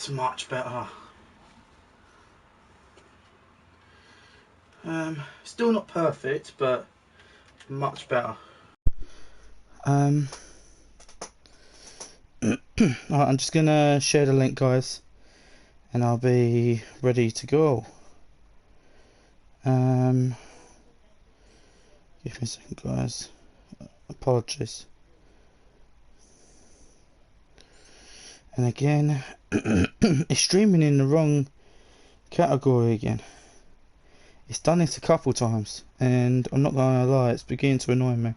It's much better. Still not perfect, but much better. Alright, I'm just gonna share the link, guys, and I'll be ready to go. Give me a second, guys. Apologies. And again, it's streaming in the wrong category again. It's done this a couple times, and I'm not gonna lie, it's beginning to annoy me.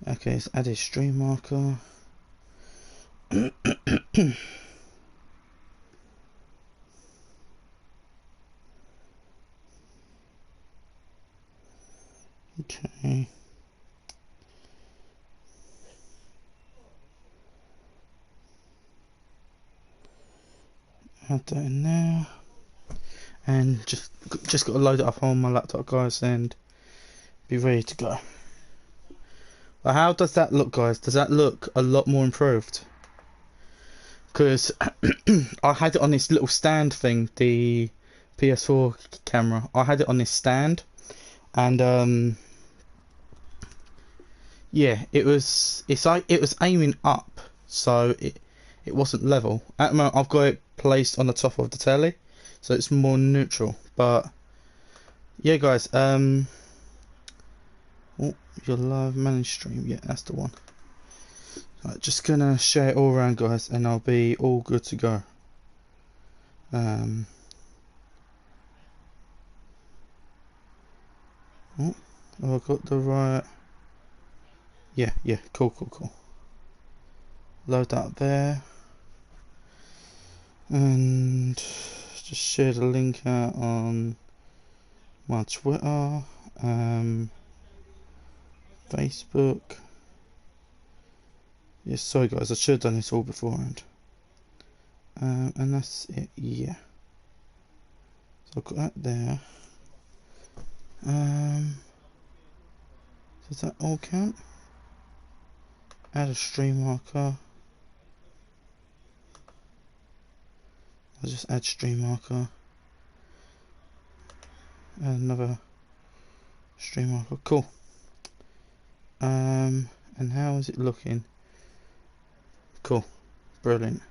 Okay, let's add a stream marker. Okay. Add that in there. And just got to load it up on my laptop, guys, and be ready to go. But how does that look, guys? Does that look a lot more improved? Because I had it on this little stand thing, the PS4 camera. I had it on this stand, and yeah, it was aiming up, so it wasn't level. At the moment, I've got it placed on the top of the telly, so it's more neutral. But yeah, guys, oh, your live managed stream, yeah, that's the one. Right, just gonna share it all around, guys, and I'll be all good to go. Oh, have I got the right? Yeah, cool. Load that up there, and just share the link out on my Twitter, Facebook. Yeah, sorry guys, I should have done this all beforehand. And that's it, yeah. So I've got that there. Does that all count? Add a stream marker. I'll just add stream marker. Add another stream marker, cool. And how is it looking? Cool, brilliant.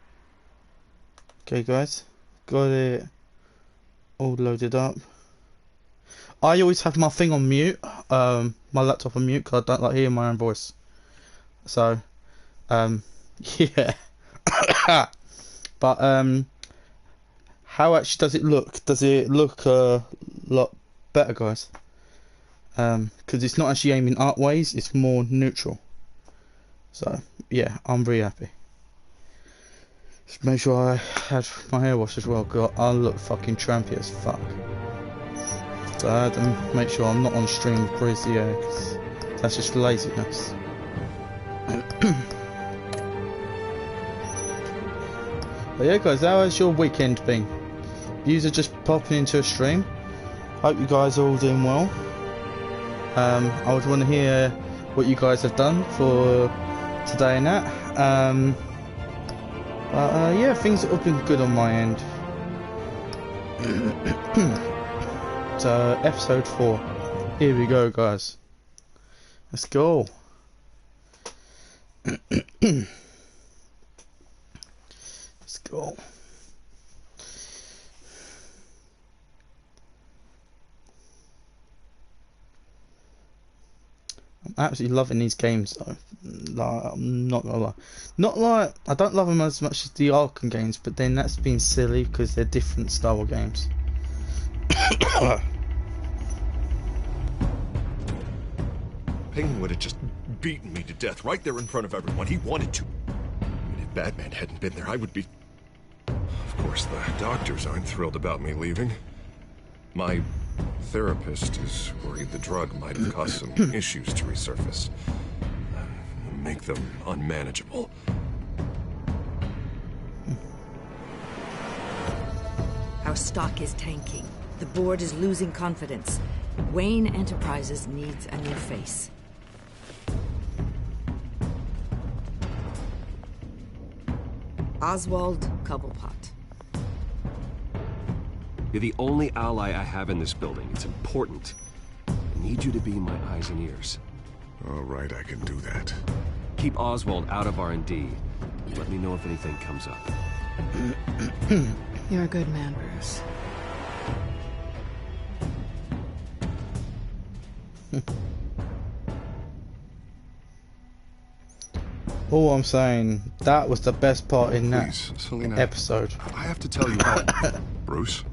Okay guys, got it all loaded up. I always have my thing on mute, my laptop on mute, because I don't like hearing my own voice. So, yeah. But how actually does it look? Does it look a lot better, guys? Because it's not actually aiming up ways, it's more neutral. So yeah, I'm very happy. Just make sure I had my hair washed as well, because I look fucking trampy as fuck. So I had to make sure I'm not on stream with greasy hair, because that's just laziness. But yeah guys, how has your weekend been? Yous are just popping into a stream. Hope you guys are all doing well. I would want to hear what you guys have done for today and that. Yeah, things have been good on my end. So, episode 4. Here we go, guys. Let's go. Let's go. I'm absolutely loving these games though. Like, I'm not gonna lie. Not like I don't love them as much as the Arkham games, but then that's being silly because they're different style games. Payne would have just beaten me to death right there in front of everyone. He wanted to. And if Batman hadn't been there, I would be... Of course, the doctors aren't thrilled about me leaving. My therapist is worried the drug might have caused some issues to resurface. Make them unmanageable. Our stock is tanking. The board is losing confidence. Wayne Enterprises needs a new face. Oswald Cobblepot. You're the only ally I have in this building. It's important. I need you to be my eyes and ears. All right, I can do that. Keep Oswald out of R&D. Let me know if anything comes up. You're a good man, Bruce. All I'm saying, that was the best part in that Please, Selena, episode. I have to tell you how... Bruce?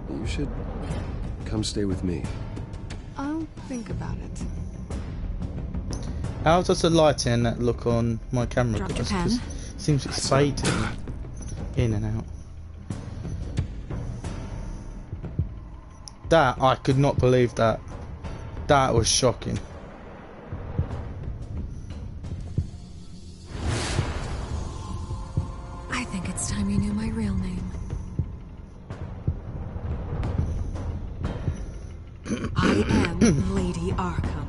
You should come stay with me. I'll think about it. How does the lighting look on my camera? Drop your Because pen. it seems it's fading in and out. That, I could not believe that. That was shocking. I think it's time you knew my real name. I am Lady Arkham.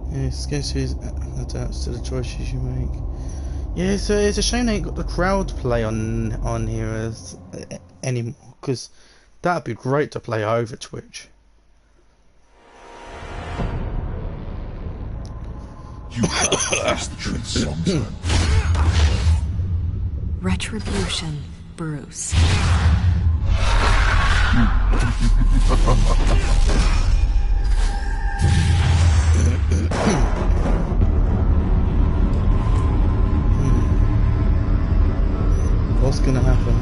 Yes, guess who's adapts to the choices you make. Yeah, so it's a shame they ain't got the crowd play on here as, anymore, because that'd be great to play over Twitch. You have to face the truth sometime. Retribution, Bruce. What's gonna happen?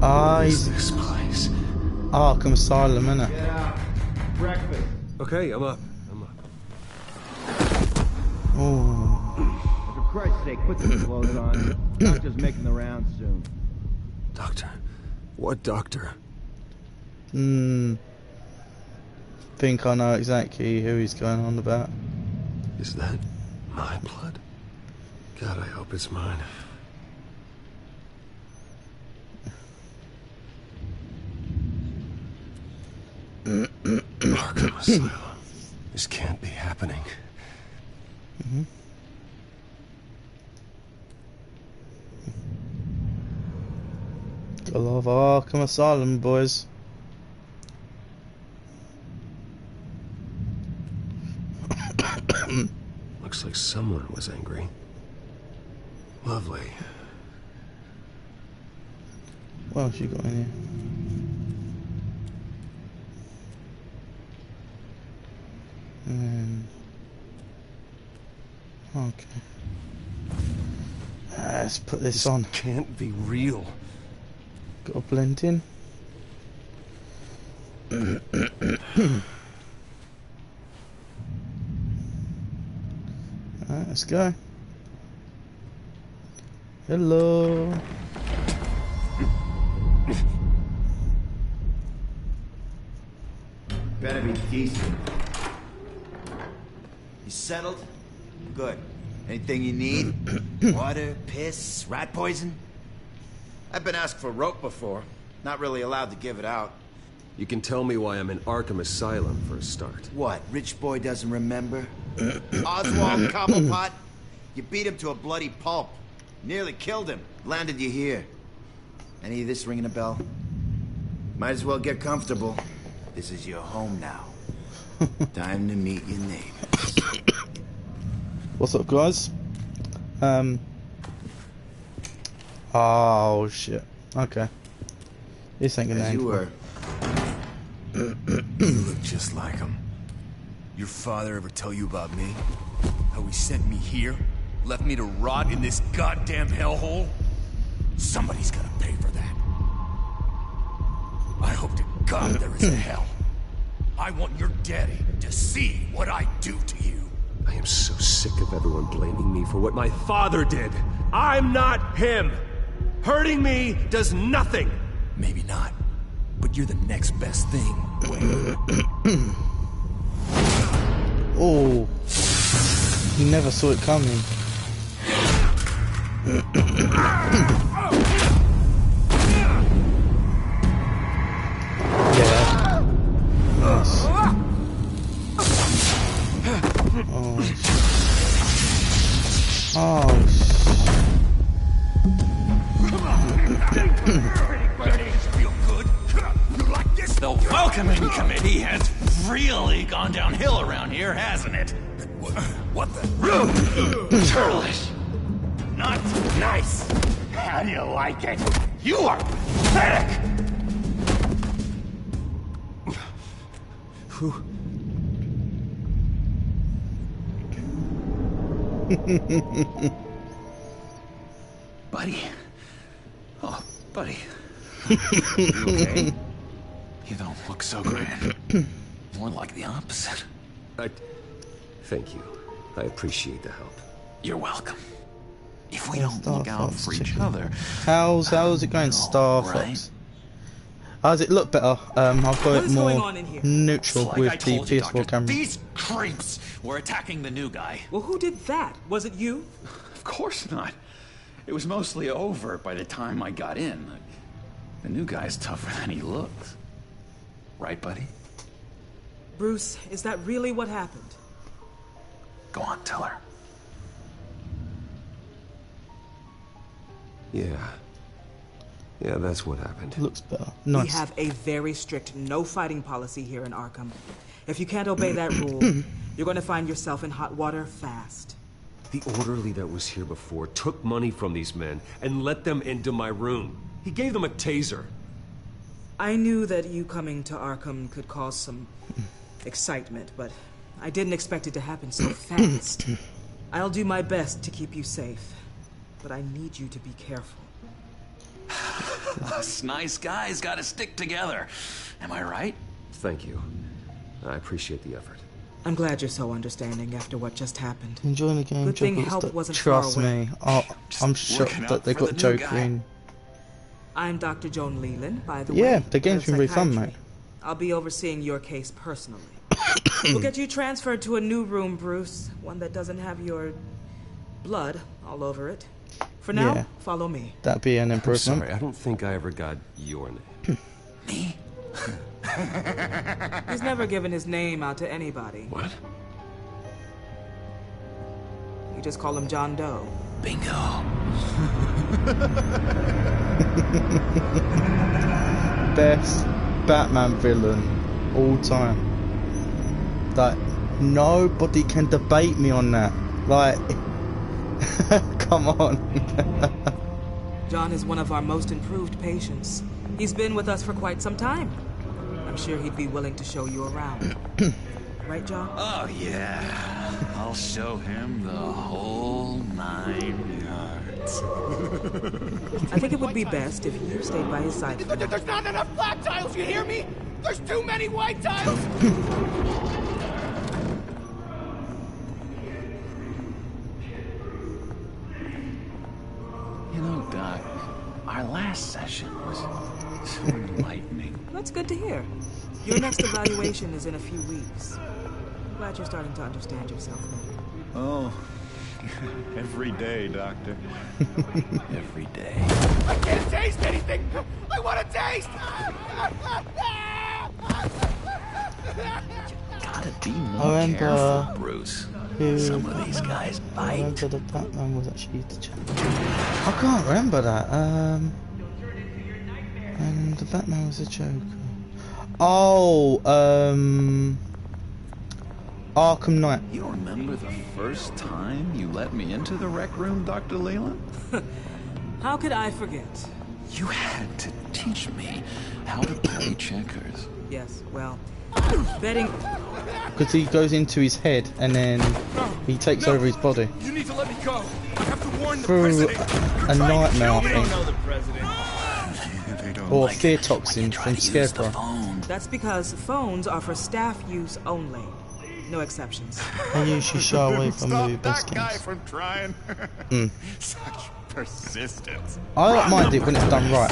Ah, he's This place. Arkham Asylum, innit? Yeah, breakfast. Okay, I'm up. Oh, For Christ's sake, put some clothes on. Doctor's making the rounds soon. Doctor. What doctor? think I know exactly who he's going on about. Is that my blood? God, I hope it's mine. Arkham Asylum. This can't be happening. I love Arkham Asylum, boys. Looks like someone was angry. Lovely. What else you got in here? Okay. Let's put this on. Can't be real. Got to blend in. Alright, let's go. Hello. Better be decent. You settled? Good. Anything you need? Water, piss, rat poison? I've been asked for rope before. Not really allowed to give it out. You can tell me why I'm in Arkham Asylum for a start. What, rich boy doesn't remember? Oswald Cobblepot? You beat him to a bloody pulp. Nearly killed him. Landed you here. Any of this ringing a bell? Might as well get comfortable. This is your home now. Time to meet your neighbors. What's up, guys? Oh shit. Okay. This ain't gonna As end you well. were. You look just like him. Your father ever tell you about me? How he sent me here? Left me to rot in this goddamn hellhole? Somebody's gotta pay for that. I hope to God there is a hell. I want your daddy to see what I do to you. I am so sick of everyone blaming me for what my father did. I'm not him. Hurting me does nothing. Maybe not, but you're the next best thing, Wayne. Oh, he never saw it coming. Yeah. Nice. Oh shit. Oh Feel good? You like this? The welcoming committee has really gone downhill around here, hasn't it? What the? Churlish. Not nice. How do you like it? You are pathetic. Buddy. Oh, buddy. You okay? You don't look so grand. More like the opposite. Thank you. I appreciate the help. You're welcome. If we don't look out for each other... How's it going, Star Fox? Right? How does it look better? I've got it more neutral Like with I the told you, PS4 Doctor, camera. these creeps were attacking the new guy. Well, who did that? Was it you? Of course not. It was mostly over by the time I got in. The new guy's tougher than he looks. Right, buddy? Bruce, is that really what happened? Go on, tell her. Yeah, that's what happened. Looks better. Nice. We have a very strict no fighting policy here in Arkham. If you can't obey that rule, you're going to find yourself in hot water fast. The orderly that was here before took money from these men and let them into my room. He gave them a taser. I knew that you coming to Arkham could cause some excitement, but I didn't expect it to happen so fast. I'll do my best to keep you safe, but I need you to be careful. Us nice guys gotta stick together. Am I right? Thank you. I appreciate the effort. I'm glad you're so understanding after what just happened. Enjoying the game. Good thing Joker help stuff. wasn't far Trust away. me. Oh, I'm shocked looking that out they for got the new Joker guy. in. I'm Dr. Joan Leland, by the way. Yeah, the game's head been of really fun, psychiatry. mate. I'll be overseeing your case personally. We'll get you transferred to a new room, Bruce. One that doesn't have your blood all over it. For now, Yeah. follow me. That'd be an improvement. Sorry, I don't think I ever got your name. Me? He's never given his name out to anybody. What? You just call him John Doe. Bingo. Best Batman villain all time. Like, nobody can debate me on that. Like, come on. John is one of our most improved patients. He's been with us for quite some time. I'm sure he'd be willing to show you around. Right, John? Oh, yeah. I'll show him the whole 9 yards. I think it would be best if you stayed by his side. There's not enough black tiles, you hear me? There's too many white tiles! You know, Doc, our last session was so enlightening. That's good to hear. Your next evaluation is in a few weeks. I'm glad you're starting to understand yourself better. Oh, every day, Doctor. Every day. I can't taste anything! I want to taste! Gotta be I more remember careful, Bruce. who- Some of these guys I bite. remember that Batman was actually the Joker. I can't remember that. And the Batman was the Joker. Oh, Arkham Knight. You remember the first time you let me into the rec room, Dr. Leland? How could I forget? You had to teach me how to play checkers. Yes, well, betting... Because he goes into his head and then he takes over his body. You need to let me go. I have to warn the Through president. a nightmare, I think. know the president. They don't. Or Like fear when toxin you try from to use the Scarecrow. phone. That's because phones are for staff use only. No exceptions. I usually shy away from Stop movie best that guy games. from trying. Such persistence. I don't mind it when it's done right.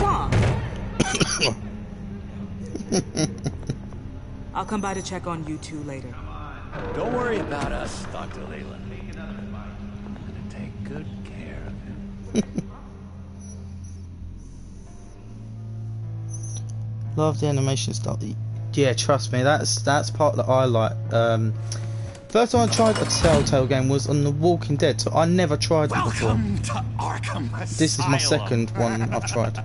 I'll come by to check on you two later. Don't worry about us, Dr. Leland. I'm gonna take good care of him. Love the animation style. Yeah, trust me, that's part that I like. First time I tried a Telltale game was on The Walking Dead, so I never tried it before. Welcome to Arkham Asylum. This is my second one I've tried.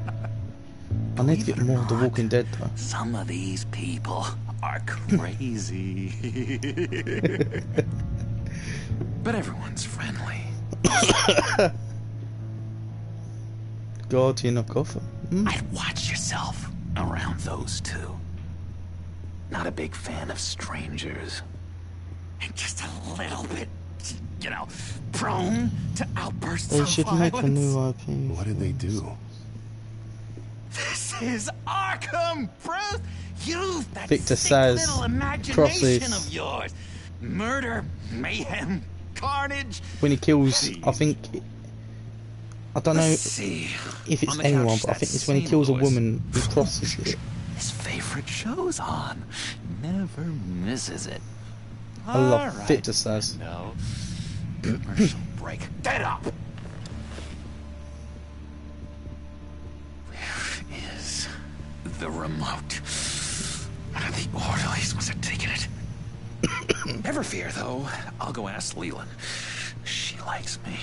I need to get more of The Walking Dead though. Some of these people are crazy. But everyone's friendly. Guardian of Gotham. I'd watch yourself around those two. Not a big fan of strangers. And just a little bit, you know, prone to outbursts They of should violence. make a new IP. What did they do? This is Arkham, Bruce! You've that Victor sick says little imagination crosses. of yours. Murder, mayhem, carnage. When he kills, I think, I don't know Let's see. if it's On the anyone, couch, but I that think it's when he scene, kills a Louis. woman, he crosses it. His favorite show's on. Never misses it. I love All right. Victor says. No. Commercial break. Get up! Where is the remote? One of the orderlies must have taken it. Never fear, though. I'll go ask Leland. She likes me.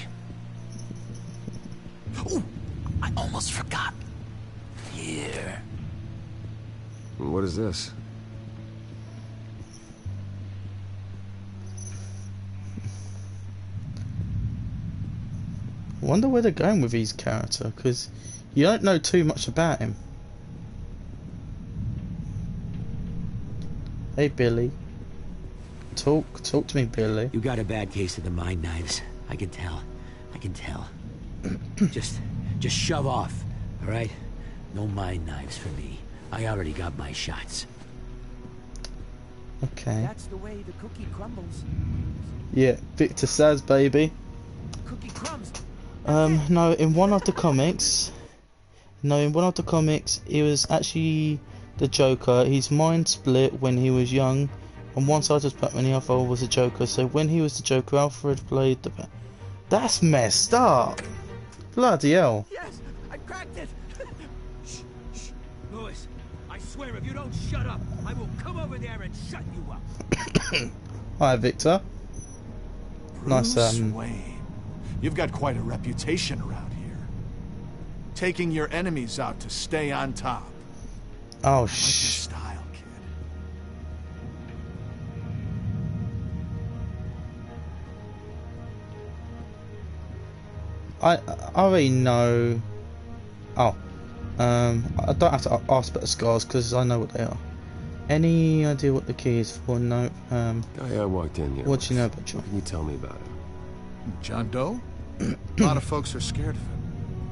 Ooh, I almost forgot. Here. What is this? I wonder where they're going with his character, because you don't know too much about him. Hey Billy. Talk to me, Billy. You got a bad case of the mind knives. I can tell. I can tell. just shove off, all right? No mind knives for me. I already got my shots. Okay. That's the way the cookie crumbles. Yeah, Victor says, baby. Cookie crumbs. No, in one of the comics, he was actually the Joker. His mind split when he was young. On one side was Batman, the other was the Joker. So when he was the Joker, Alfred played the Bat. That's messed up. Bloody hell. Yes, I cracked it. Shh. Louis, I swear if you don't shut up, I will come over there and shut you up. Hi, Victor. Nice, Bruce Wayne, you've got quite a reputation around here. Taking your enemies out to stay on top. Oh, What's your style, kid? I already know. Oh, I don't have to ask about the scars because I know what they are. Any idea what the key is for? No. Guy I walked in here. What do you know about John? What can you tell me about him? John Doe? A lot of folks are scared of him.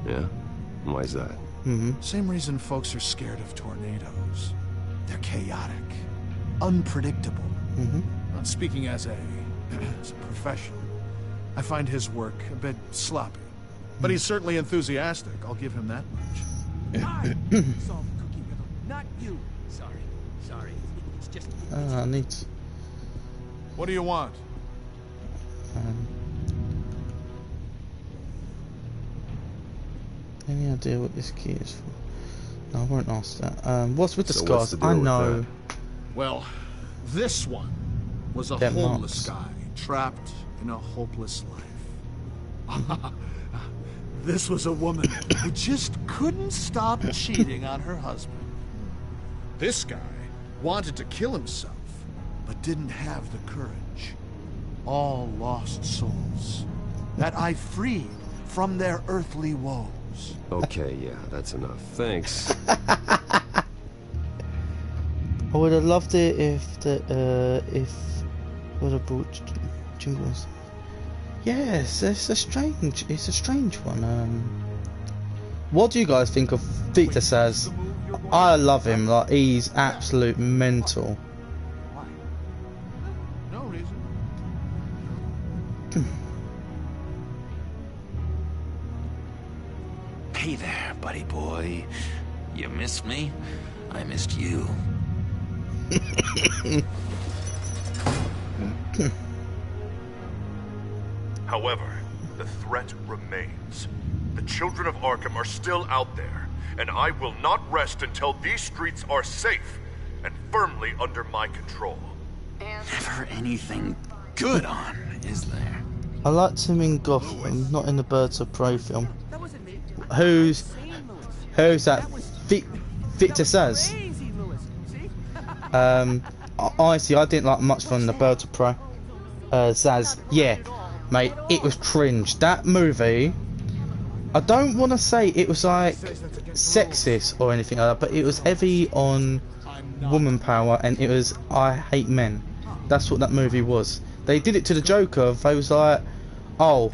Yeah? And why is that? Same reason folks are scared of tornadoes. They're chaotic, unpredictable. Not speaking as a professional, I find his work a bit sloppy. But he's certainly enthusiastic, I'll give him that much. I solved the cookie riddle, not you. Sorry. It's just... I need. What do you want? Any idea what this key is for? No, I won't ask that. What's with the So scars? what's the deal I with know. that? Well, this one was a Them homeless marks. guy trapped in a hopeless life. This was a woman who just couldn't stop cheating on her husband. This guy wanted to kill himself, but didn't have the courage. All lost souls that I freed from their earthly woes. Okay, yeah, that's enough. Thanks. I would have loved it if would have brought jingles. Yes, it's a strange one. What do you guys think of Victor Says? I love him. Like, he's absolute mental. Why? No reason. Hey there, buddy boy. You missed me? I missed you. However, the threat remains. The children of Arkham are still out there, and I will not rest until these streets are safe and firmly under my control. Never anything good on, is there? I liked him in Gotham, not in the Birds of Prey film. Who's that? Victor Says. Honestly, I didn't like much from the Birds of Prey. Zaz, yeah, mate, it was cringe. That movie, I don't want to say it was like sexist or anything like that, but it was heavy on woman power, and it was I hate men. That's what that movie was. They did it to the Joker. They was like, oh,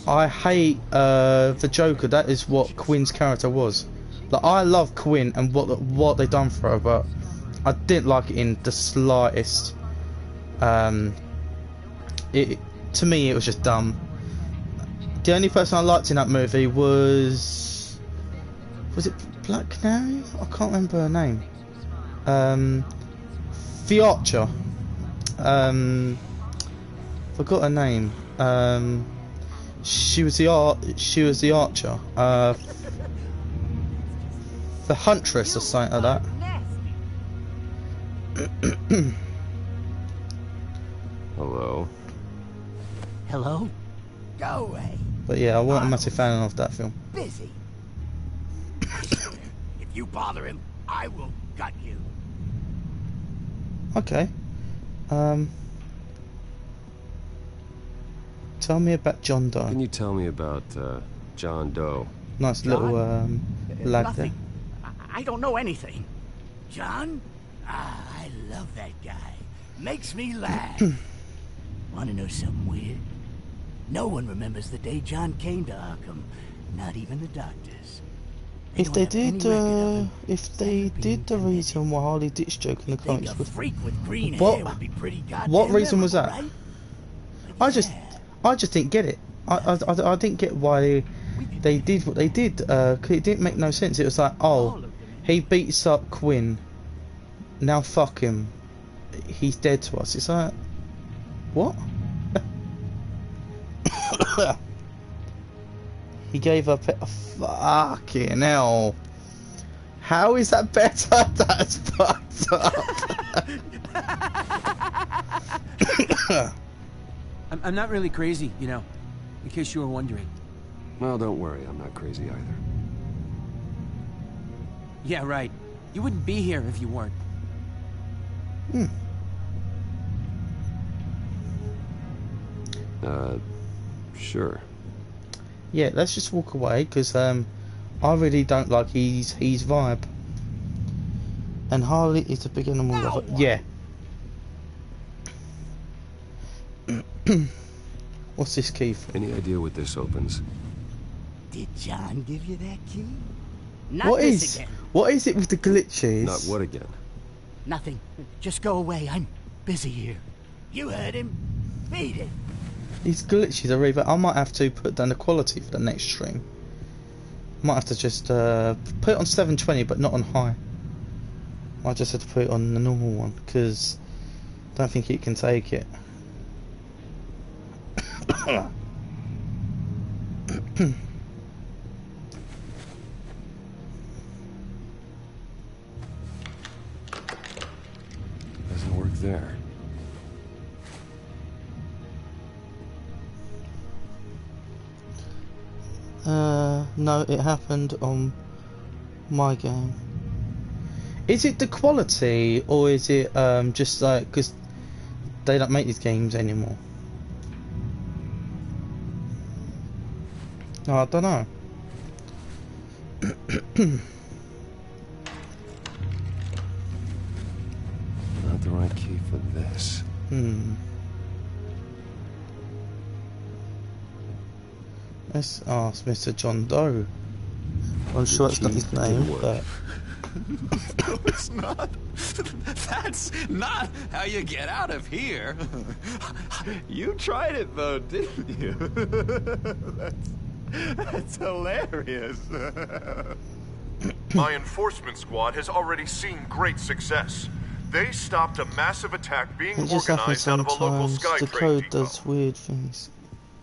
I hate the Joker. That is what Quinn's character was. Like, I love Quinn and what they done for her, but I didn't like it in the slightest. To me, it was just dumb. The only person I liked in that movie was it Black Canary? I can't remember her name. The Archer. Forgot her name. She was the Archer. The Huntress or something like that. Hello. Hello? Go away. But yeah, I wasn't a massive fan of that film. Busy. If you bother him, I will gut you. Okay. Tell me about John Doe. Can you tell me about John Doe? Nice little lad there. Nothing. I don't know anything. John? Ah, I love that guy. Makes me laugh. Want to know something weird? No one remembers the day John came to Arkham. Not even the doctors. If they did the reason why Harley ditched Joker in the comics, what reason was that? Right? I just didn't get it. I didn't get why they did what they did. 'Cause it didn't make no sense. It was like, oh, he beats up Quinn. Now fuck him. He's dead to us. It's like, what? He gave up a fucking hell. How is that better? That's fucked up. I'm not really crazy, you know, in case you were wondering. Well, don't worry, I'm not crazy either. Yeah, right. You wouldn't be here if you weren't. Sure. Yeah, let's just walk away, because I really don't like his vibe. And Harley is a big animal lover. Yeah. What's this key for? Any idea what this opens? Did John give you that key? What is it with the glitches? Not what again? Nothing. Just go away. I'm busy here. You heard him. Beat it. These glitches are either... I might have to put down the quality for the next stream. Might have to just put it on 720, but not on high. I just have to put it on the normal one, because I don't think it can take it. Doesn't work there. No, it happened on my game. Is it the quality, or is it just like because they don't make these games anymore? Oh, I don't know. Not the right key for this. Let's ask Mr. John Doe. I'm sure it's not his name, but... No, it's not. That's not how you get out of here. You tried it though, didn't you? That's hilarious. My enforcement squad has already seen great success. They stopped a massive attack being It just happens organized out of a local sometimes. The SkyTrain code depot. does weird things.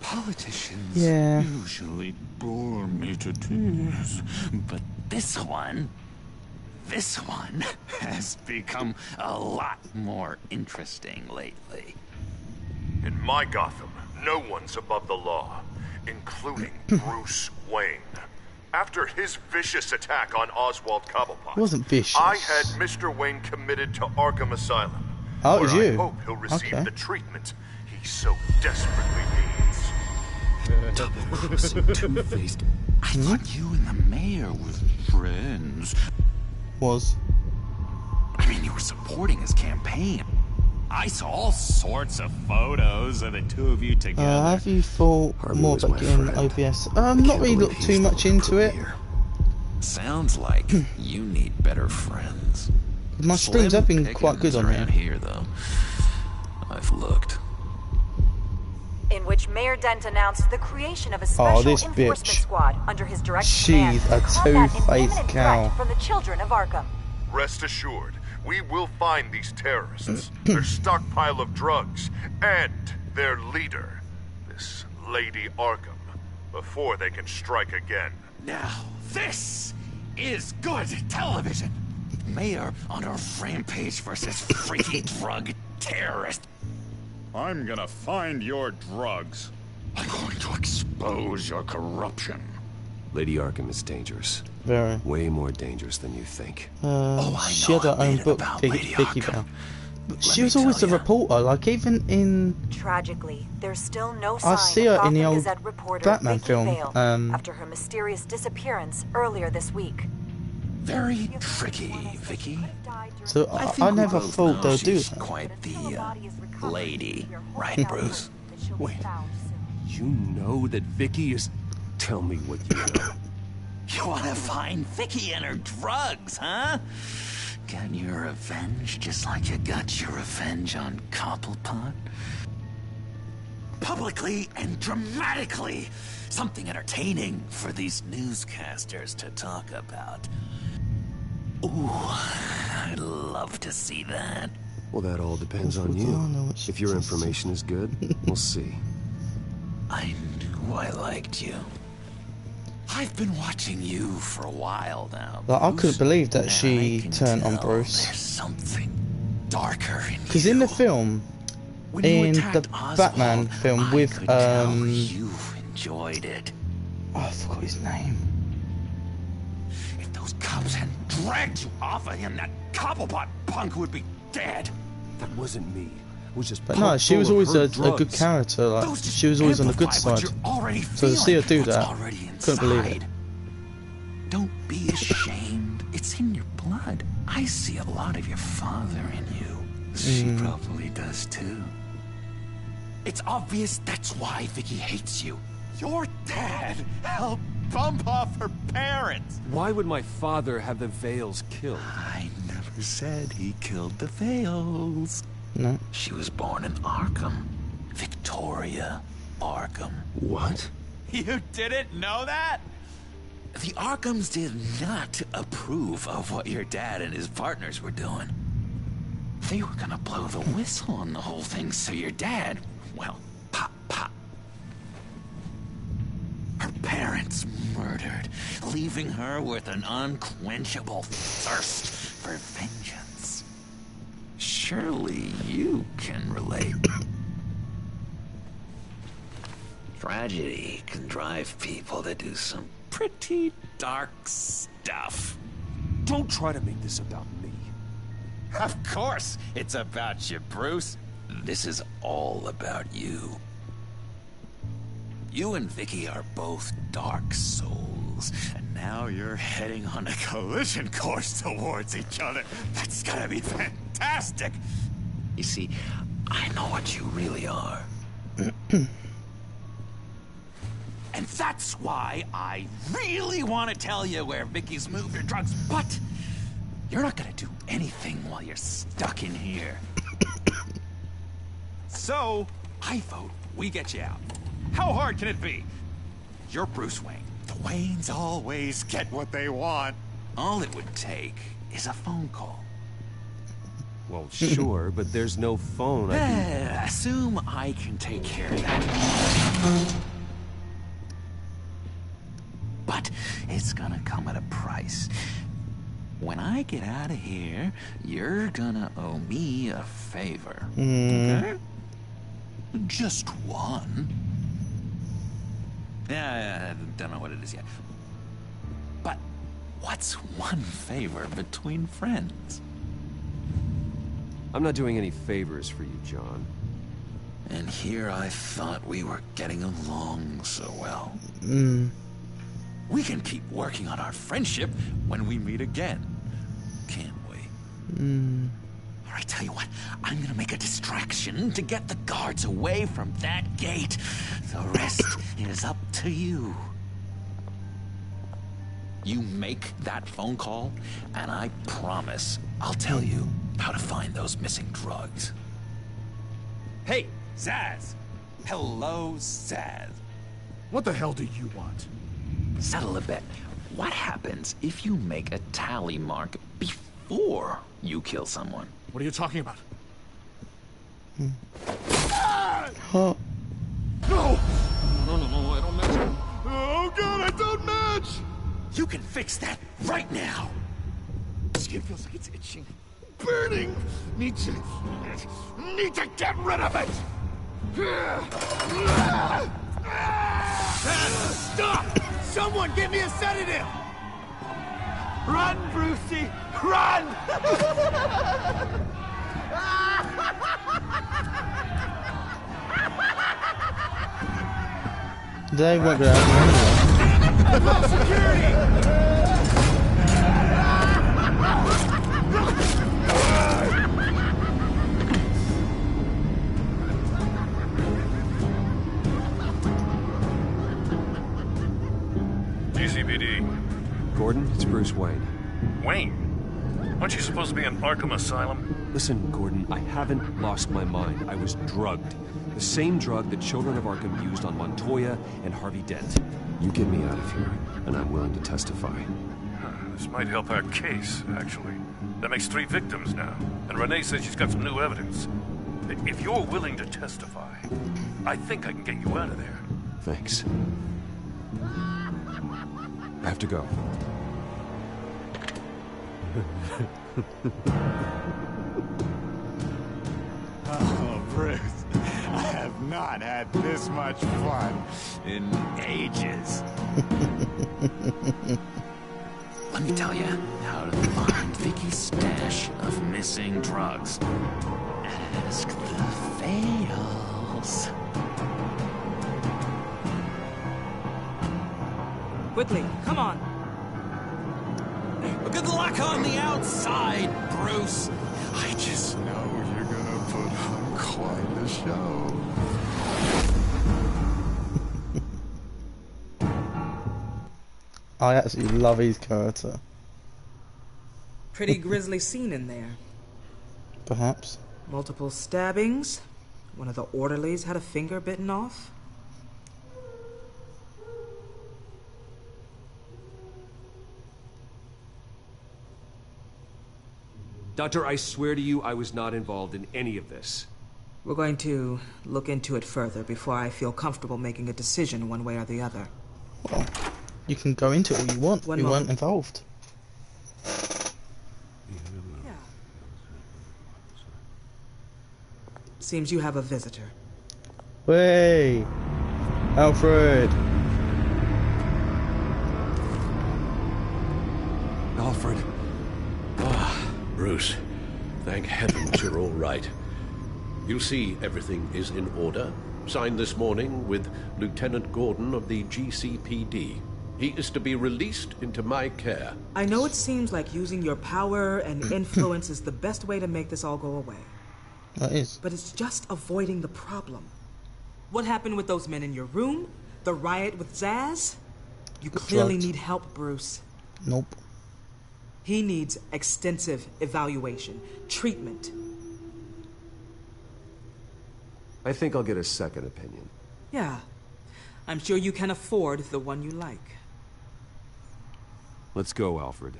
Politicians Yeah. usually bore me to tears, but this one has become a lot more interesting lately. In my Gotham, no one's above the law, including Bruce Wayne. After his vicious attack on Oswald Cobblepot, It wasn't vicious. I had Mr. Wayne committed to Arkham Asylum. Oh, it was where I you? hope he'll receive Okay. the treatment he so desperately needs. Double-crossed and two-faced. I thought you and the mayor were friends. Was. I mean, you were supporting his campaign. I saw all sorts of photos of the two of you together. Have you thought Harvey more was about my getting friend. OBS? I Not can't really believe looked he's too the much one into put it. me here. Sounds like you need better friends. My streams have been quite good on around here. here, though. I've looked. In which Mayor Dent announced the creation of a special this enforcement bitch. squad under his direct She's command a to combat an two-faced imminent cow. threat from the children of Arkham. Rest assured, we will find these terrorists, their stockpile of drugs, and their leader, this Lady Arkham, before they can strike again. Now, this is good television. Mayor on a rampage versus freaky drug terrorist. I'm gonna find your drugs. I'm going to expose your corruption. Lady Arkham is dangerous. Very. Way more dangerous than you think. She had her own book, Vicky Bell. She was always a reporter, like even in... Tragically, there's still no I sign see of her in the Gotham old Gazette reporter Batman Vicky film, Vale after her mysterious disappearance earlier this week. Very tricky, Vicky. So think I we never both thought know they'd do she's that. quite the lady, right, Bruce? Wait, you know that Vicky is... Tell me what you know. You want to find Vicky and her drugs, huh? Get your revenge just like you got your revenge on Cobblepot? Publicly and dramatically. Something entertaining for these newscasters to talk about. Ooh, I'd love to see that. Well, that all depends on you. If your information is good, we'll see. I knew I liked you. I've been watching you for a while now. Like, I couldn't believe that and she I can turned on tell Bruce. There's something darker in Because you. in the film, When you in the attacked Oswald, Batman film I with, could tell you enjoyed it. oh, I forgot his name. If those cops hadn't dragged you off of him, that Cobblepot punk would be dead. That wasn't me. It was just But no, she was always a good character. Like, she was always on the good side. So to see her do that, couldn't believe it. Don't be ashamed. It's in your blood. I see a lot of your father in you. She probably does too. It's obvious that's why Vicky hates you. Your dad helped bump off her parents. Why would my father have the Vales killed? I never said he killed the Vales. No. She was born in Arkham. Victoria Arkham. What? You didn't know that? The Arkhams did not approve of what your dad and his partners were doing. They were gonna blow the whistle on the whole thing, so your dad, well, pop, pop. Her parents murdered, leaving her with an unquenchable thirst for vengeance. Surely you can relate. Tragedy can drive people to do some pretty dark stuff. Don't try to make this about me. Of course it's about you, Bruce. This is all about you. You and Vicky are both dark souls, and now you're heading on a collision course towards each other. That's gonna be fantastic. You see, I know what you really are. And that's why I really want to tell you where Vicky's moved her drugs, but you're not gonna do anything while you're stuck in here. So, I vote we get you out. How hard can it be? You're Bruce Wayne. The Waynes always get what they want. All it would take is a phone call. Well, sure, but there's no phone. Assume I can take care of that. But it's gonna come at a price. When I get out of here, you're gonna owe me a favor. Okay? Just one. Yeah, I don't know what it is yet. But what's one favor between friends? I'm not doing any favors for you, John. And here I thought we were getting along so well. We can keep working on our friendship when we meet again, can't we? All right, tell you what, I'm gonna make a distraction to get the guards away from that gate. The rest is up to you. You make that phone call, and I promise I'll tell you how to find those missing drugs. Hey, Zaz! Hello, Zaz. What the hell do you want? Settle a bet. What happens if you make a tally mark before you kill someone? What are you talking about? Huh. No! No, I don't match. Oh god, I don't match! You can fix that right now! Skin feels like it's itching. Burning! Need to get rid of it! Stop! Someone give me a sedative! Run, Brucey! Run! They won't get out anyway. Security! GCPD. Gordon, it's Bruce Wayne. Wayne? Aren't you supposed to be in Arkham Asylum? Listen, Gordon, I haven't lost my mind. I was drugged. The same drug the children of Arkham used on Montoya and Harvey Dent. You get me out of here, and I'm willing to testify. This might help our case, actually. That makes 3 victims now, and Renee says she's got some new evidence. If you're willing to testify, I think I can get you out of there. Thanks. I have to go. Oh, Bruce, I have not had this much fun in ages. Let me tell you how to find Vicky's stash of missing drugs. Ask the fails. Quickly, come on. Good luck on the outside, Bruce. I just know you're gonna put on quite a show. I absolutely love his character. Pretty grisly scene in there. Perhaps. Multiple stabbings. One of the orderlies had a finger bitten off. Doctor, I swear to you I was not involved in any of this. We're going to look into it further before I feel comfortable making a decision one way or the other. Well, you can go into it all you want. We weren't involved. Yeah. Seems you have a visitor. Hey! Alfred! Alfred. Bruce, thank heavens you're all right. You'll see everything is in order. Signed this morning with Lieutenant Gordon of the GCPD. He is to be released into my care. I know it seems like using your power and influence is the best way to make this all go away. That is. But it's just avoiding the problem. What happened with those men in your room? The riot with Zaz? You clearly drugged. need help, Bruce. Nope. He needs extensive evaluation, treatment. I think I'll get a second opinion. Yeah. I'm sure you can afford the one you like. Let's go, Alfred.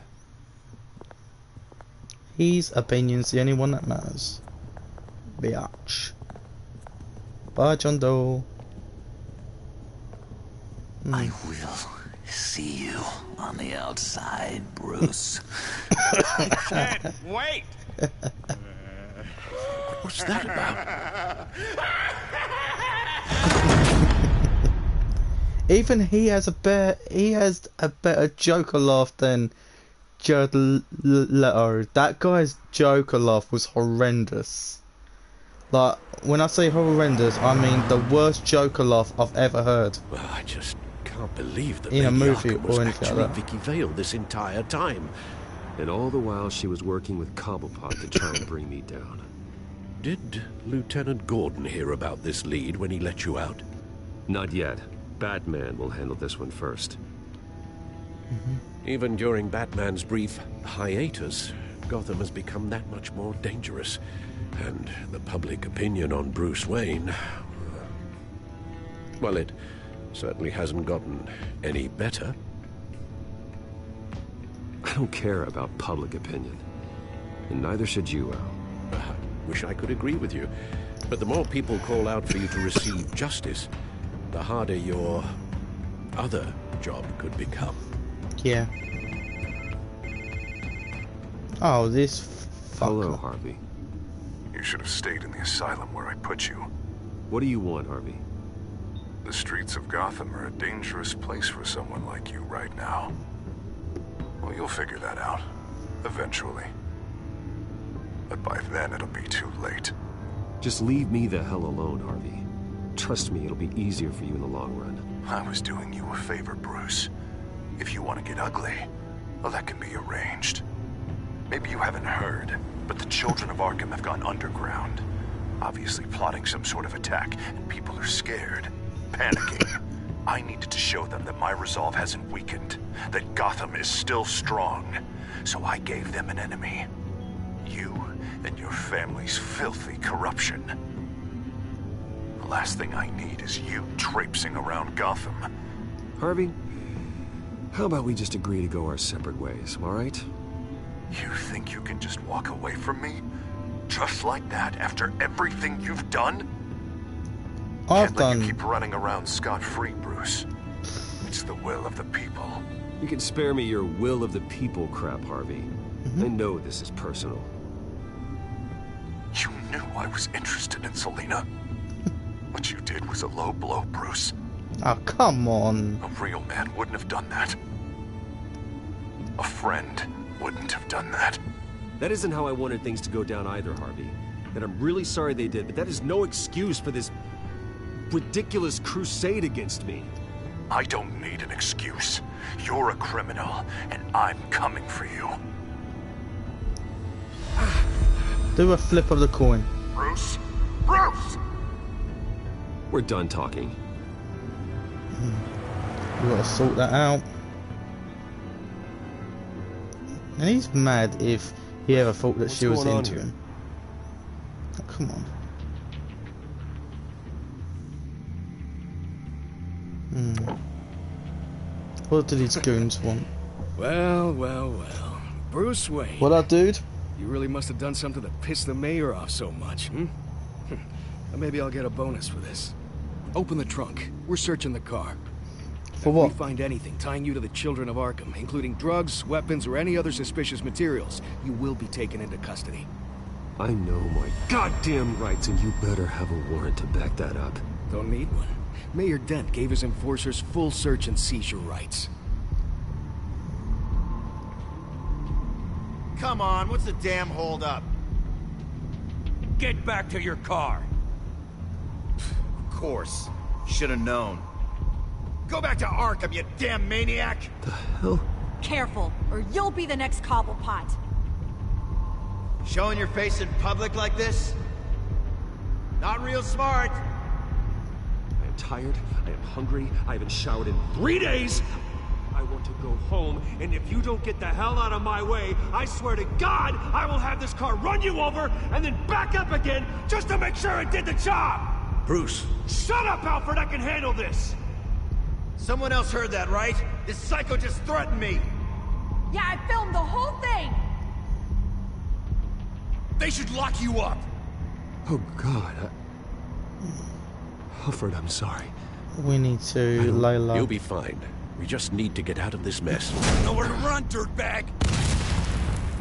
His opinion's the only one that matters. Biatch. Bye, John Doe. I will see you on the outside, Bruce. I can't wait! What's that about? Even he has a better Joker laugh than Jared Leto. That guy's Joker laugh was horrendous. Like, when I say horrendous, I mean the worst Joker laugh I've ever heard. Well, I just can't believe that In a Lady movie Arkham was or anything actually like that. Vicky Vale this entire time. And all the while she was working with Cobblepot to try and bring me down. Did Lieutenant Gordon hear about this lead when he let you out? Not yet. Batman will handle this one first. Even during Batman's brief hiatus, Gotham has become that much more dangerous. And the public opinion on Bruce Wayne... well, it certainly hasn't gotten any better. I don't care about public opinion. And neither should you, Al. I wish I could agree with you. But the more people call out for you to receive justice, the harder your other job could become. Yeah. Oh, this fucker. Hello, Harvey. You should have stayed in the asylum where I put you. What do you want, Harvey? The streets of Gotham are a dangerous place for someone like you right now. Well, you'll figure that out. Eventually. But by then, it'll be too late. Just leave me the hell alone, Harvey. Trust me, it'll be easier for you in the long run. I was doing you a favor, Bruce. If you want to get ugly, well, that can be arranged. Maybe you haven't heard, but the children of Arkham have gone underground. Obviously plotting some sort of attack, and people are scared, panicking. I needed to show them that my resolve hasn't weakened, that Gotham is still strong. So I gave them an enemy. You and your family's filthy corruption. The last thing I need is you traipsing around Gotham. Harvey, how about we just agree to go our separate ways, all right? You think you can just walk away from me? Just like that, after everything you've done? I've Can't let done. you keep running around scot-free, Bruce. It's the will of the people. You can spare me your will of the people crap, Harvey. I know this is personal. You knew I was interested in Selina. What you did was a low blow, Bruce. Oh, come on. A real man wouldn't have done that. A friend wouldn't have done that. That isn't how I wanted things to go down either, Harvey. And I'm really sorry they did, but that is no excuse for this ridiculous crusade against me. I don't need an excuse. You're a criminal, and I'm coming for you. Do a flip of the coin. Bruce? Bruce! We're done talking. We gotta sort that out. And he's mad if he ever thought that she was going on into here? him. Oh, come on. What do these goons want? Well, well, well. Bruce Wayne. What up, dude? You really must have done something to piss the mayor off so much, hmm? Maybe I'll get a bonus for this. Open the trunk. We're searching the car. For If what? we find anything tying you to the children of Arkham, including drugs, weapons, or any other suspicious materials, you will be taken into custody. I know my goddamn rights, and you better have a warrant to back that up. Don't need one. Mayor Dent gave his enforcers full search and seizure rights. Come on, what's the damn holdup? Get back to your car. Of course. Should have known. Go back to Arkham, you damn maniac! The hell? Careful, or you'll be the next Cobblepot. Showing your face in public like this? Not real smart. I am tired, I am hungry, I haven't showered in 3 days. I want to go home, and if you don't get the hell out of my way, I swear to God, I will have this car run you over and then back up again just to make sure it did the job! Bruce. Shut up, Alfred, I can handle this! Someone else heard that, right? This psycho just threatened me! Yeah, I filmed the whole thing! They should lock you up! Oh, God. Alfred, I'm sorry. We need to lay low. You'll be fine. We just need to get out of this mess. Nowhere to run, dirtbag!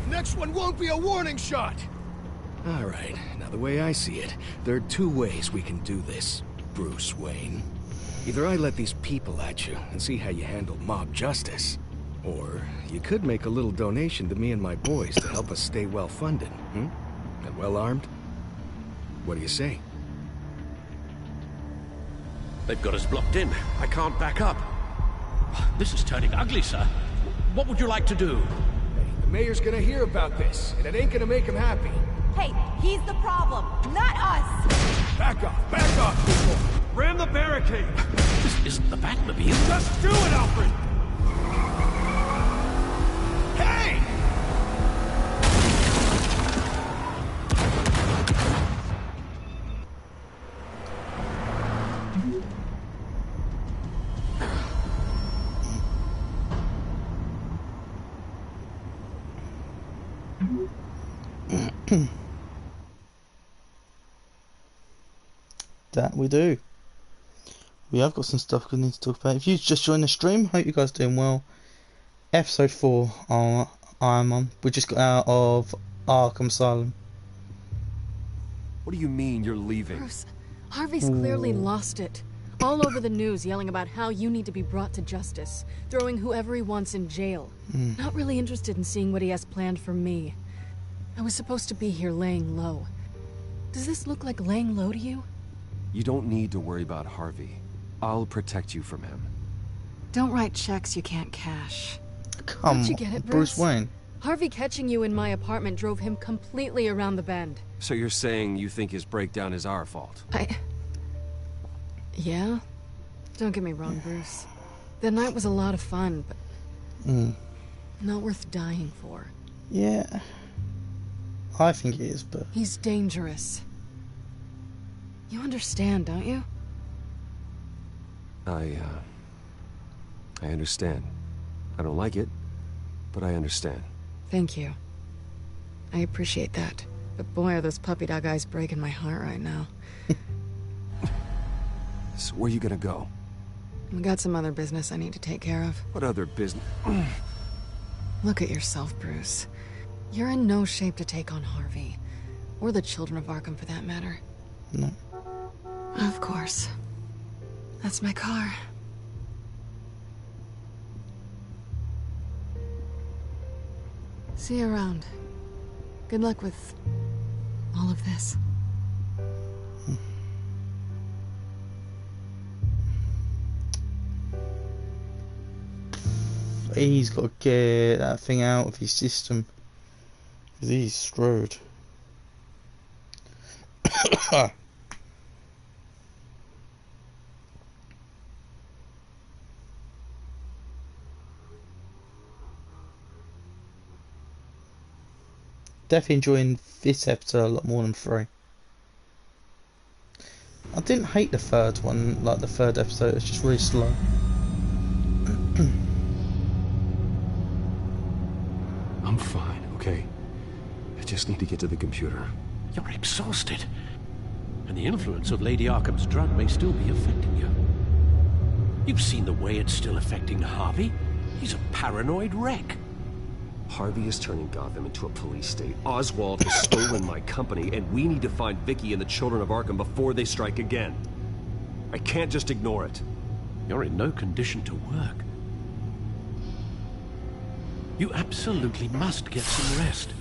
Next one won't be a warning shot! Alright, now the way I see it, there are 2 ways we can do this, Bruce Wayne. Either I let these people at you and see how you handle mob justice, or you could make a little donation to me and my boys to help us stay well-funded, And well-armed? What do you say? They've got us blocked in. I can't back up. This is turning ugly, sir. What would you like to do? Hey, the mayor's gonna hear about this, and it ain't gonna make him happy. Hey, he's the problem, not us! Back off, people! Ram the barricade! This isn't the Batmobile. Just do it, Alfred! Hey! That we do. We have got some stuff we need to talk about. If you just joined the stream, hope you guys are doing well. Episode 4 I'm on. We just got out of Arkham Asylum. What do you mean you're leaving? Bruce, Harvey's clearly lost it. All over the news yelling about how you need to be brought to justice, throwing whoever he wants in jail. Not really interested in seeing what he has planned for me. I was supposed to be here laying low. Does this look like laying low to you? You don't need to worry about Harvey. I'll protect you from him. Don't write checks you can't cash. Come Don't you get it, Bruce? Bruce Wayne. Harvey catching you in my apartment drove him completely around the bend. So you're saying you think his breakdown is our fault? Yeah? Don't get me wrong, Bruce. The night was a lot of fun, but not worth dying for. Yeah. I think it is, but... He's dangerous. You understand, don't you? I understand. I don't like it, but I understand. Thank you. I appreciate that. But boy, are those puppy dog eyes breaking my heart right now. So where are you gonna go? We got some other business I need to take care of. What other business? Look at yourself, Bruce. You're in no shape to take on Harvey. Or the children of Arkham, for that matter. No. Of course. That's my car. See you around. Good luck with all of this. He's got to get that thing out of his system. Because he's screwed. Definitely enjoying this episode a lot more than 3. I didn't hate the third one, like the third episode, it's just really slow. I'm fine, okay? I just need to get to the computer. You're exhausted. And the influence of Lady Arkham's drug may still be affecting you. You've seen the way it's still affecting Harvey. He's a paranoid wreck. Harvey is turning Gotham into a police state. Oswald has stolen my company, and we need to find Vicky and the children of Arkham before they strike again. I can't just ignore it. You're in no condition to work. You absolutely must get some rest.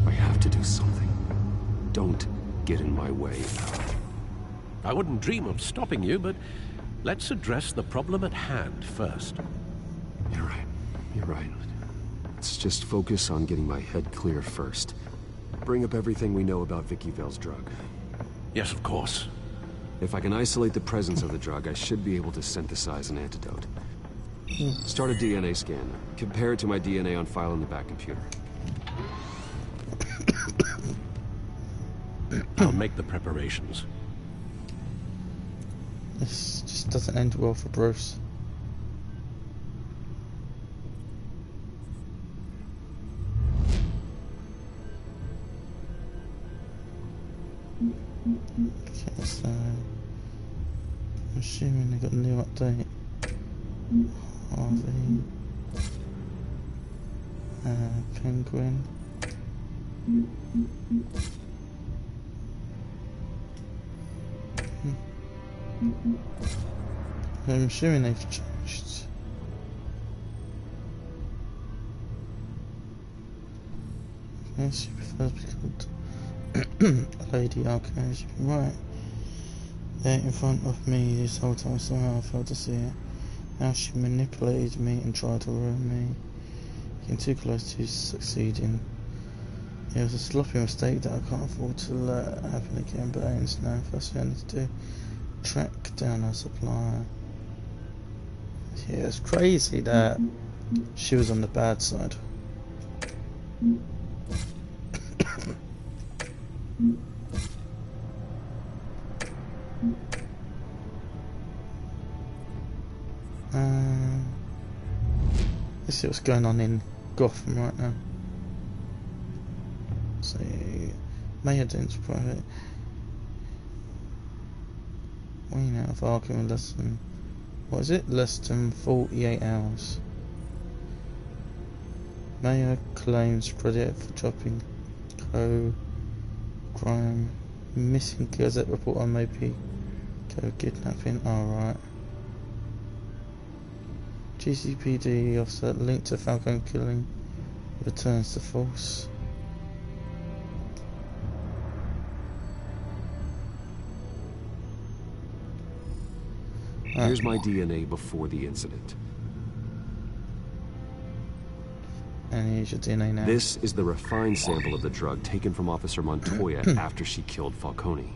I have to do something. Don't get in my way. I wouldn't dream of stopping you, but let's address the problem at hand first. You're right. You're right. Let's just focus on getting my head clear first. Bring up everything we know about Vicky Vale's drug. Yes, of course. If I can isolate the presence of the drug, I should be able to synthesize an antidote. Start a DNA scan. Compare it to my DNA on file in the back computer. I'll make the preparations. This just doesn't end well for Bruce. Okay, so I'm assuming they got a new update. Harvey, Penguin. I'm assuming they've changed. Okay, she prefers to be called Lady Arcade. Right. There in front of me this whole time, somehow I failed to see it. How she manipulated me and tried to ruin me. Getting too close to succeeding. It was a sloppy mistake that I can't afford to let happen again, but I now first thing I need to do, track down her supplier. Yeah, it's crazy that she was on the bad side. Let's see what's going on in Gotham right now. So, Mayor Dent's private. Wayne out of Arkham in less than, what is it? Less than 48 hours. Mayor claims credit for dropping crime. Missing Gazette report on maybe kidnapping. Alright. GCPD officer linked to Falcon killing returns to false. Here's my DNA before the incident. And here's your DNA now. This is the refined sample of the drug taken from Officer Montoya after she killed Falcone.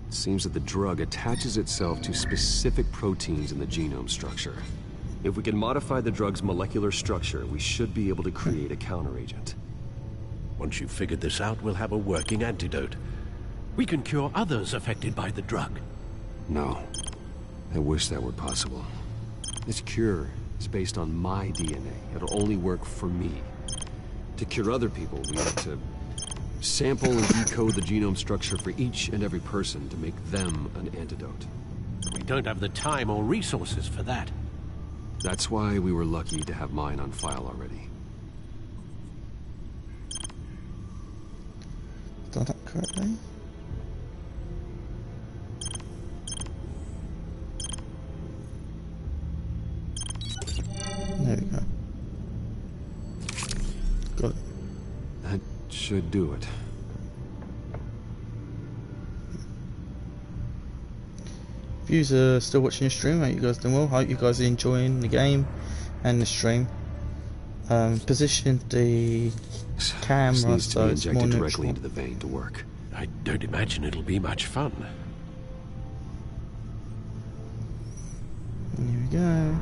It seems that the drug attaches itself to specific proteins in the genome structure. If we can modify the drug's molecular structure, we should be able to create a counteragent. Once you've figured this out, we'll have a working antidote. We can cure others affected by the drug. No. I wish that were possible. This cure is based on my DNA. It'll only work for me. To cure other people, we have to sample and decode the genome structure for each and every person to make them an antidote. We don't have the time or resources for that. That's why we were lucky to have mine on file already. Done that correctly? There we go. Got it. That should do it. If you're still watching your stream, hope you guys doing well. Hope you guys are enjoying the game and the stream. Position the camera so it's more directly neutral. into the vein to work. I don't imagine it'll be much fun. And here we go.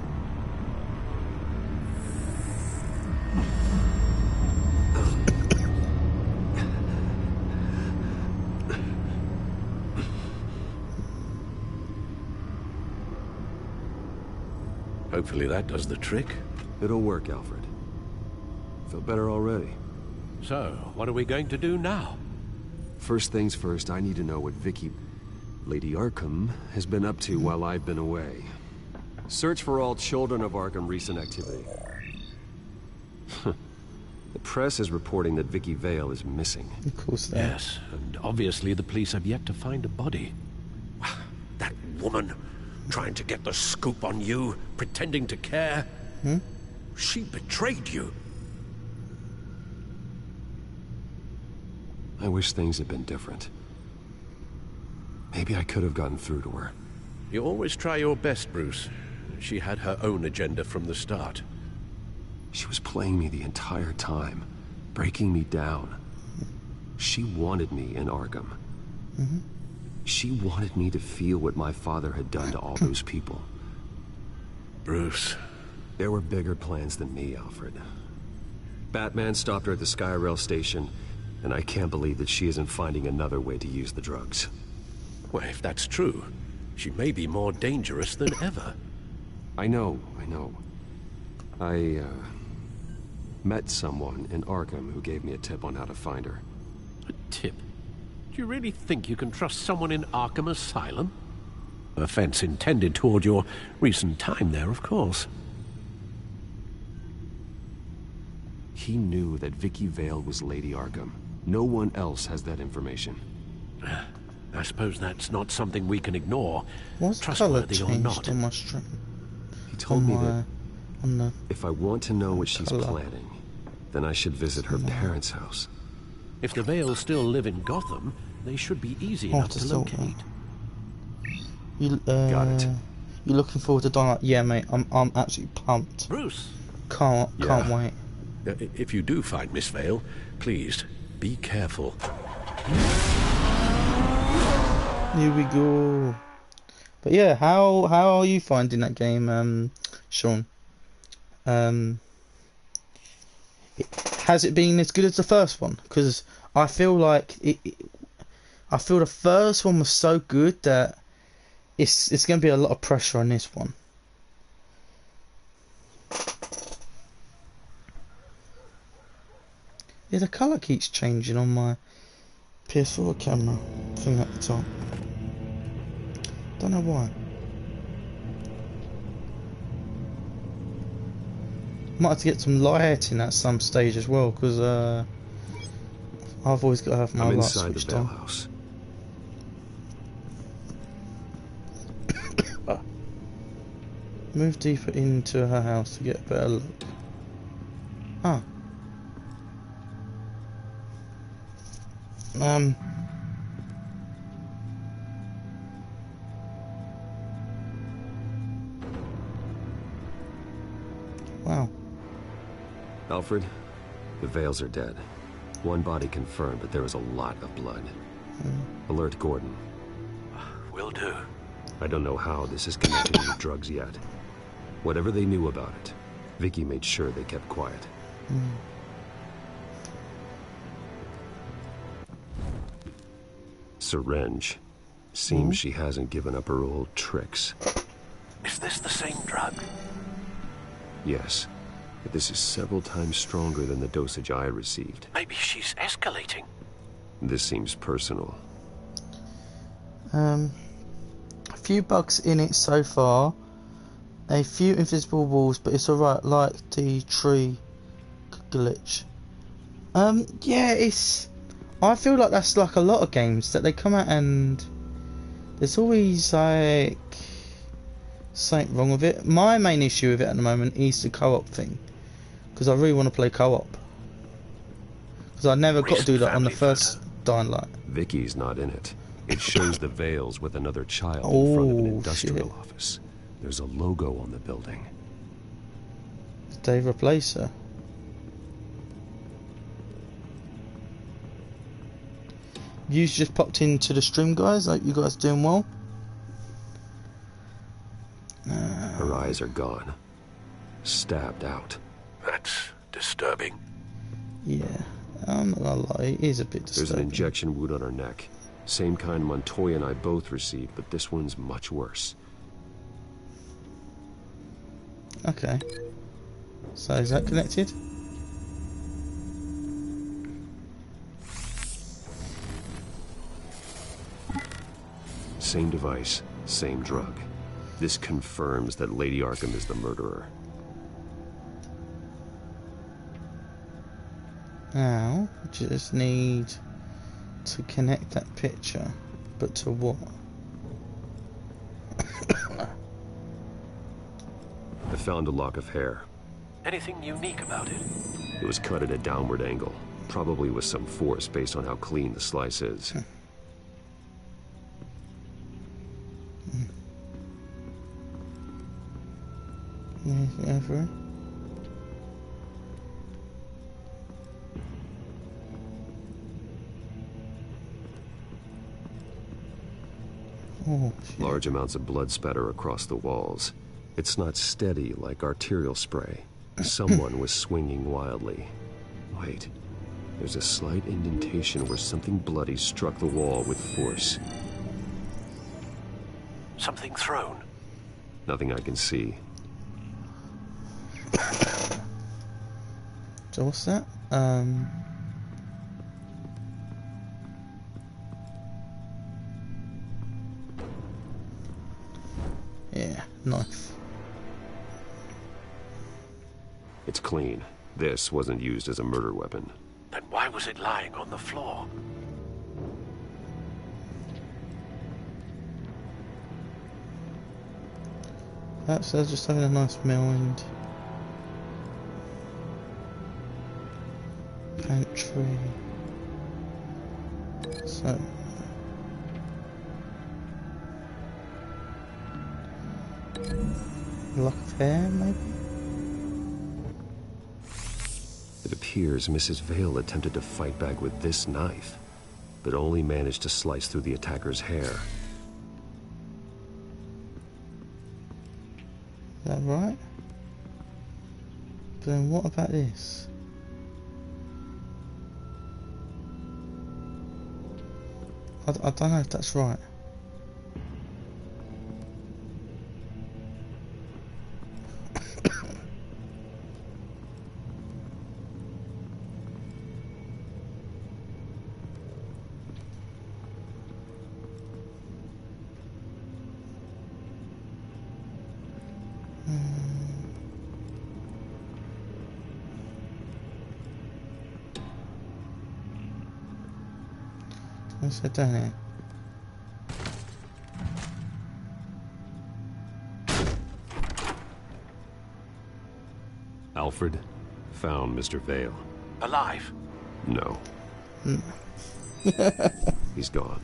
Hopefully that does the trick. It'll work, Alfred. Feel better already. So, what are we going to do now? First things first, I need to know what Lady Arkham, has been up to while I've been away. Search for all children of Arkham recent activity. The press is reporting that Vicky Vale is missing. Of course they are. Yes, and obviously the police have yet to find a body. That woman, trying to get the scoop on you, pretending to care. She betrayed you. I wish things had been different. Maybe I could have gotten through to her. You always try your best, Bruce. She had her own agenda from the start. She was playing me the entire time, breaking me down. She She wanted me in Arkham. Mm-hmm. She wanted me to feel what my father had done to all those people. Bruce. There were bigger plans than me, Alfred. Batman stopped her at the Skyrail station, and I can't believe that she isn't finding another way to use the drugs. Well, if that's true, she may be more dangerous than ever. I know. I met someone in Arkham who gave me a tip on how to find her. A tip? Do you really think you can trust someone in Arkham Asylum? Offense intended toward your recent time there, of course. He knew that Vicky Vale was Lady Arkham. No one else has that information. I suppose that's not something we can ignore, What's trustworthy colour or not. changed on my stream? He told me that on the if I want to know what she's colour. planning, then I should visit her parents' house. If the Vales still live in Gotham, they should be easy enough to locate. You, Got it. You looking forward to Dynamite? Yeah, mate. I'm absolutely pumped. Bruce. Can't wait. If you do find Miss Vale, please be careful. Here we go. But yeah, how are you finding that game, Sean? Has it been as good as the first one? Because I feel like I feel the first one was so good that it's going to be a lot of pressure on this one. Yeah, the colour keeps changing on my PS4 camera thing at the top. Don't know why. Might have to get some lighting at some stage as well, because I've always got to have my lights switched on. House. Move deeper into her house to get a better look. Ah. Wow. Alfred, the Vales are dead. One body confirmed, but there is a lot of blood. Alert Gordon. Will do. I don't know how this is connected with drugs yet. Whatever they knew about it, Vicky made sure they kept quiet. Syringe. Seems she hasn't given up her old tricks. Is this the same drug? Yes, but this is several times stronger than the dosage I received. Maybe she's escalating. This seems personal. A few bugs in it so far. A few invisible walls, but it's alright, like the tree glitch. Yeah, it's... I feel like that's like a lot of games that they come out and there's always like something wrong with it. My main issue with it at the moment is the co-op thing, because I really want to play co-op. Because I never got to do that on the first Dying Light. Vicky's not in it. It shows the Vales with another child in front of an industrial office. There's a logo on the building. Did they replace her? Views just popped into the stream, guys. Hope you guys doing well. Her eyes are gone. Stabbed out. That's disturbing. Yeah, I'm not gonna lie, it is a bit disturbing. There's an injection wound on her neck. Same kind Montoya and I both received, but this one's much worse. Okay. So is that connected? Same device, same drug. This confirms that Lady Arkham is the murderer. Now, we just need to connect that picture. But to what? I found a lock of hair. Anything unique about it? It was cut at a downward angle, probably with some force based on how clean the slice is. Ever? Oh, Large amounts of blood spatter across the walls. It's not steady like arterial spray. Someone was swinging wildly. Wait, there's a slight indentation where something bloody struck the wall with force. Something thrown. Nothing I can see. So what's that? Yeah, knife. It's clean. This wasn't used as a murder weapon. Then why was it lying on the floor? Perhaps they're just having a nice meal and pantry. So lock of hair, maybe? It appears Mrs. Vale attempted to fight back with this knife, but only managed to slice through the attacker's hair. Is that right? But then what about this? I don't know if that's right. What's that down here? Alfred found Mr. Vale. Alive? No. He's gone.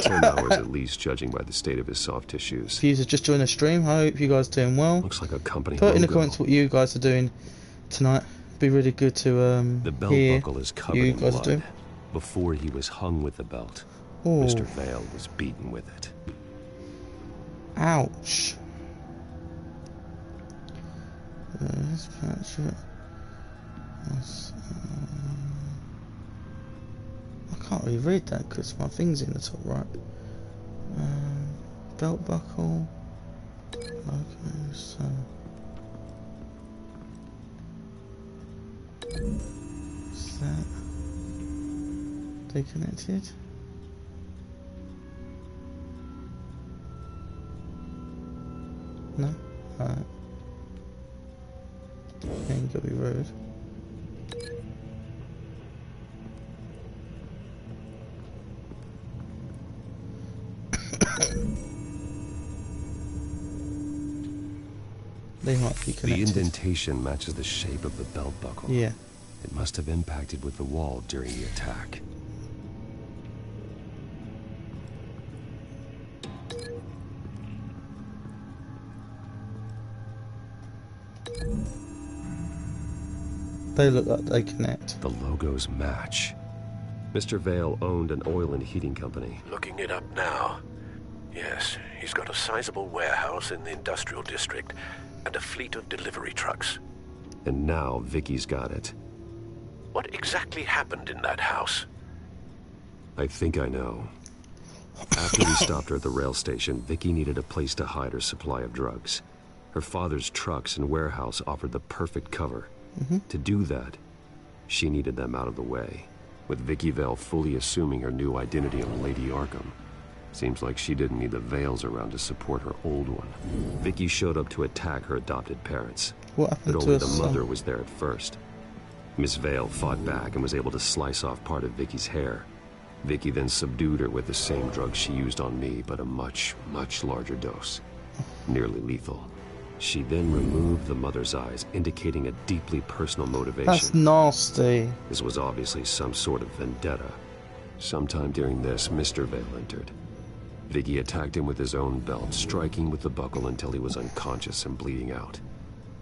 10 hours at least, judging by the state of his soft tissues. If you just joined the stream, I hope you guys are doing well. Looks like a company Put in the logo. comments what you guys are doing tonight. It'd be really good to The belt hear buckle is covered you in guys blood. are doing. Before he was hung with the belt, Oh. Mr. Vale was beaten with it. Ouch. Let's patch it. I can't really read that because my thing's in the top right. Belt buckle. Okay, so. Is that deconnected? No? Alright. Ain't gonna be rude. They might be The connected. indentation matches the shape of the belt buckle. Yeah. It must have impacted with the wall during the attack. They look like they connect. The logos match. Mr. Vale owned an oil and heating company. Looking it up now. Yes, he's got a sizable warehouse in the industrial district and a fleet of delivery trucks. And now Vicky's got it. What exactly happened in that house? I think I know. After we stopped her at the rail station, Vicky needed a place to hide her supply of drugs. Her father's trucks and warehouse offered the perfect cover. To do that, she needed them out of the way, with Vicky Vale fully assuming her new identity of Lady Arkham. Seems like she didn't need the Vales around to support her old one. Vicky showed up to attack her adopted parents. What happened But to only her the son? mother was there at first. Miss Vale fought back and was able to slice off part of Vicky's hair. Vicky then subdued her with the same drug she used on me, but a much, much larger dose. Nearly lethal. She then removed the mother's eyes, indicating a deeply personal motivation. That's nasty. This was obviously some sort of vendetta. Sometime during this, Mr. Vale entered. Vicky attacked him with his own belt, striking with the buckle until he was unconscious and bleeding out.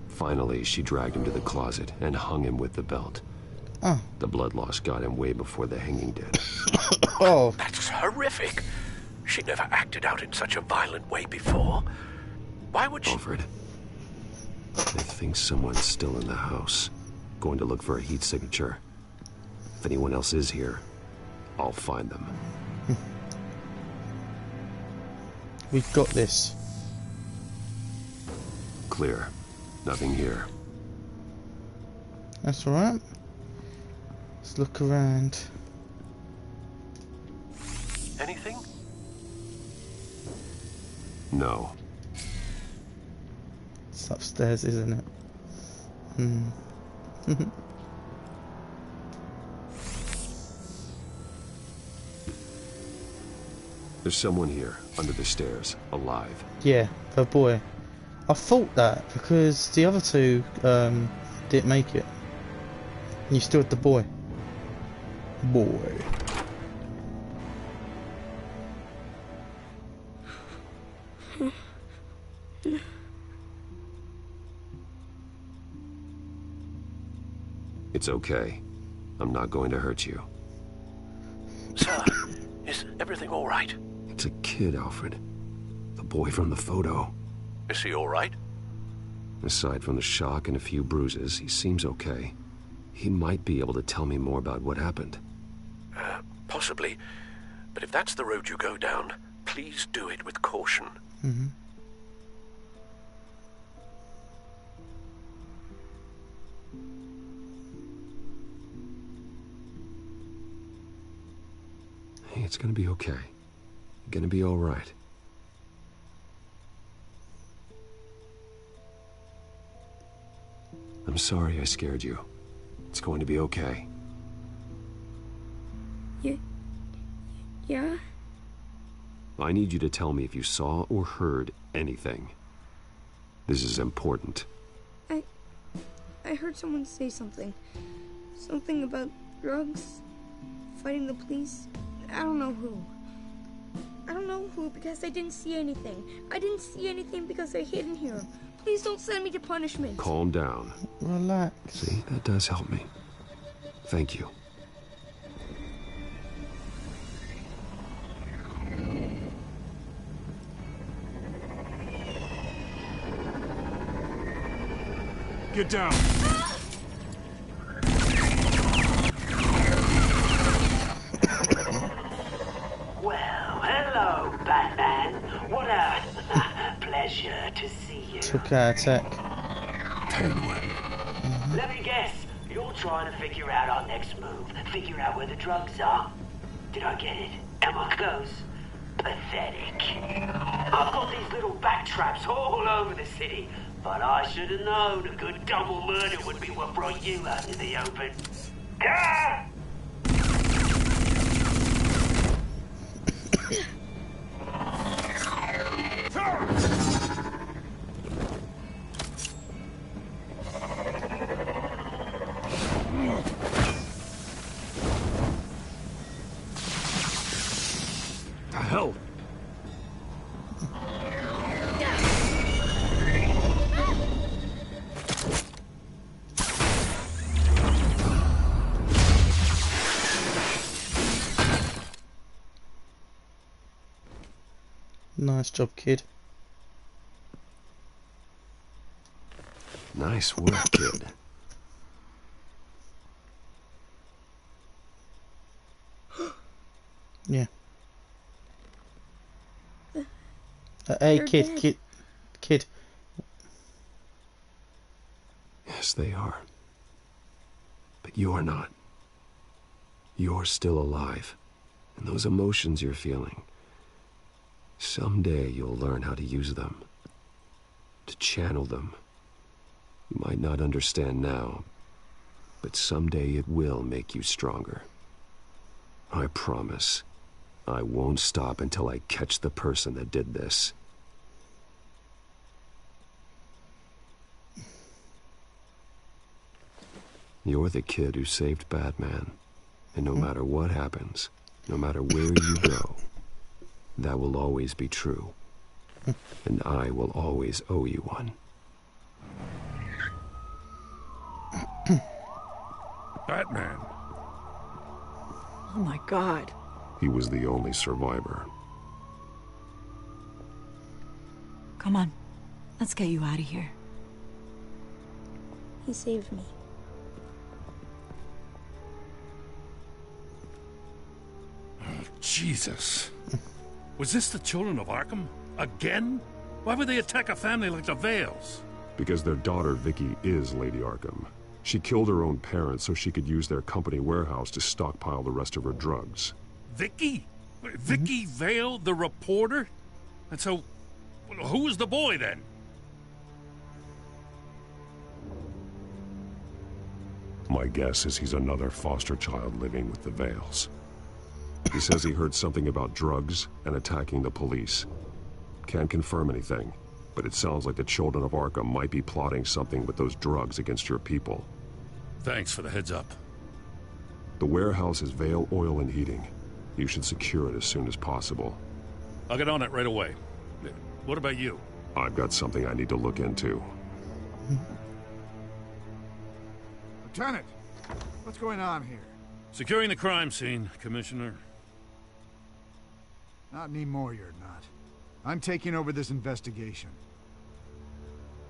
Finally, she dragged him to the closet and hung him with the belt. Oh. The blood loss got him way before the hanging did. Oh. That's horrific. She never acted out in such a violent way before. Why would she... Alfred, I think someone's still in the house. Going to look for a heat signature. If anyone else is here, I'll find them. We've got this. Clear. Nothing here. That's alright. Let's look around. Anything? No. It's upstairs, isn't it? There's someone here, under the stairs, alive. Yeah, the boy. I thought that because the other two didn't make it. And you still had the boy. Boy. It's okay. I'm not going to hurt you. Sir, is everything all right? It's a kid, Alfred. The boy from the photo. Is he all right? Aside from the shock and a few bruises, he seems okay. He might be able to tell me more about what happened. Possibly. But if that's the road you go down, please do it with caution. Hey, it's gonna be okay. You're gonna be all right. I'm sorry I scared you. It's going to be okay. Yeah? I need you to tell me if you saw or heard anything. This is important. I heard someone say something. Something about drugs, fighting the police. I don't know who. I don't know who because I didn't see anything. I didn't see anything because I hid in here. Please don't send me to punishment. Calm down. Relax. See, that does help me. Thank you. Get down. Well, hello, Batman. What a pleasure to see you. Took our attack. Let me guess. You're trying to figure out our next move. Figure out where the drugs are. Did I get it? Am I close? Pathetic. I've got these little bat traps all over the city, but I should have known a good double murder would be what brought you out in the open. Ah! Hell. Nice job, kid. Nice work, kid. Yeah. Hey, They're kid, dead. kid. Yes, they are. But you are not. You're still alive. And those emotions you're feeling, someday you'll learn how to use them. To channel them. You might not understand now, but someday it will make you stronger. I promise. I won't stop until I catch the person that did this. You're the kid who saved Batman. And no matter what happens, no matter where you go, that will always be true. And I will always owe you one. Batman. Oh my god. He was the only survivor. Come on. Let's get you out of here. He saved me. Oh, Jesus. Was this the children of Arkham? Again? Why would they attack a family like the Vales? Because their daughter, Vicky, is Lady Arkham. She killed her own parents so she could use their company warehouse to stockpile the rest of her drugs. Vicky? Vicky Vale, the reporter? And so, who was the boy then? My guess is he's another foster child living with the Vales. He says he heard something about drugs and attacking the police. Can't confirm anything, but it sounds like the children of Arkham might be plotting something with those drugs against your people. Thanks for the heads up. The warehouse is Vale Oil and Heating. You should secure it as soon as possible. I'll get on it right away. What about you? I've got something I need to look into. Lieutenant, what's going on here? Securing the crime scene, Commissioner. Not anymore, you're not. I'm taking over this investigation.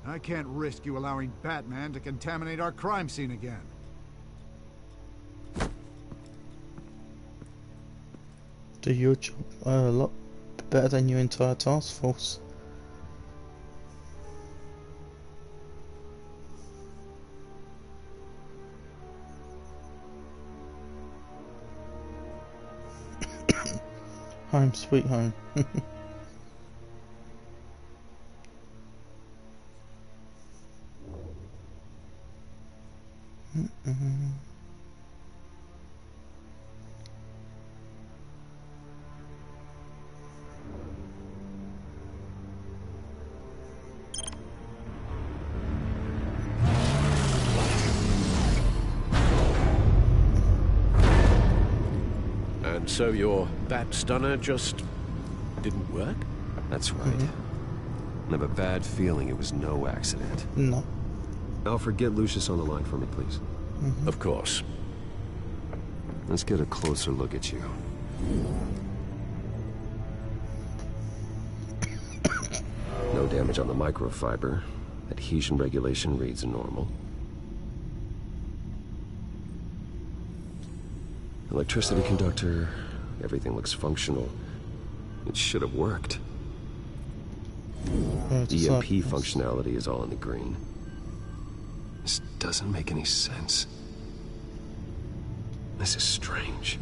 I can't risk you allowing Batman to contaminate our crime scene again. Do your job a lot better than your entire task force. Home sweet home. And so your bat stunner just didn't work? That's right. I have a bad feeling it was no accident. No. Alfred, get Lucius on the line for me, please. Of course. Let's get a closer look at you. No damage on the microfiber. Adhesion regulation reads normal. Electricity conductor, everything looks functional. It should have worked. EMP functionality is all in the green. This doesn't make any sense. This is strange.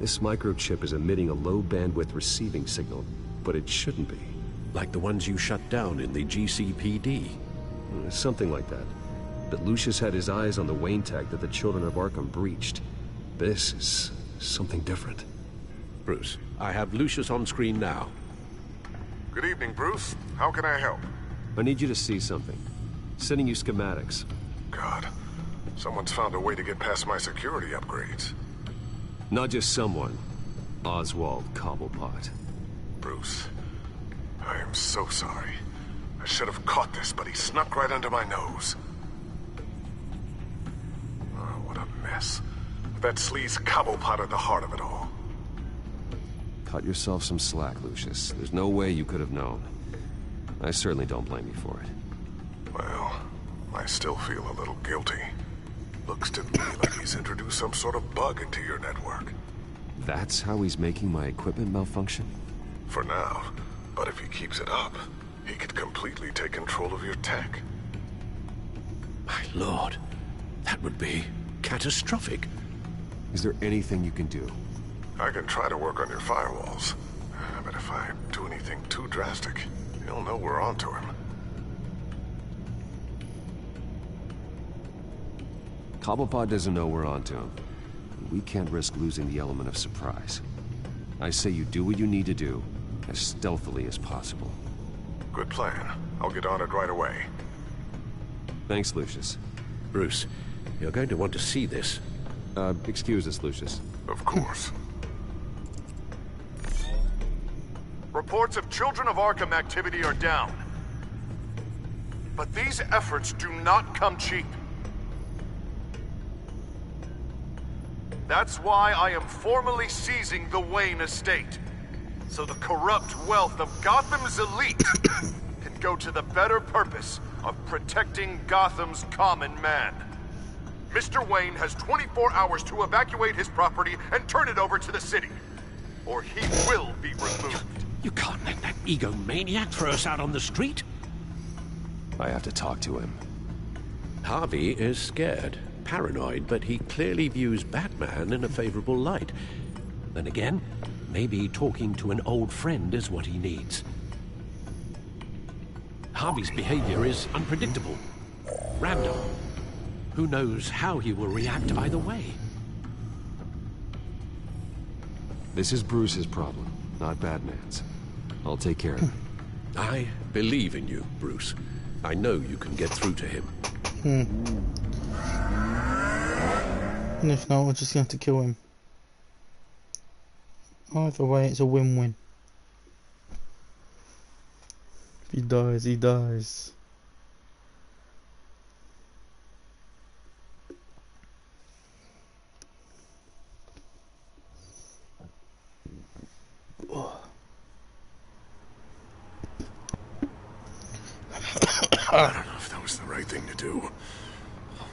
This microchip is emitting a low bandwidth receiving signal, but it shouldn't be. Like the ones you shut down in the GCPD. Something like that. But Lucius had his eyes on the Wayne tag that the children of Arkham breached. This is something different. Bruce, I have Lucius on screen now. Good evening, Bruce. How can I help? I need you to see something. Sending you schematics. God, someone's found a way to get past my security upgrades. Not just someone. Oswald Cobblepot. Bruce, I am so sorry. I should have caught this, but he snuck right under my nose. Oh, what a mess. That sleaze Cobblepot at the heart of it all. Cut yourself some slack, Lucius. There's no way you could have known. I certainly don't blame you for it. Well, I still feel a little guilty. Looks to me like he's introduced some sort of bug into your network. That's how he's making my equipment malfunction? For now. But if he keeps it up, he could completely take control of your tech. My lord, that would be catastrophic. Is there anything you can do? I can try to work on your firewalls. But if I do anything too drastic, he'll know we're onto him. Cobblepot doesn't know we're onto him. We can't risk losing the element of surprise. I say you do what you need to do, as stealthily as possible. Good plan. I'll get on it right away. Thanks, Lucius. Bruce, you're going to want to see this. Excuse us, Lucius. Of course. Reports of Children of Arkham activity are down. But these efforts do not come cheap. That's why I am formally seizing the Wayne estate. so the corrupt wealth of Gotham's elite can go to the better purpose of protecting Gotham's common man. Mr. Wayne has 24 hours to evacuate his property and turn it over to the city, or he will be removed. You can't let that egomaniac throw us out on the street. I have to talk to him. Harvey is scared, paranoid, but he clearly views Batman in a favorable light. Then again, maybe talking to an old friend is what he needs. Harvey's behavior is unpredictable, random. Who knows how he will react either way? This is Bruce's problem, not Batman's. I'll take care of it. I believe in you, Bruce. I know you can get through to him. And if not, we're just going to have to kill him. Either way, it's a win-win. If he dies, he dies. I don't know if that was the right thing to do.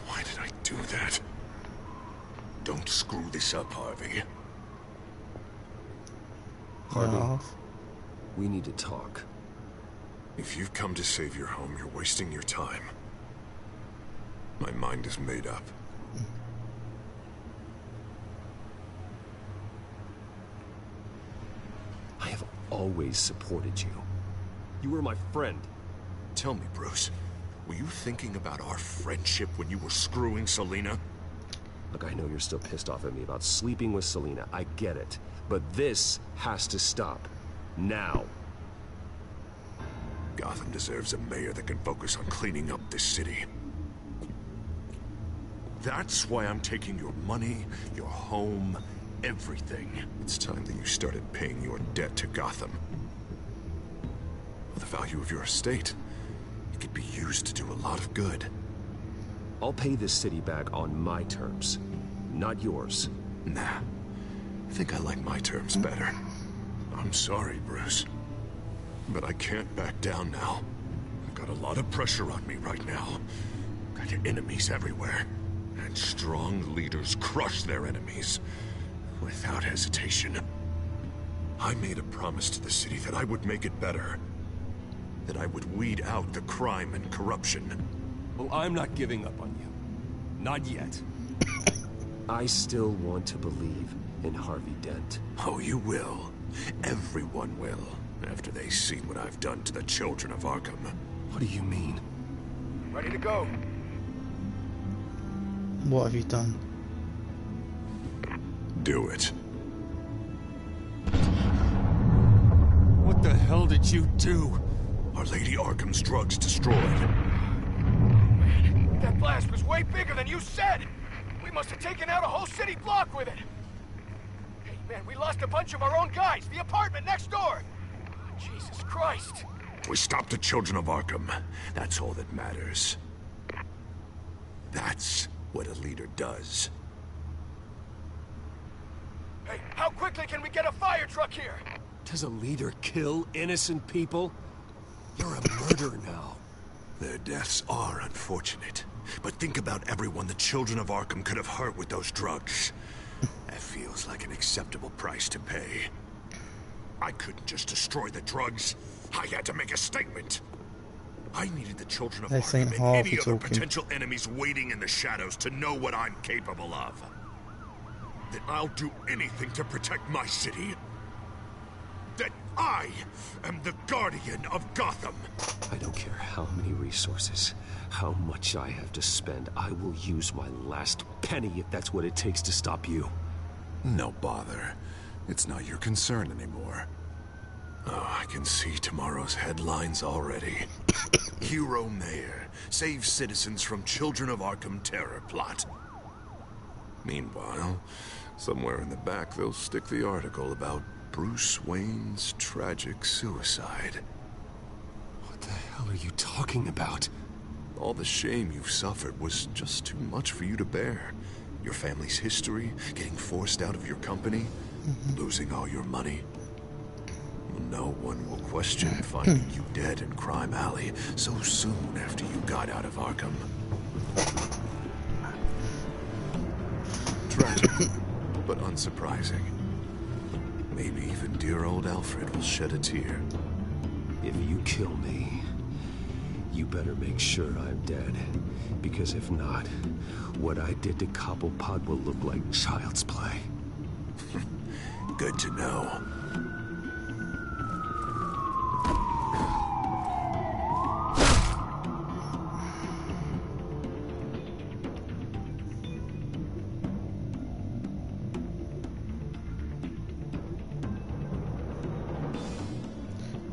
Why did I do that? Don't screw this up, Harvey. Harvey, we need to talk. If you've come to save your home, you're wasting your time. My mind is made up. I have always supported you. You were my friend. Tell me, Bruce, were you thinking about our friendship when you were screwing Selina? Look, I know you're still pissed off at me about sleeping with Selina. I get it. But this has to stop. Now. Gotham deserves a mayor that can focus on cleaning up this city. That's why I'm taking your money, your home, everything. It's time that you started paying your debt to Gotham. The value of your estate. It could be used to do a lot of good. I'll pay this city back on my terms, not yours. Nah. I think I like my terms better. I'm sorry, Bruce. But I can't back down now. I've got a lot of pressure on me right now. Got enemies everywhere. And strong leaders crush their enemies. Without hesitation. I made a promise to the city that I would make it better. That I would weed out the crime and corruption. Well, I'm not giving up on you. Not yet. I still want to believe in Harvey Dent. Oh, you will. Everyone will. After they see what I've done to the children of Arkham. What do you mean? Ready to go. What have you done? Do it. What the hell did you do? Our Lady Arkham's drugs destroyed. Man, that blast was way bigger than you said! We must have taken out a whole city block with it! Hey, man, we lost a bunch of our own guys! The apartment next door! Jesus Christ! We stopped the children of Arkham. That's all that matters. That's what a leader does. Hey, how quickly can we get a fire truck here? Does a leader kill innocent people? You're a murderer now. Their deaths are unfortunate. But think about everyone the children of Arkham could have hurt with those drugs. That feels like an acceptable price to pay. I couldn't just destroy the drugs. I had to make a statement. I needed the children of Arkham and any other potential enemies waiting in the shadows to know what I'm capable of. That I'll do anything to protect my city. That I am the guardian of Gotham. I don't care how many resources, how much I have to spend. I will use my last penny if that's what it takes to stop you. No bother. It's not your concern anymore. Oh, I can see tomorrow's headlines already. Hero Mayor saves citizens from Children of Arkham terror plot. Meanwhile, somewhere in the back they'll stick the article about Bruce Wayne's tragic suicide. What the hell are you talking about? All the shame you've suffered was just too much for you to bear. Your family's history, getting forced out of your company, losing all your money. No one will question finding you dead in Crime Alley so soon after you got out of Arkham. Tragic, but unsurprising. Maybe even dear old Alfred will shed a tear. If you kill me, you better make sure I'm dead. Because if not, what I did to Cobblepot will look like child's play. Good to know.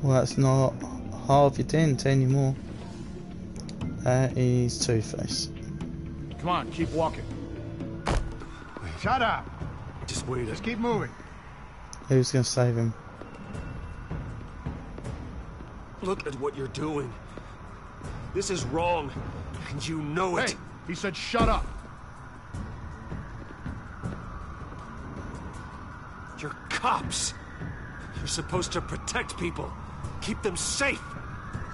Well, that's not Harvey Dent anymore. That is Two-Face. Come on, keep walking. Shut up. Just wait. Just keep moving. Who's gonna save him? Look at what you're doing. This is wrong, and you know it. Hey, he said shut up. You're cops. You're supposed to protect people, keep them safe.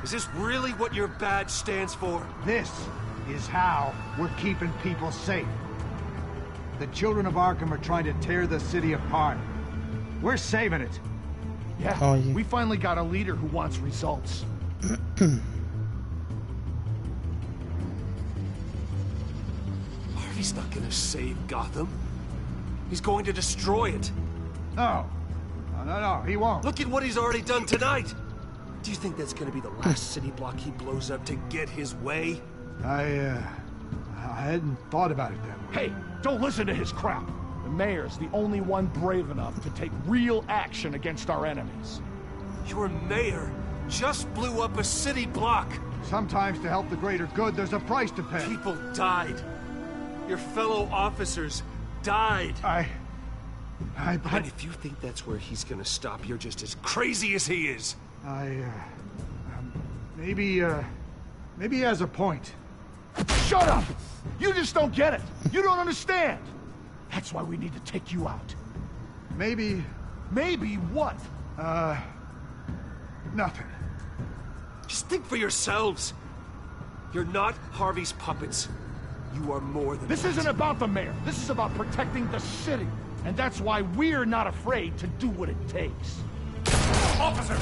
Is this really what your badge stands for? This is how we're keeping people safe. The children of Arkham are trying to tear the city apart. We're saving it. Yeah, we finally got a leader who wants results. Harvey's not gonna save Gotham. He's going to destroy it. No. No, he won't. Look at what he's already done tonight. Do you think that's gonna be the last city block he blows up to get his way? I hadn't thought about it that way. Hey, don't listen to his crap. The mayor's the only one brave enough to take real action against our enemies. Your mayor just blew up a city block. Sometimes to help the greater good, there's a price to pay. People died. Your fellow officers died. And if you think that's where he's gonna stop, you're just as crazy as he is. Maybe he has a point. Shut up! You just don't get it. You don't understand. That's why we need to take you out. Maybe... Maybe what? Nothing. Just think for yourselves. You're not Harvey's puppets. You are more than This isn't about the mayor. This is about protecting the city. And that's why we're not afraid to do what it takes. Officer!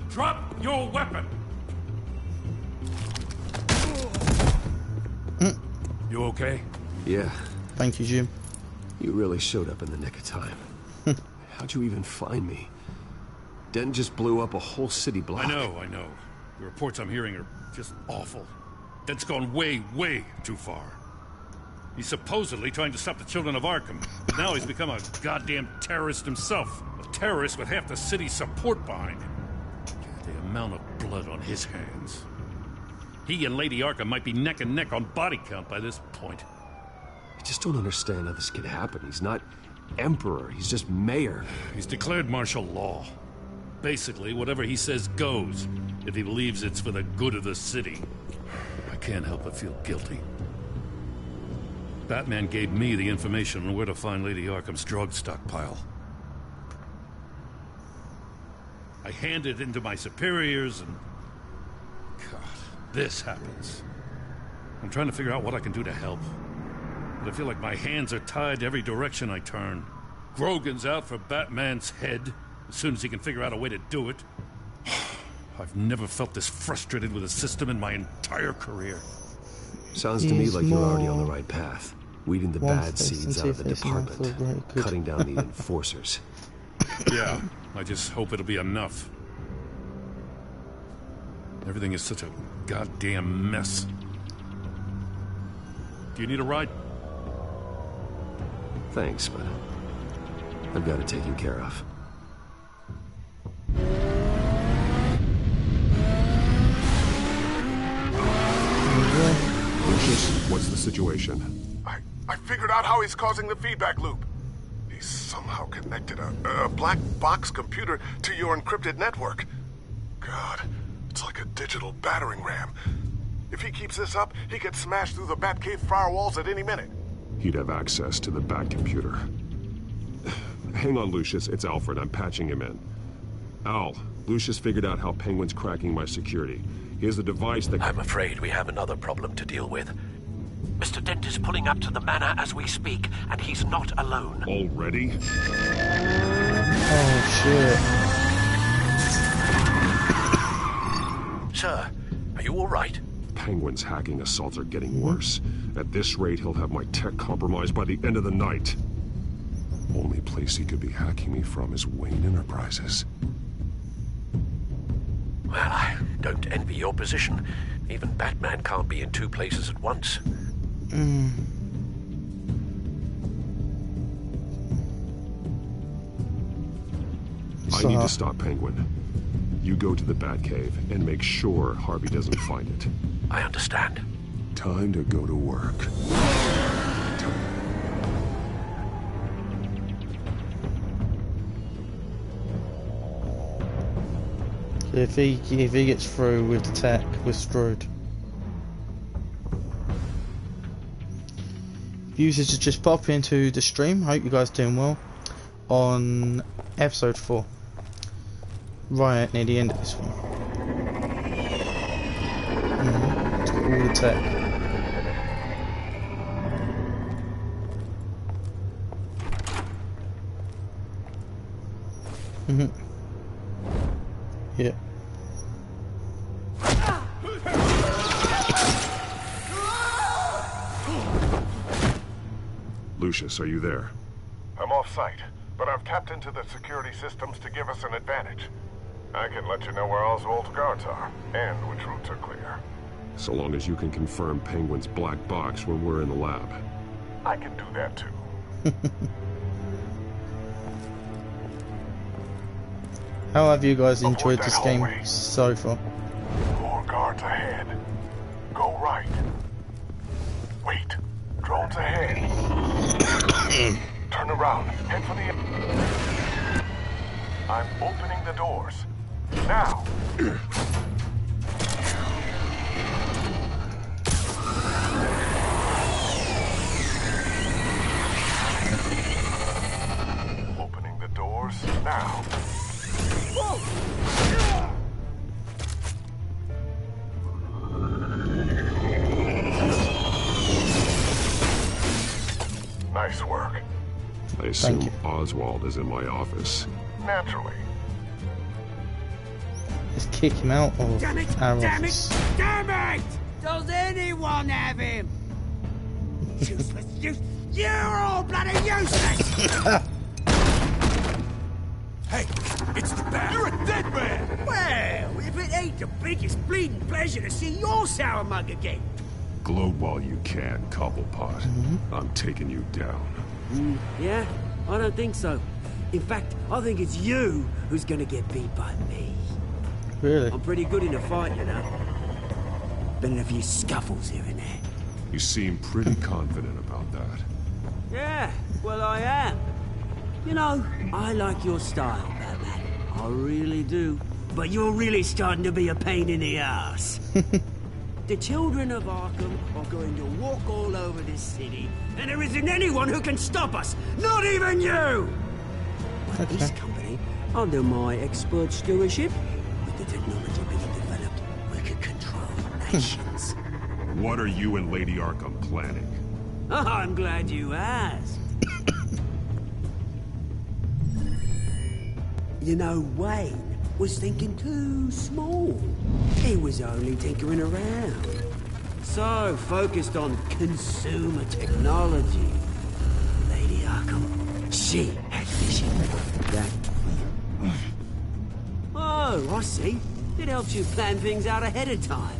Drop your weapon! You okay? Yeah. Thank you, Jim. You really showed up in the nick of time. How'd you even find me? Dent just blew up a whole city block. I know. The reports I'm hearing are just awful. Dent's gone way, way too far. He's supposedly trying to stop the children of Arkham. But now he's become a goddamn terrorist himself. A terrorist with half the city's support behind him. The amount of blood on his hands. He and Lady Arkham might be neck and neck on body count by this point. I just don't understand how this could happen. He's not emperor, he's just mayor. He's declared martial law. Basically, whatever he says goes, if he believes it's for the good of the city. I can't help but feel guilty. Batman gave me the information on where to find Lady Arkham's drug stockpile. I handed it into my superiors and... God, this happens. I'm trying to figure out what I can do to help. But I feel like my hands are tied every direction I turn. Grogan's out for Batman's head as soon as he can figure out a way to do it. I've never felt this frustrated with a system in my entire career. Sounds to me like you're already on the right path. Weeding the bad seeds out of the department. Cutting down the enforcers. Yeah, I just hope it'll be enough. Everything is such a goddamn mess. Do you need a ride? Thanks, but I've got it taken care of. Lucius, what's the situation? I figured out how he's causing the feedback loop. He's somehow connected a black box computer to your encrypted network. God, it's like a digital battering ram. If he keeps this up, he could smash through the Batcave firewalls at any minute. He'd have access to the Bat computer. Hang on, Lucius. It's Alfred. I'm patching him in. Al, Lucius figured out how Penguin's cracking my security. He has a device that... I'm afraid we have another problem to deal with. Mr. Dent is pulling up to the manor as we speak, and he's not alone. Already? Oh, shit. Sir, are you all right? Penguin's hacking assaults are getting worse. At this rate, he'll have my tech compromised by the end of the night. Only place he could be hacking me from is Wayne Enterprises. Well, I don't envy your position. Even Batman can't be in two places at once. I need to stop Penguin. You go to the Batcave and make sure Harvey doesn't find it. I understand. Time to go to work. If he gets through with the tech, we're screwed. Users to just pop into the stream. Hope you guys are doing well. On episode 4. Right near the end of this one. Let's get all the tech. Yeah. Lucius, are you there? I'm off-site, but I've tapped into the security systems to give us an advantage. I can let you know where Oswald's guards are, and which routes are clear. So long as you can confirm Penguin's black box when we're in the lab. I can do that too. How have you guys enjoyed this game so far? More guards ahead. Go right. Wait. Drones ahead. Turn around. Head for the... I'm opening the doors. Now. Opening the doors now. Nice work. I assume Oswald is in my office. Naturally. Just kick him out of our Damn office. it! Damn it! Does anyone have him? Useless, you're all bloody useless! Hey, it's the bat. You're a dead man! Well, if it ain't the biggest bleeding pleasure to see your sour mug again. Gloat while you can, Cobblepot. I'm taking you down. Yeah? I don't think so. In fact, I think it's you who's gonna get beat by me. Really? I'm pretty good in a fight, you know. Been in a few scuffles here and there. You seem pretty confident about that. Yeah, well I am. You know, I like your style, Batman. I really do. But you're really starting to be a pain in the ass. The children of Arkham are going to walk all over this city, and there isn't anyone who can stop us. Not even you! But this company, under my expert stewardship, with the technology being developed, we can control nations. What are you and Lady Arkham planning? Oh, I'm glad you asked. You know, Wayne was thinking too small. He was only tinkering around. So focused on consumer technology. Lady Arkham, she had vision. That... Oh, I see. It helps you plan things out ahead of time.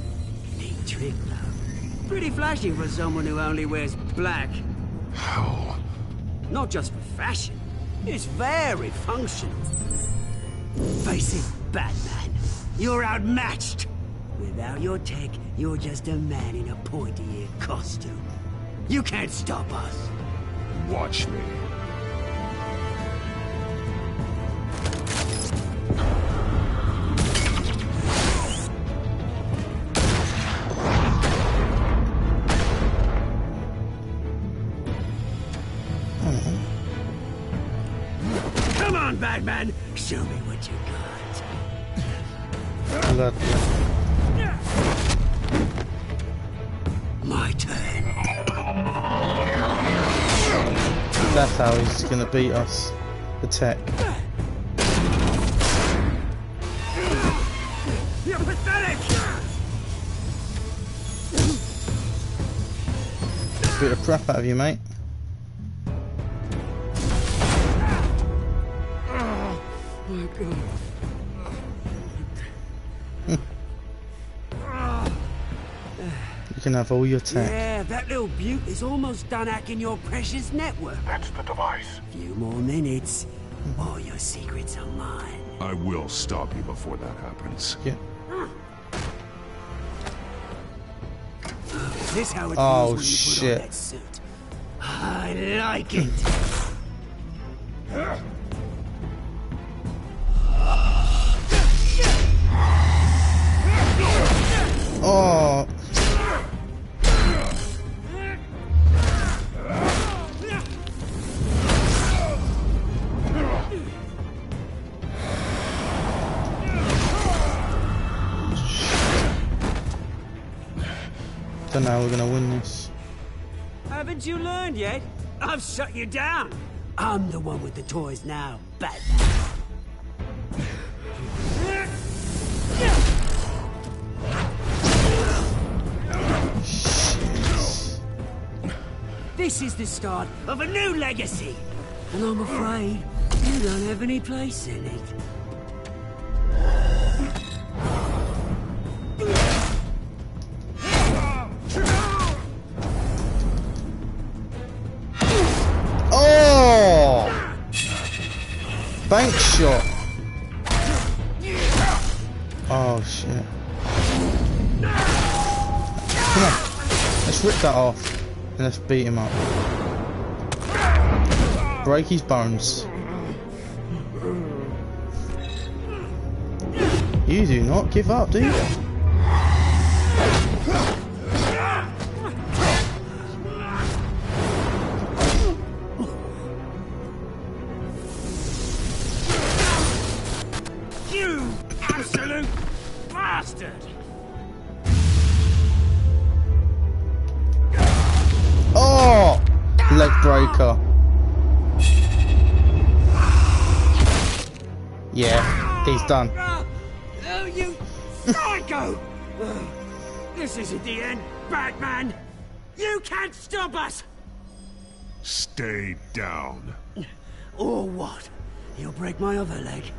Neat trick, though. Pretty flashy for someone who only wears black. How? Not just for fashion. It's very functional. Face it, Batman. You're outmatched. Without your tech, you're just a man in a pointy-eared costume. You can't stop us. Watch me. Come on! on, Batman. Show me what you got. My turn. That's how he's gonna beat us. The tech. You're pathetic. Beat the crap out of you, mate. Oh my God. You can have all your tech. Yeah, that little beaut is almost done hacking your precious network. That's the device. Few more minutes. All your secrets are mine. I will stop you before that happens. Yeah. Is this how it Oh, feels when you put on shit. that suit? I like it. Oh. Don't know how we're gonna win this. Haven't you learned yet? I've shut you down. I'm the one with the toys now, Batman. This is the start of a new legacy. And I'm afraid you don't have any place in it. Oh! Bank shot. Oh shit. Come on. Let's rip that off. And let's beat him up. Break his bones. You do not give up, do you? You absolute bastard! Oh! Leg breaker. Yeah, he's done. Oh, you psycho! This isn't the end, Batman! You can't stop us! Stay down. Or what? You'll break my other leg.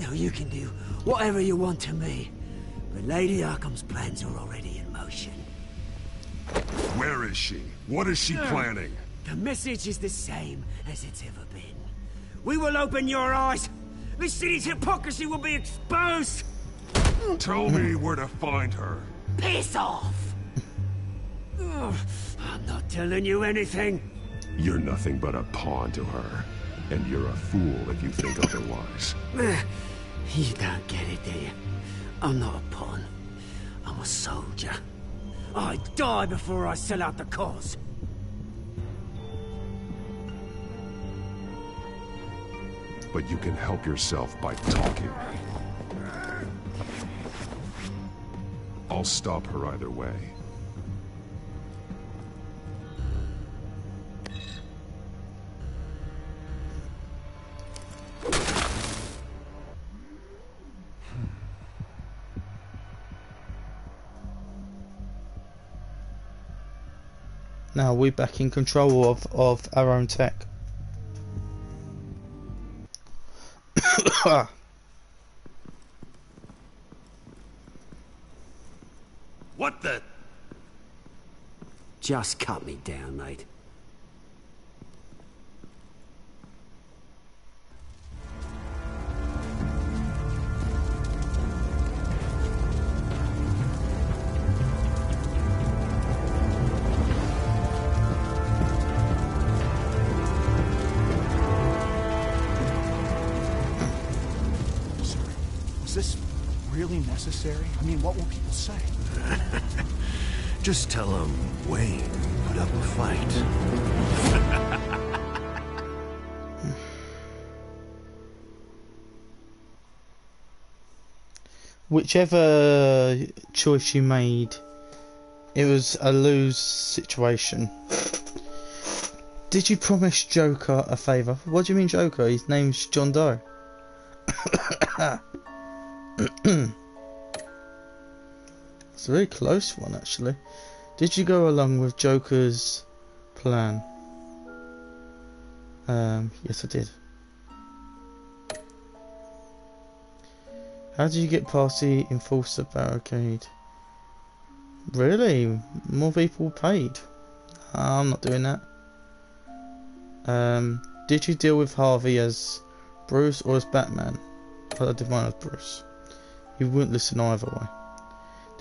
No, you can do whatever you want to me. But Lady Arkham's plans are already in motion. Where is she? What is she planning? The message is the same as it's ever been. We will open your eyes. The city's hypocrisy will be exposed. Tell me where to find her. Piss off! Ugh, I'm not telling you anything. You're nothing but a pawn to her. And you're a fool if you think otherwise. You don't get it, do you? I'm not a pawn. I'm a soldier. I die before I sell out the cause. But you can help yourself by talking. I'll stop her either way. Now we're back in control of our own tech. What the? Just cut me down, mate. Was this really necessary? I mean, what will people say? Just tell him Wayne put up a fight. whichever choice you made, it was a lose situation. Did you promise Joker a favour? What do you mean Joker? His name's John Doe. It's a very close one, actually. Did you go along with Joker's plan? Yes, I did. How did you get past the enforcer barricade? Really? More people paid? I'm not doing that. Did you deal with Harvey as Bruce or as Batman? I did mine as Bruce. You wouldn't listen either way.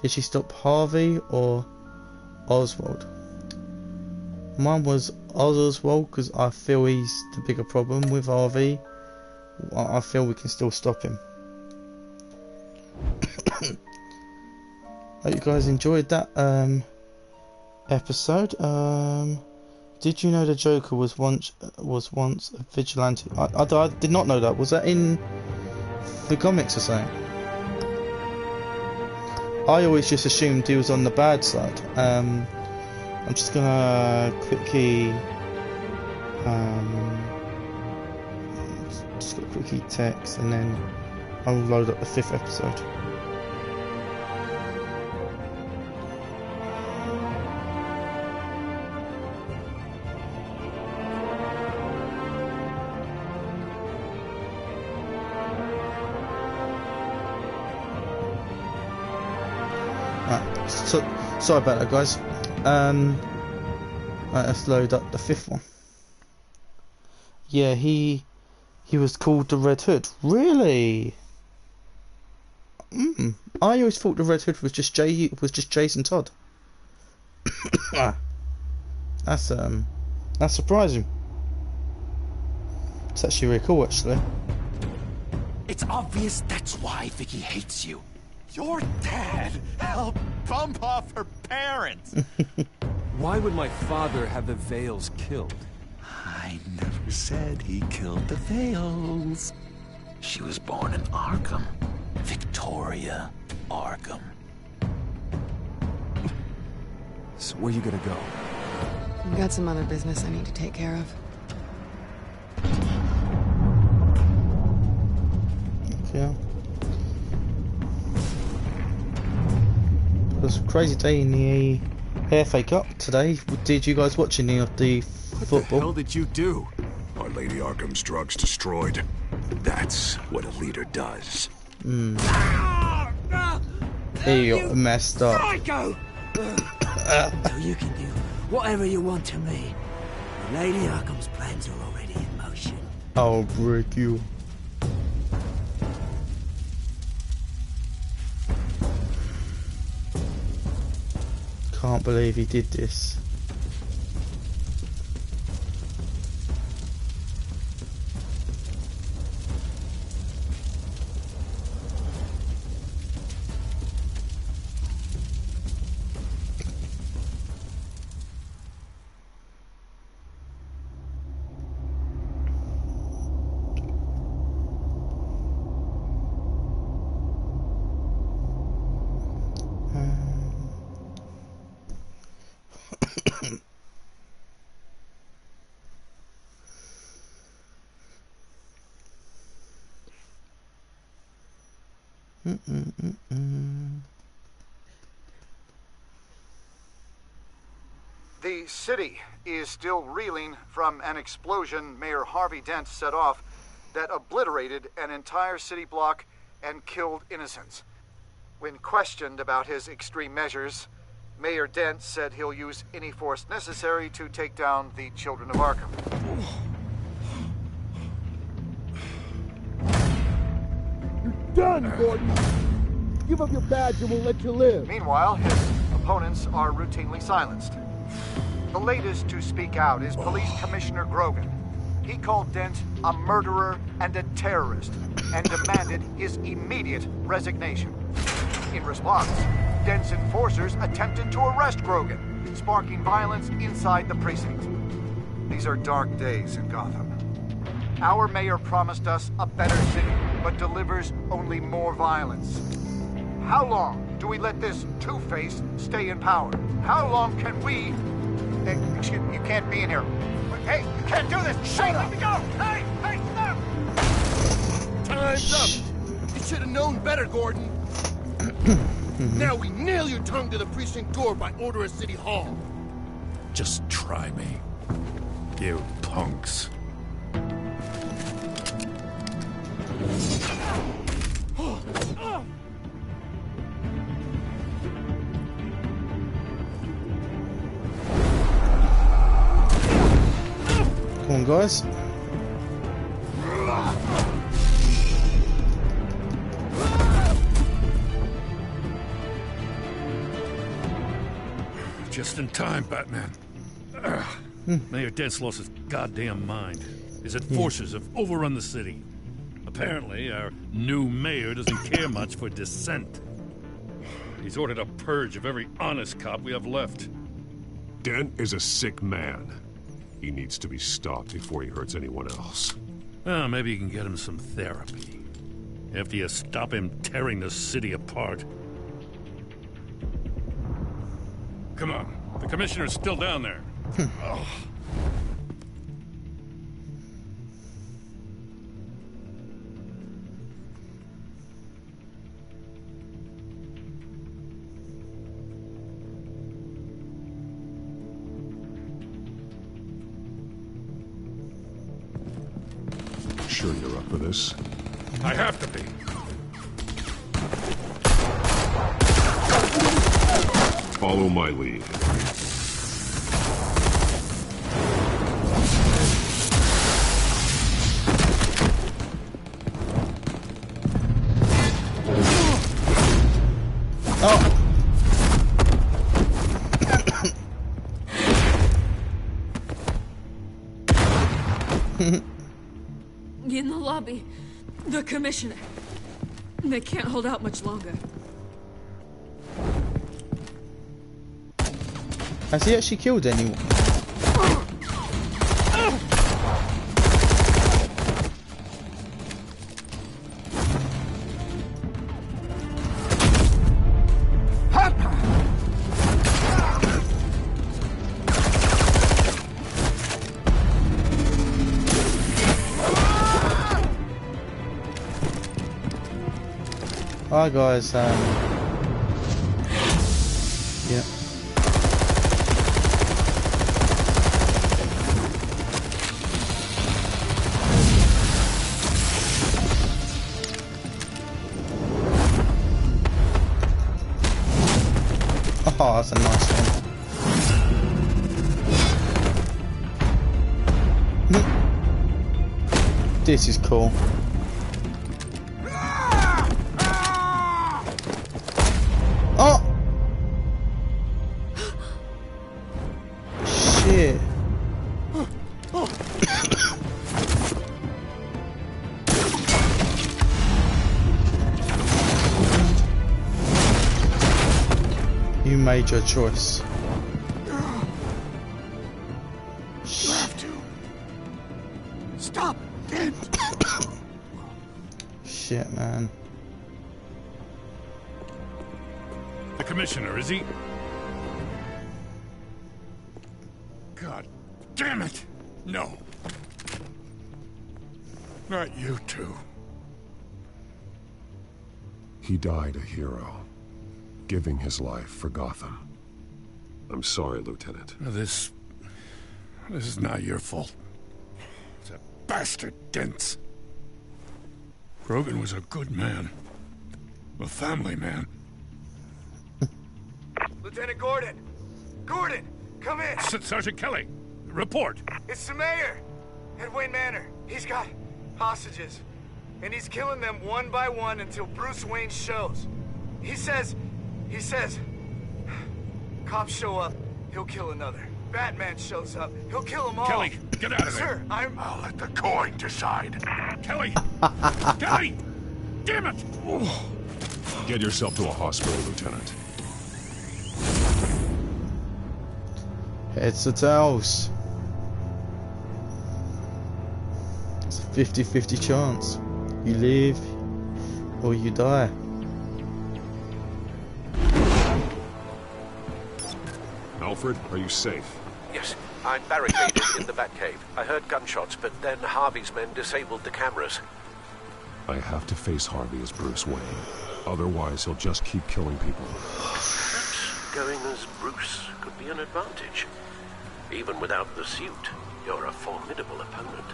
Did she stop Harvey or Oswald? Mine was Oswald because I feel he's the bigger problem. With Harvey, I feel we can still stop him. Hope you guys enjoyed that episode. Did you know the Joker was once a vigilante? I did not know that. Was that in the comics or something? I always just assumed he was on the bad side. I'm just gonna quickly text, and then I'll load up the 5th episode. So, sorry about that, guys. Let's load up the 5th one. Yeah, he was called the Red Hood. Really? I always thought the Red Hood was just Jason Todd. That's surprising. It's actually really cool, actually. It's obvious that's why Vicky hates you. Your dad helped bump off her parents. Why would my father have the Vales killed? I never said he killed the Vales. She was born in Arkham. Victoria Arkham. So where you gonna go? I've got some other business I need to take care of. Okay. It was a crazy day in the FA Cup today. Did you guys watch any of the football? What the hell did you do? Our Lady Arkham's drugs destroyed. That's what a leader does. He got messed up. Psycho! So you can do whatever you want to me. Lady Arkham's plans are already in motion. I'll break you. Can't believe he did this. The city is still reeling from an explosion Mayor Harvey Dent set off that obliterated an entire city block and killed innocents. When questioned about his extreme measures, Mayor Dent said he'll use any force necessary to take down the Children of Arkham. You're done, Gordon! Give up your badge and we'll let you live. Meanwhile, his opponents are routinely silenced. The latest to speak out is Police Commissioner Grogan. He called Dent a murderer and a terrorist and demanded his immediate resignation. In response, Dent's enforcers attempted to arrest Grogan, sparking violence inside the precinct. These are dark days in Gotham. Our mayor promised us a better city, but delivers only more violence. How long do we let this Two-Face stay in power? How long can we... Hey, excuse me, you can't be in here. Hey, you can't do this! Shut up! Let me go! Hey, stop! Time's up! You should have known better, Gordon. Now we nail your tongue to the precinct door by order of City Hall. Just try me. You punks. Come on, guys. Just in time, Batman. Mayor Dent's lost his goddamn mind. His enforcers have overrun the city. Apparently, our new mayor doesn't care much for dissent. He's ordered a purge of every honest cop we have left. Dent is a sick man. He needs to be stopped before he hurts anyone else. Well, maybe you can get him some therapy. After you stop him tearing the city apart. Come on. The commissioner's still down there. Oh. Sure you're up for this? I have to be. Follow my lead. In the lobby, the commissioner. They can't hold out much longer. Has he actually killed anyone? Hi guys, yeah. Oh, that's a nice one. This is cool. Oh! Shit. You made your choice. You have to. Stop it! Shit, man. The commissioner, is he? God damn it! No. Not you two. He died a hero, giving his life for Gotham. I'm sorry, Lieutenant. This is not your fault. It's a bastard Dent's. Grogan was a good man. A family man. Lieutenant Gordon! Gordon, come in! Sergeant Kelly, report. It's the mayor at Wayne Manor. He's got hostages, and he's killing them one by one until Bruce Wayne shows. He says, cops show up, he'll kill another. Batman shows up, he'll kill them all. Kelly, get out of there. Sir, I'll let the coin decide. Kelly! Kelly! Damn it! Get yourself to a hospital, Lieutenant. Heads or tails. It's a 50-50 chance. You live or you die. Alfred, are you safe? Yes, I'm barricaded in the Batcave. I heard gunshots, but then Harvey's men disabled the cameras. I have to face Harvey as Bruce Wayne. Otherwise, he'll just keep killing people. Perhaps going as Bruce could be an advantage. Even without the suit, you're a formidable opponent.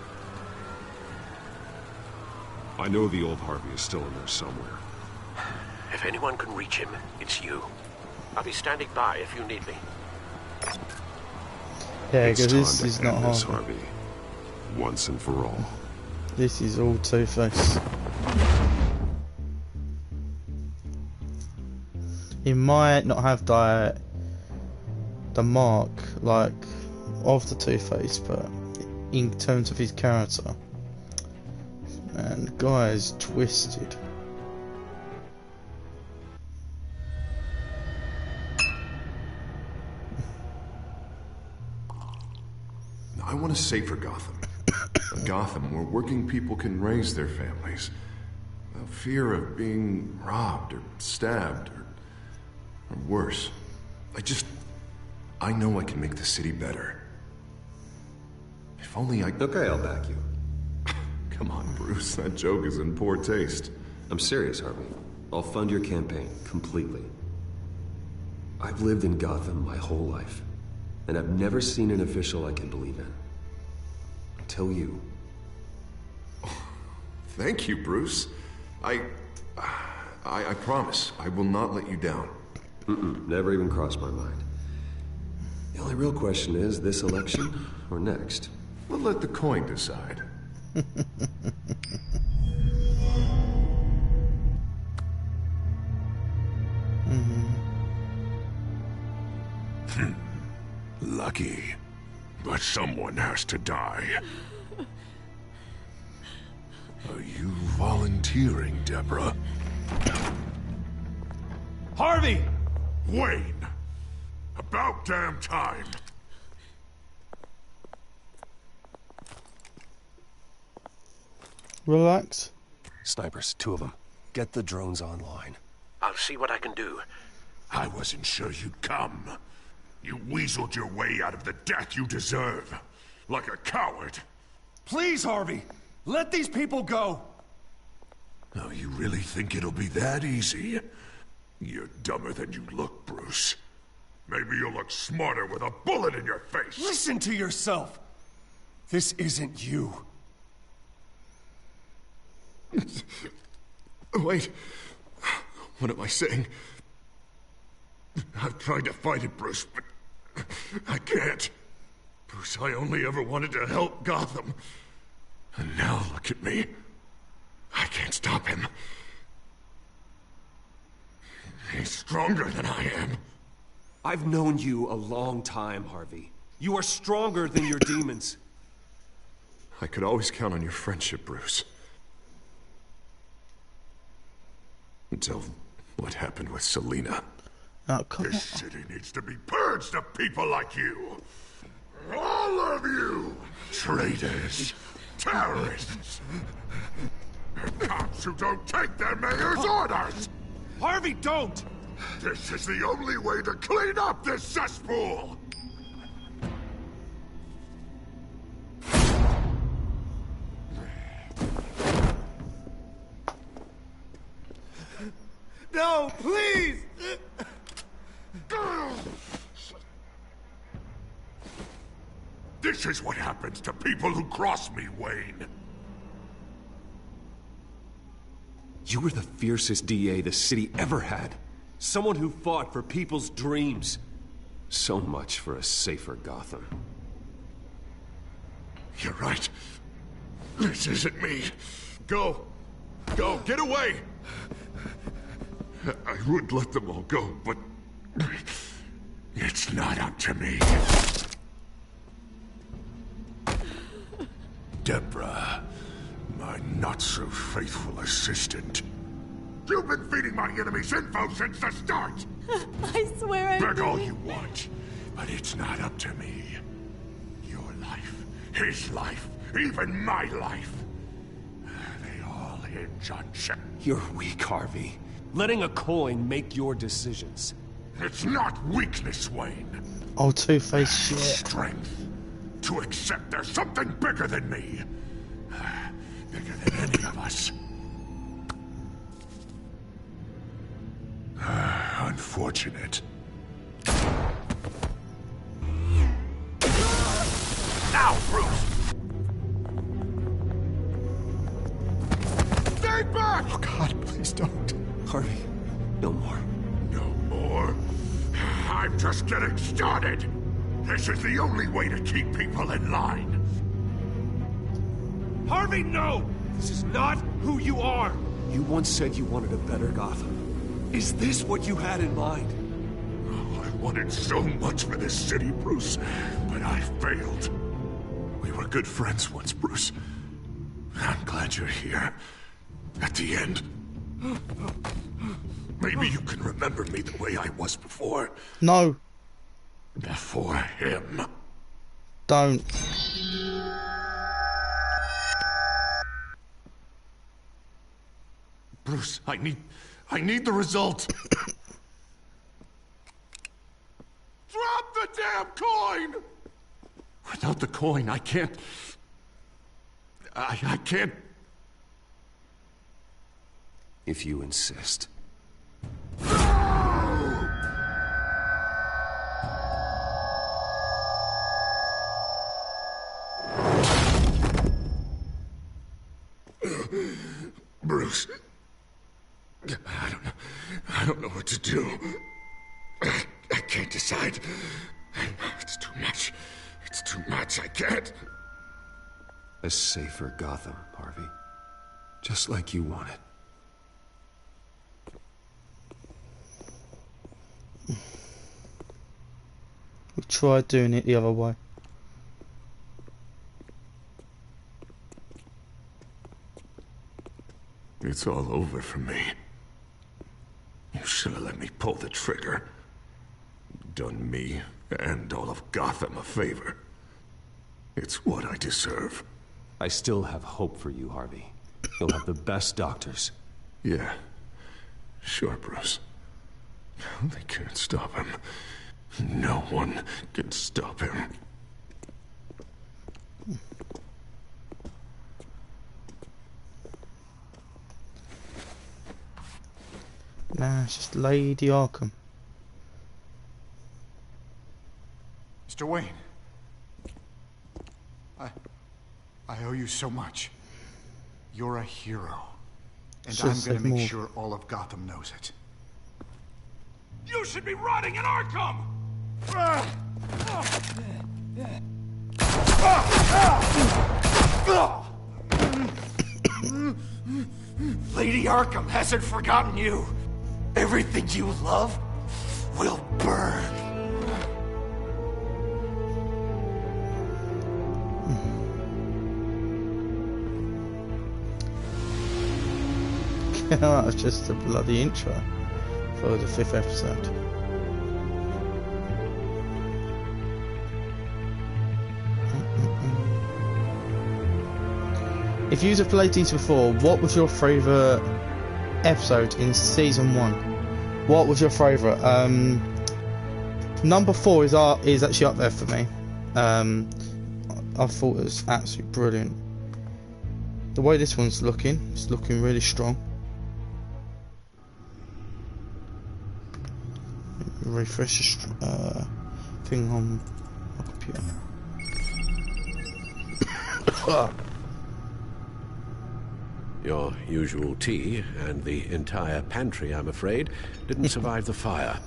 I know the old Harvey is still in there somewhere. If anyone can reach him, it's you. I'll be standing by if you need me. Yeah, It's because this time is to not end this, Harvey. Harvey. Once and for all. This is all Two-Face. He might not have the mark like of the Two-Face, but in terms of his character, man, the guy is twisted. I want a safer Gotham. A Gotham where working people can raise their families without fear of being robbed or stabbed or worse. I know I can make the city better. If only I... Okay, I'll back you. Come on, Bruce, that joke is in poor taste. I'm serious, Harvey. I'll fund your campaign, completely. I've lived in Gotham my whole life, and I've never seen an official I can believe in. Until you. Thank you, Bruce. I promise, I will not let you down. Never even crossed my mind. The only real question is, this election or next? We'll let the coin decide. Lucky. But someone has to die. Are you volunteering, Deborah? Harvey! Wayne! About damn time! Relax. Snipers, 2 of them. Get the drones online. I'll see what I can do. I wasn't sure you'd come. You weaseled your way out of the death you deserve. Like a coward. Please, Harvey! Let these people go! Oh, you really think it'll be that easy? You're dumber than you look, Bruce. Maybe you'll look smarter with a bullet in your face. Listen to yourself! This isn't you. Wait. What am I saying? I've tried to fight it, Bruce, but I can't. Bruce, I only ever wanted to help Gotham. And now look at me. I can't stop him. He's stronger than I am. I've known you a long time, Harvey. You are stronger than your demons. I could always count on your friendship, Bruce. Until what happened with Selina. This city needs to be purged of people like you. All of you! Traitors. Terrorists. Cops who don't take their mayor's orders! Harvey, don't! This is the only way to clean up this cesspool! No, please! This is what happens to people who cross me, Wayne. You were the fiercest DA the city ever had. Someone who fought for people's dreams. So much for a safer Gotham. You're right. This isn't me. Go. Go. Get away. I would let them all go, but it's not up to me. Deborah, my not-so-faithful assistant. You've been feeding my enemies info since the start! I swear I Beg all didn't. you want, but it's not up to me. Your life, his life, even my life. They all hinge on Shep. You're weak, Harvey. Letting a coin make your decisions. It's not weakness, Wayne. Oh, Two-Face shit. Strength to accept there's something bigger than me. Bigger than any of us. Unfortunate. Now, Bruce! Stay back! Oh God, please don't. Harvey, no more. No more? I'm just getting started. This is the only way to keep people in line. Harvey, no! This is not who you are! You once said you wanted a better Gotham. Is this what you had in mind? Oh, I wanted so much for this city, Bruce, but I failed. We were good friends once, Bruce. I'm glad you're here. At the end. Maybe you can remember me the way I was before. No. Before him. Don't. Bruce, I need the result. Drop the damn coin! Without the coin, I can't... I can't... If you insist. Bruce, I don't know what to do. I can't decide. It's too much. It's too much. I can't. A safer Gotham, Harvey. Just like you wanted. We tried doing it the other way. It's all over for me. You should have let me pull the trigger. Done me and all of Gotham a favor. It's what I deserve. I still have hope for you, Harvey. You'll have the best doctors. Yeah. Sure, Bruce. They can't stop him. No one can stop him. Nah, it's just Lady Arkham. Mr. Wayne. I owe you so much. You're a hero. And I'm gonna make sure all of Gotham knows it. You should be rotting in Arkham! Lady Arkham hasn't forgotten you. Everything you love will burn. That was just a bloody intro for the 5th episode. If you have played these before, what was your favourite episode in season 1? What was your favourite? Number 4 is actually up there for me. I thought it was absolutely brilliant. The way this one's looking, it's looking really strong. Refresh the thing on my computer. Your usual tea and the entire pantry, I'm afraid, didn't survive the fire.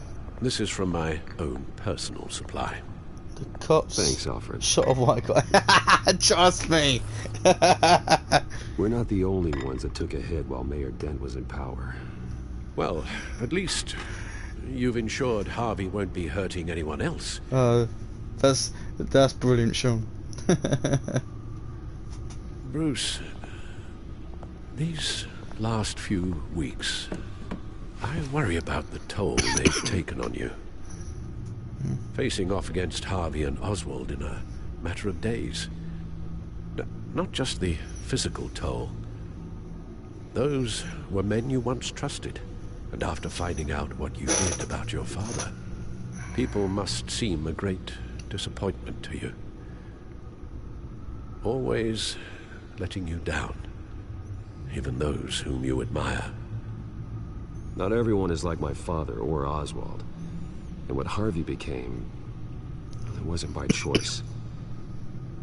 This is from my own personal supply. The cops. Thanks, Alfred. Shot of white guy. Trust me. We're not the only ones that took a hit while Mayor Dent was in power. Well, at least you've ensured Harvey won't be hurting anyone else. That's brilliant, Sean. Bruce, these last few weeks, I worry about the toll they've taken on you. Facing off against Harvey and Oswald in a matter of days. Not just the physical toll. Those were men you once trusted, and after finding out what you did about your father, People must seem a great disappointment to you. Always letting you down, even those whom you admire. Not everyone is like my father or Oswald. And what Harvey became, it wasn't by choice.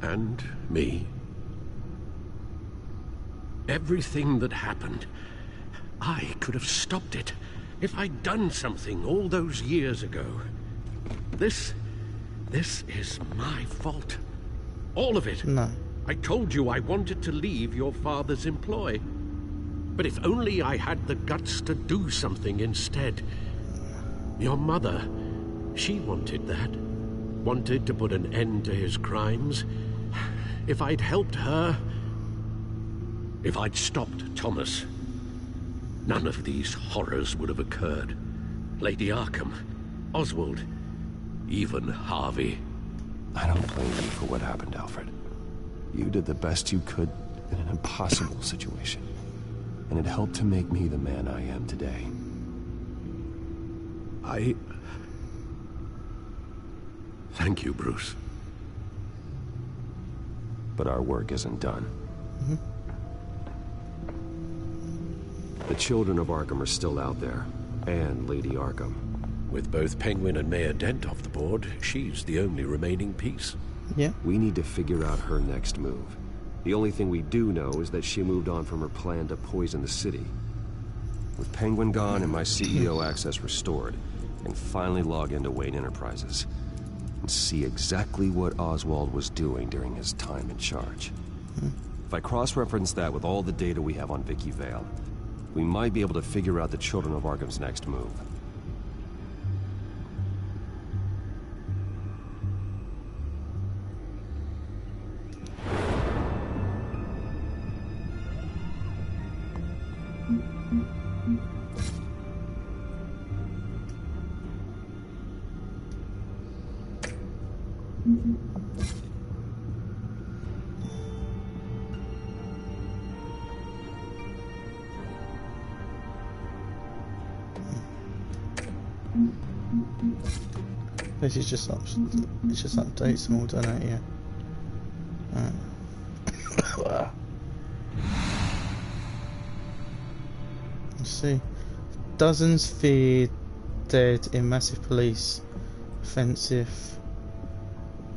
And me. Everything that happened, I could have stopped it if I'd done something all those years ago. This is my fault. All of it. No. I told you I wanted to leave your father's employ. But if only I had the guts to do something instead. Your mother, she wanted that. Wanted to put an end to his crimes. If I'd helped her, if I'd stopped Thomas, none of these horrors would have occurred. Lady Arkham, Oswald, even Harvey. I don't blame you for what happened, Alfred. You did the best you could in an impossible situation. And it helped to make me the man I am today. Thank you, Bruce. But our work isn't done. The children of Arkham are still out there, and Lady Arkham. With both Penguin and Mayor Dent off the board, she's the only remaining piece. Yeah. We need to figure out her next move. The only thing we do know is that she moved on from her plan to poison the city. With Penguin gone and my CEO access restored, I can finally log into Wayne Enterprises and see exactly what Oswald was doing during his time in charge. If I cross-reference that with all the data we have on Vicky Vale, we might be able to figure out the Children of Arkham's next move. This is just it just updates them all, doesn't it? Yeah. Let's see. Dozens feared dead in massive police offensive.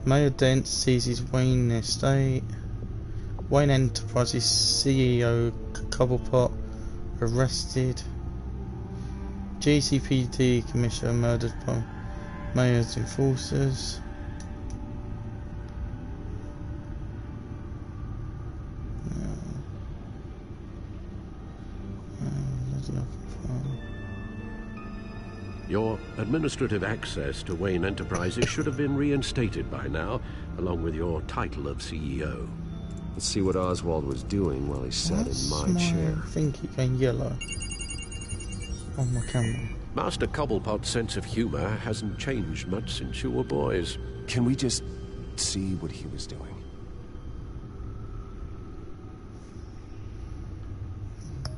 Mayor Dent seizes Wayne estate. Wayne Enterprises CEO Cobblepot arrested. GCPD commissioner murdered by Mayor's enforcers. Your administrative access to Wayne Enterprises should have been reinstated by now, along with your title of CEO. Let's see what Oswald was doing while he sat in my chair. I think it going yellow on my camera. Master Cobblepot's sense of humor hasn't changed much since you were boys. Can we just see what he was doing?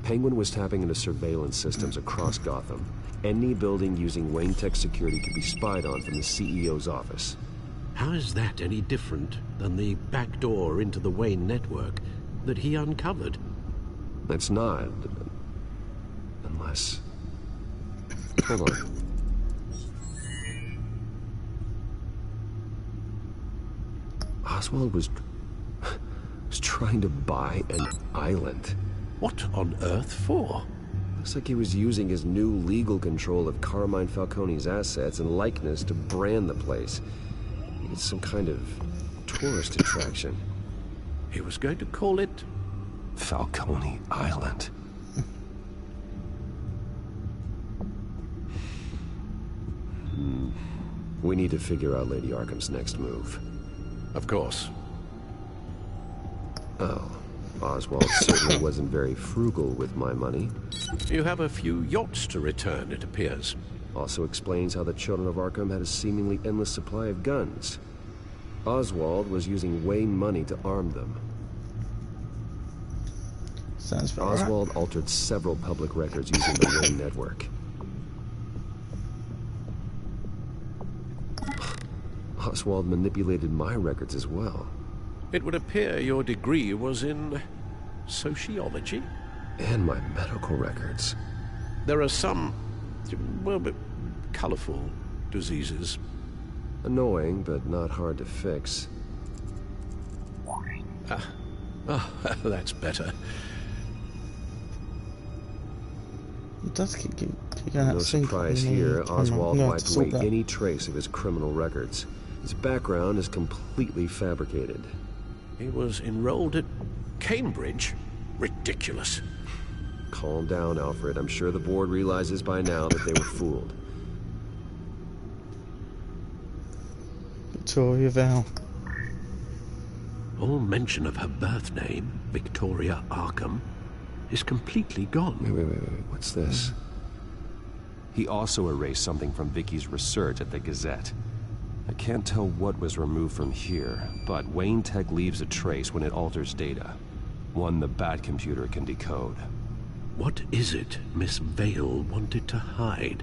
Penguin was tapping into surveillance systems across Gotham. Any building using Wayne Tech security could be spied on from the CEO's office. How is that any different than the back door into the Wayne network that he uncovered? That's not. Unless... Hold on. Oswald was trying to buy an island. What on earth for? Looks like he was using his new legal control of Carmine Falcone's assets and likeness to brand the place. It's some kind of tourist attraction. He was going to call it... Falcone Island. We need to figure out Lady Arkham's next move. Of course. Oh, Oswald certainly wasn't very frugal with my money. You have a few yachts to return, it appears. Also explains how the Children of Arkham had a seemingly endless supply of guns. Oswald was using Wayne money to arm them. Sounds about Oswald altered several public records using the Wayne network. Oswald manipulated my records as well. It would appear your degree was in sociology? And my medical records. There are some, well, but colorful diseases. Annoying, but not hard to fix. Oh, that's better. It does keep going No surprise here, Oswald wiped away any trace of his criminal records. His background is completely fabricated. He was enrolled at Cambridge? Ridiculous. Calm down, Alfred. I'm sure the board realizes by now that they were fooled. Victoria Val. All mention of her birth name, Victoria Arkham, is completely gone. Wait. What's this? He also erased something from Vicky's research at the Gazette. I can't tell what was removed from here, but Wayne Tech leaves a trace when it alters data. One the Bat computer can decode. What is it Miss Vale wanted to hide?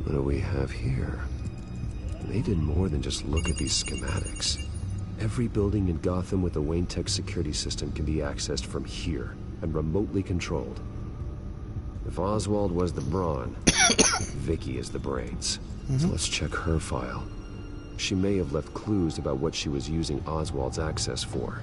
What do we have here? They did more than just look at these schematics. Every building in Gotham with a Wayne Tech security system can be accessed from here and remotely controlled. If Oswald was the brawn, Vicky is the brains. So let's check her file. She may have left clues about what she was using Oswald's access for.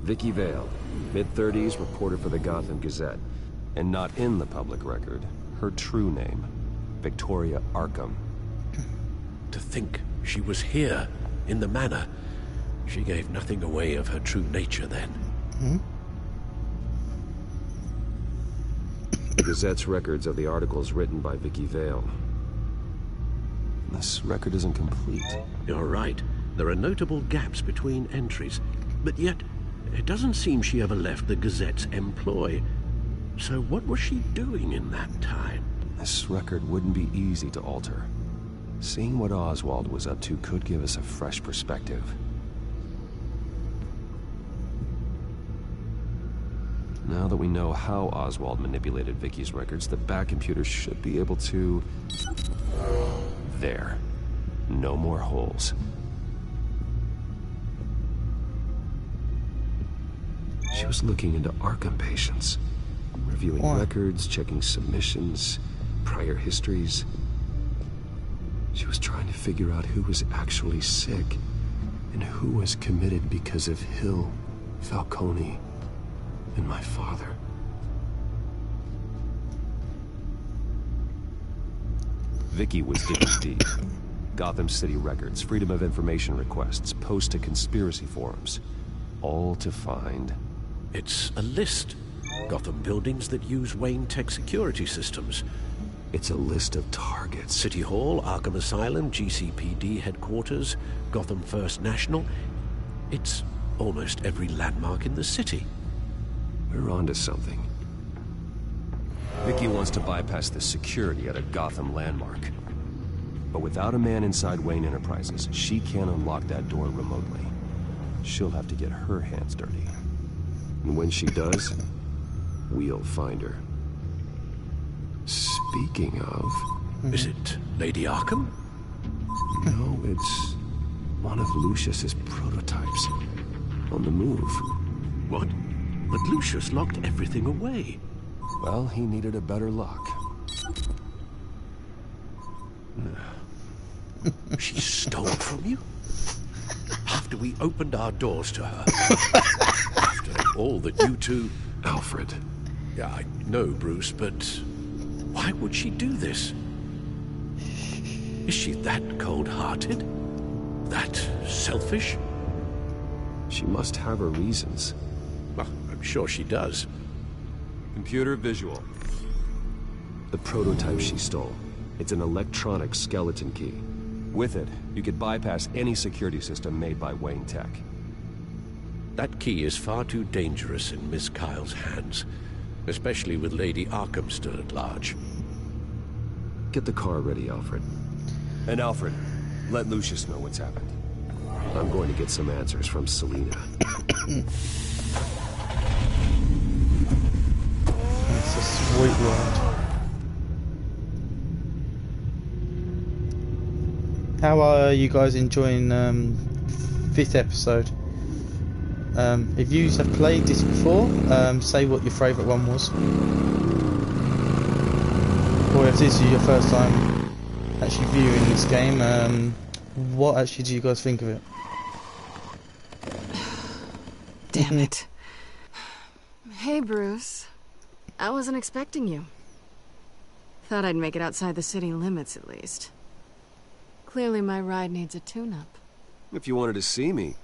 Vicky Vale, mid-30s, reporter for the Gotham Gazette. And not in the public record, her true name, Victoria Arkham. To think she was here, in the manor. She gave nothing away of her true nature then. The Gazette's records of the articles written by Vicky Vale. This record isn't complete. You're right. There are notable gaps between entries. But yet, it doesn't seem she ever left the Gazette's employ. So what was she doing in that time? This record wouldn't be easy to alter. Seeing what Oswald was up to could give us a fresh perspective. Now that we know how Oswald manipulated Vicky's records, the Bat computer should be able to... There. No more holes. She was looking into Arkham patients, reviewing records, checking submissions, prior histories. She was trying to figure out who was actually sick and who was committed because of Hill, Falcone, and my father. Vicky was digging deep. Gotham City records, Freedom of Information requests, posts to conspiracy forums. All to find... It's a list. Gotham buildings that use Wayne Tech security systems. It's a list of targets. City Hall, Arkham Asylum, GCPD headquarters, Gotham First National. It's almost every landmark in the city. We're onto something. Vicky wants to bypass the security at a Gotham landmark. But without a man inside Wayne Enterprises, she can't unlock that door remotely. She'll have to get her hands dirty. And when she does, we'll find her. Speaking of... Is it Lady Arkham? No, it's one of Lucius's prototypes. On the move. What? But Lucius locked everything away. Well, he needed a better lock. She stole from you? After we opened our doors to her. After all that you two... Alfred. Yeah, I know, Bruce, but why would she do this? Is she that cold-hearted? That selfish? She must have her reasons. Well, I'm sure she does. Computer visual. The prototype she stole. It's an electronic skeleton key. With it, you could bypass any security system made by Wayne Tech. That key is far too dangerous in Miss Kyle's hands, especially with Lady Arkham still at large. Get the car ready, Alfred. And Alfred, let Lucius know what's happened. I'm going to get some answers from Selina. That's a sweet ride. How are you guys enjoying 5th episode? If you have played this before, say what your favourite one was. Or if this is your first time actually viewing this game, what actually do you guys think of it? Damn it. Hey, Bruce. I wasn't expecting you. Thought I'd make it outside the city limits, at least. Clearly my ride needs a tune-up. If you wanted to see me,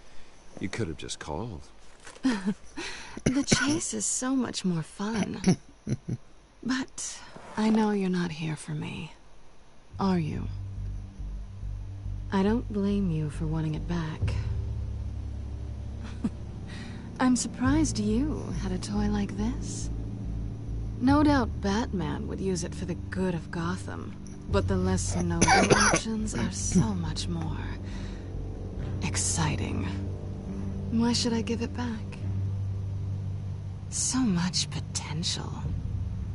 you could have just called. The chase is so much more fun. But I know you're not here for me. Are you? I don't blame you for wanting it back. I'm surprised you had a toy like this. No doubt Batman would use it for the good of Gotham, but the less noble options are so much more exciting. Why should I give it back? So much potential.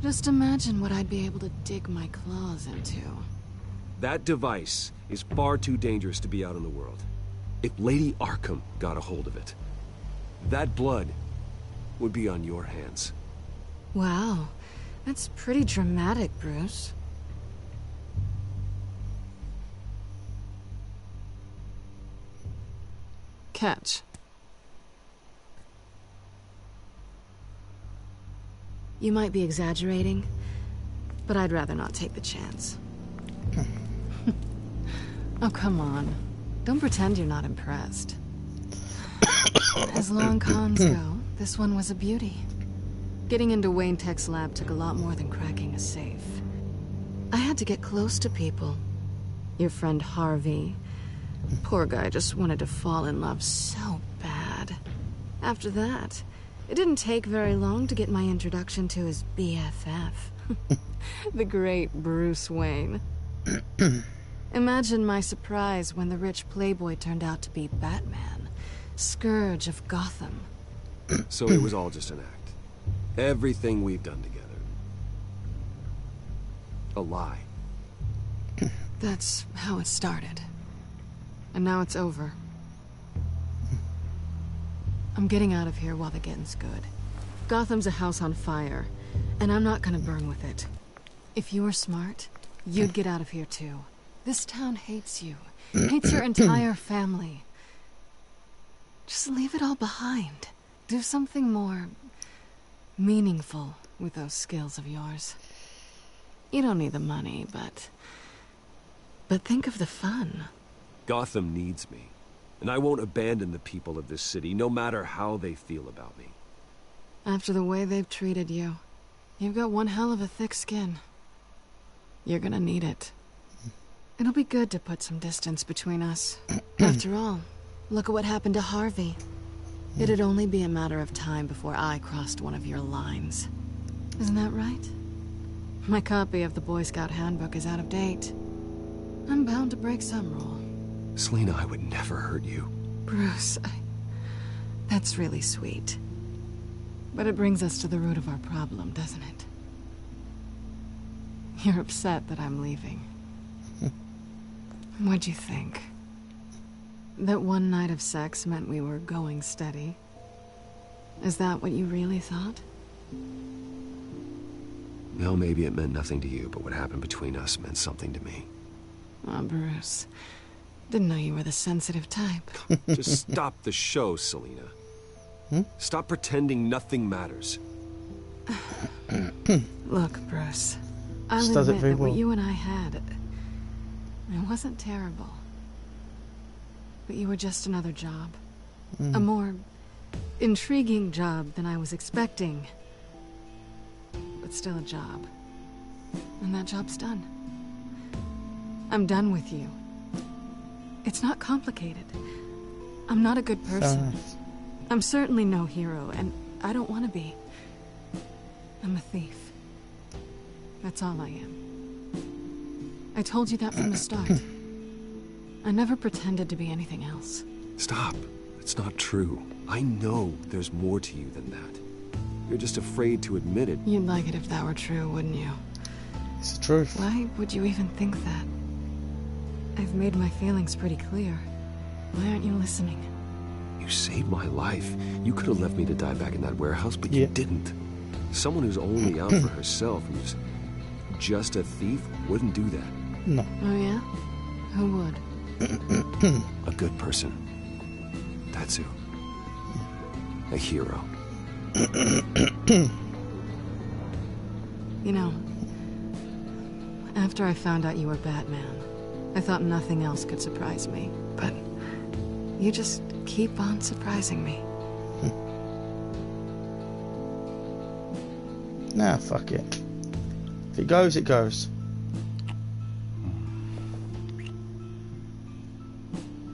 Just imagine what I'd be able to dig my claws into. That device is far too dangerous to be out in the world. If Lady Arkham got a hold of it, that blood would be on your hands. Wow, that's pretty dramatic, Bruce. Catch. You might be exaggerating, but I'd rather not take the chance. Oh, come on. Don't pretend you're not impressed. As long cons go, this one was a beauty. Getting into Wayne Tech's lab took a lot more than cracking a safe. I had to get close to people. Your friend Harvey. Poor guy just wanted to fall in love so bad. After that, it didn't take very long to get my introduction to his BFF. The great Bruce Wayne. Imagine my surprise when the rich playboy turned out to be Batman, Scourge of Gotham. So it was all just an act. Everything we've done together. A lie. That's how it started. And now it's over. I'm getting out of here while the getting's good. Gotham's a house on fire, and I'm not gonna burn with it. If you were smart, you'd get out of here too. This town hates you. Hates your entire family. Just leave it all behind. Do something more meaningful with those skills of yours. You don't need the money, but think of the fun. Gotham needs me, and I won't abandon the people of this city, no matter how they feel about me. After the way they've treated you, you've got one hell of a thick skin. You're gonna need it. It'll be good to put some distance between us. After all, look at what happened to Harvey. It'd only be a matter of time before I crossed one of your lines. Isn't that right? My copy of the Boy Scout Handbook is out of date. I'm bound to break some rule. Selina, I would never hurt you. Bruce, that's really sweet. But it brings us to the root of our problem, doesn't it? You're upset that I'm leaving. What'd you think? That one night of sex meant we were going steady? Is that what you really thought? Well, maybe it meant nothing to you, but what happened between us meant something to me. Oh, Bruce. Didn't know you were the sensitive type. Just stop the show, Selina. Stop pretending nothing matters. Look, Bruce. I'll admit that what you and I had... It wasn't terrible. But you were just another job. A more intriguing job than I was expecting. But still a job. And that job's done. I'm done with you. It's not complicated. I'm not a good person. I'm certainly no hero, and I don't want to be. I'm a thief. That's all I am. I told you that from the start. I never pretended to be anything else. Stop. It's not true. I know there's more to you than that. You're just afraid to admit it. You'd like it if that were true, wouldn't you? It's the truth. Why would you even think that? I've made my feelings pretty clear. Why aren't you listening? You saved my life. You could have left me to die back in that warehouse, but you didn't. Someone who's only out for herself, who's just a thief, wouldn't do that. No. Oh yeah? Who would? A good person. That's who. A hero. You know, after I found out you were Batman, I thought nothing else could surprise me. But you just keep on surprising me. Nah, fuck it. If it goes, it goes.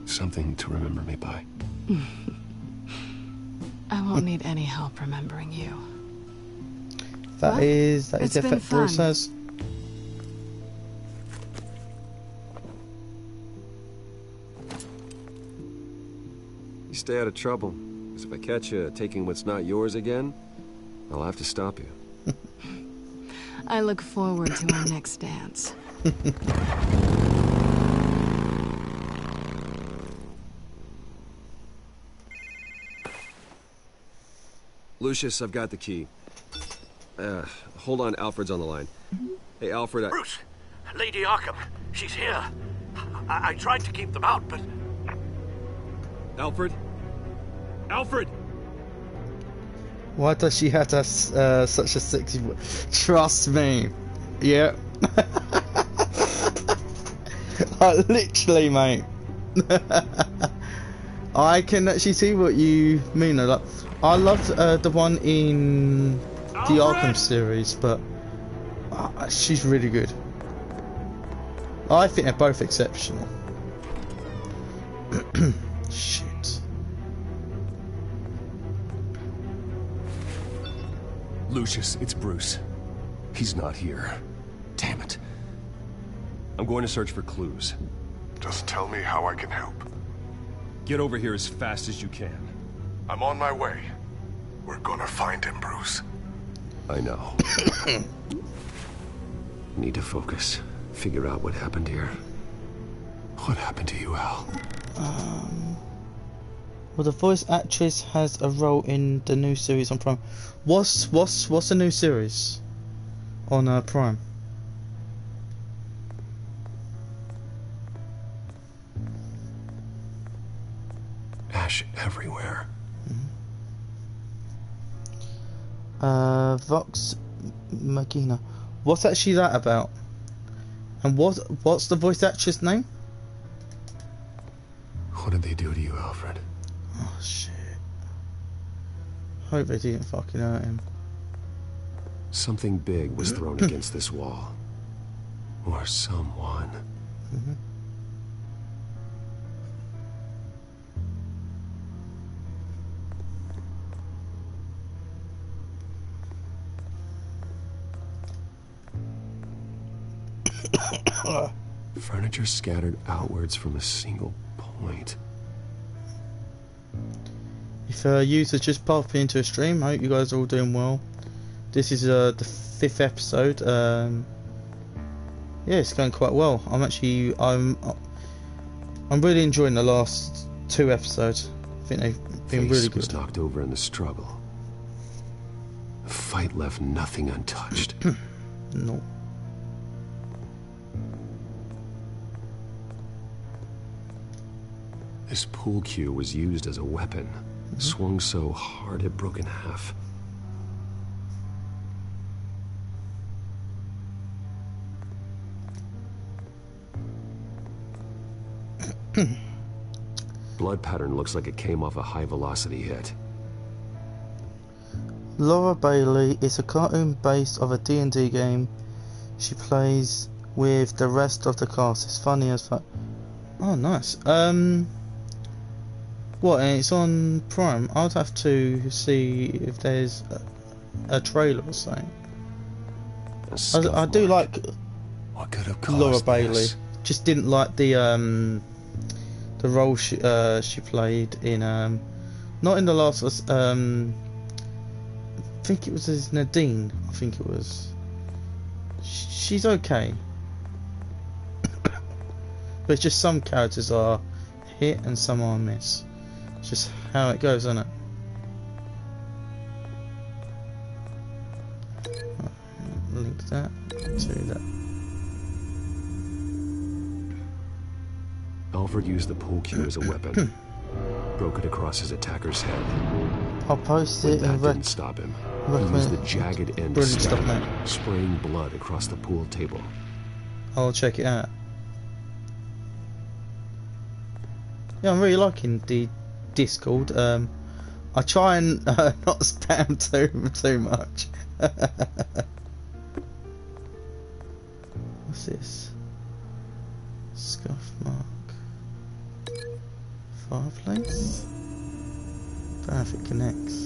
Something to remember me by. I won't need any help remembering you. That What? is the It's been effect Bruce fun. has. You stay out of trouble. Because if I catch you taking what's not yours again, I'll have to stop you. I look forward to our next dance. Lucius, I've got the key. Hold on, Alfred's on the line. Hey, Alfred, Bruce, Lady Arkham, she's here. I tried to keep them out, but... Alfred? Alfred! Why does she have to have such a sexy voice? Trust me. Yeah. Literally, mate. I can actually see what you mean. Like, I loved the one in the Arkham series, but she's really good. I think they're both exceptional. Shit. Lucius, it's Bruce. He's not here. Damn it. I'm going to search for clues. Just tell me how I can help. Get over here as fast as you can. I'm on my way. We're gonna find him, Bruce. I know. Need to focus. Figure out what happened here. What happened to you, Al? Well, the voice actress has a role in the new series on Prime. What's the new series on Prime? Ash everywhere. Vox Machina. What's actually that about? And what's the voice actress name? What did they do to you, Alfred? Oh shit. Hope they didn't fucking hurt him. Something big was thrown against this wall. Or someone. Furniture scattered outwards from a single point. If users just popped into a stream, I hope you guys are all doing well. This is the 5th episode. Yeah, it's going quite well. I'm really enjoying the last 2 episodes. I think they've been really good. Was knocked over in the struggle. The fight left nothing untouched. No. This pool cue was used as a weapon. Swung so hard it broke in half. Blood pattern looks like it came off a high-velocity hit. Laura Bailey is a cartoon based off a D&D game. She plays with the rest of the cast. It's funny as fuck. Oh, nice. What? And it's on Prime. I'd have to see if there's a trailer or something. I do like what could have Laura caused Bailey. this? Just didn't like the role she played in not in the last I think it was as Nadine. I think it was. She's okay, but it's just some characters are hit and some are miss. It's just how it goes, isn't it? Link that to that. Alfred used the pool cue as a weapon. Broke it across his attacker's head. I'll post When it that and didn't stop him. He used the jagged end to stab him, spraying blood across the pool table. I'll check it out. Yeah, I'm really liking the Discord. I try and not spam too much. What's this? Scuff mark. Fireplace. I don't know if it connects.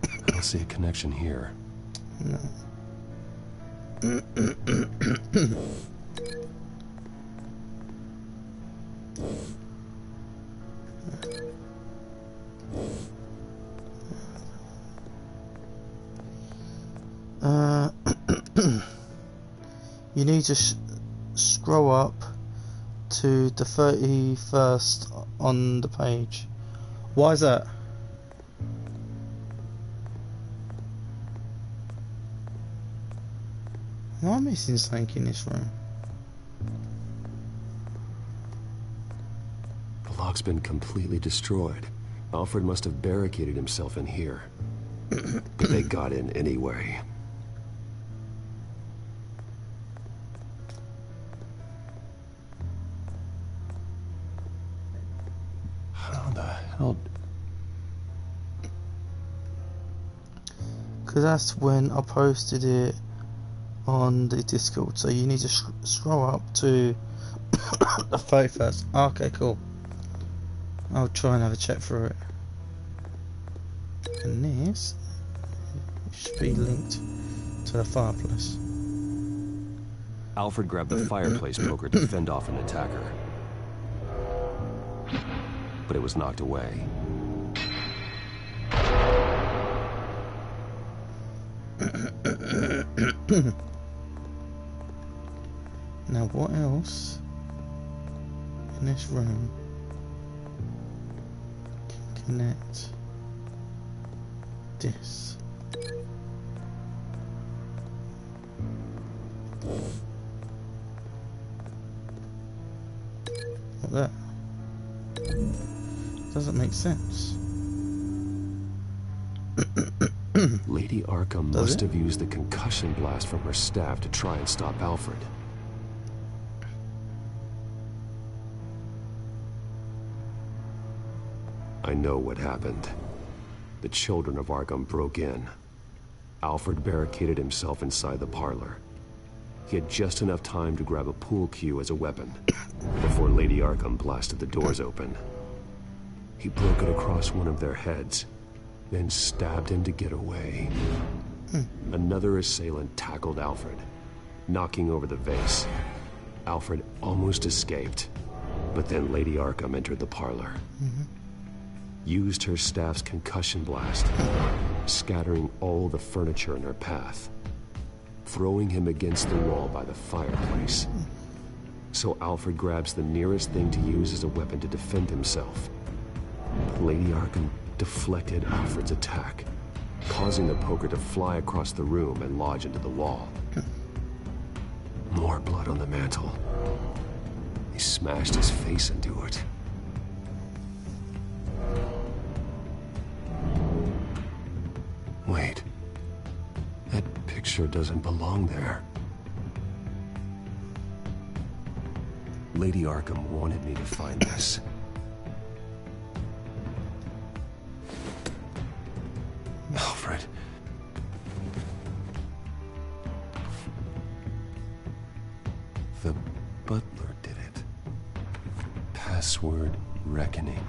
I don't see a connection here. No. You need to scroll up to the 31st on the page. Why is that? Am I missing something in this room? The lock's been completely destroyed. Alfred must have barricaded himself in here. But they got in anyway. How the hell? Because that's when I posted it on the Discord. So you need to scroll up to the 31st. Okay, cool. I'll try and have a check through it. And this should be linked to the fireplace. Alfred grabbed the fireplace poker to fend off an attacker. But it was knocked away. Now what else in this room can connect this? What that? Doesn't make sense. Lady Arkham Does must it? have used the concussion blast from her staff to try and stop Alfred. I know what happened. The children of Arkham broke in. Alfred barricaded himself inside the parlor. He had just enough time to grab a pool cue as a weapon before Lady Arkham blasted the doors open. He broke it across one of their heads, then stabbed him to get away. Another assailant tackled Alfred, knocking over the vase. Alfred almost escaped, but then Lady Arkham entered the parlor. Used her staff's concussion blast, scattering all the furniture in her path, throwing him against the wall by the fireplace. So Alfred grabs the nearest thing to use as a weapon to defend himself. But Lady Arkham deflected Alfred's attack, causing the poker to fly across the room and lodge into the wall. More blood on the mantle. He smashed his face into it. Wait. That picture doesn't belong there. Lady Arkham wanted me to find this. Alfred. The butler did it. Password reckoning.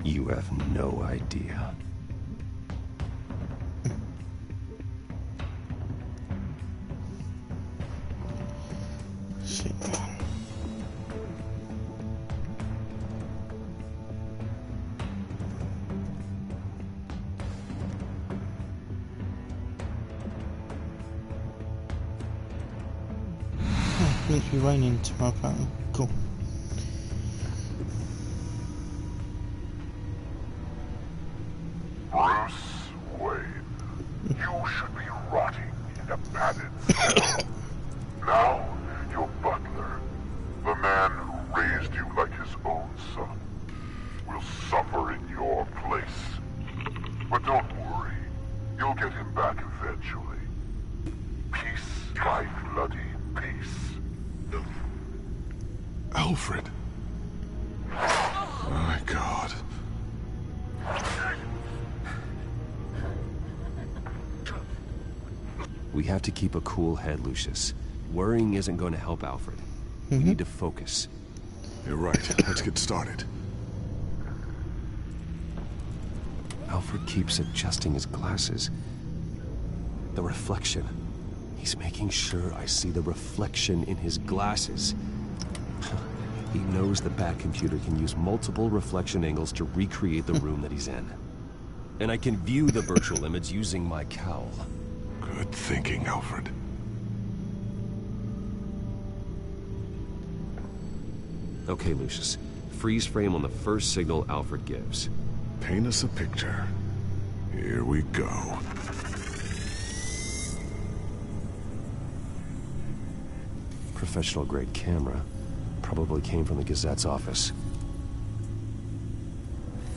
You have no idea. Shit. It's meant to be raining tomorrow apparently. Cool. Bruce Wayne, you should be rotting in a padded cell. Now, your butler, the man who raised you like his own son, will suffer in your place. But don't worry, you'll get him back eventually. Peace by bloody peace. Alfred. My God. We have to keep a cool head, Lucius. Worrying isn't going to help Alfred. We need to focus. You're right. Let's get started. Alfred keeps adjusting his glasses. The reflection. He's making sure I see the reflection in his glasses. He knows the Batcomputer can use multiple reflection angles to recreate the room that he's in. And I can view the virtual image using my cowl. Good thinking, Alfred. Okay, Lucius. Freeze frame on the first signal Alfred gives. Paint us a picture. Here we go. Professional-grade camera. Probably came from the Gazette's office.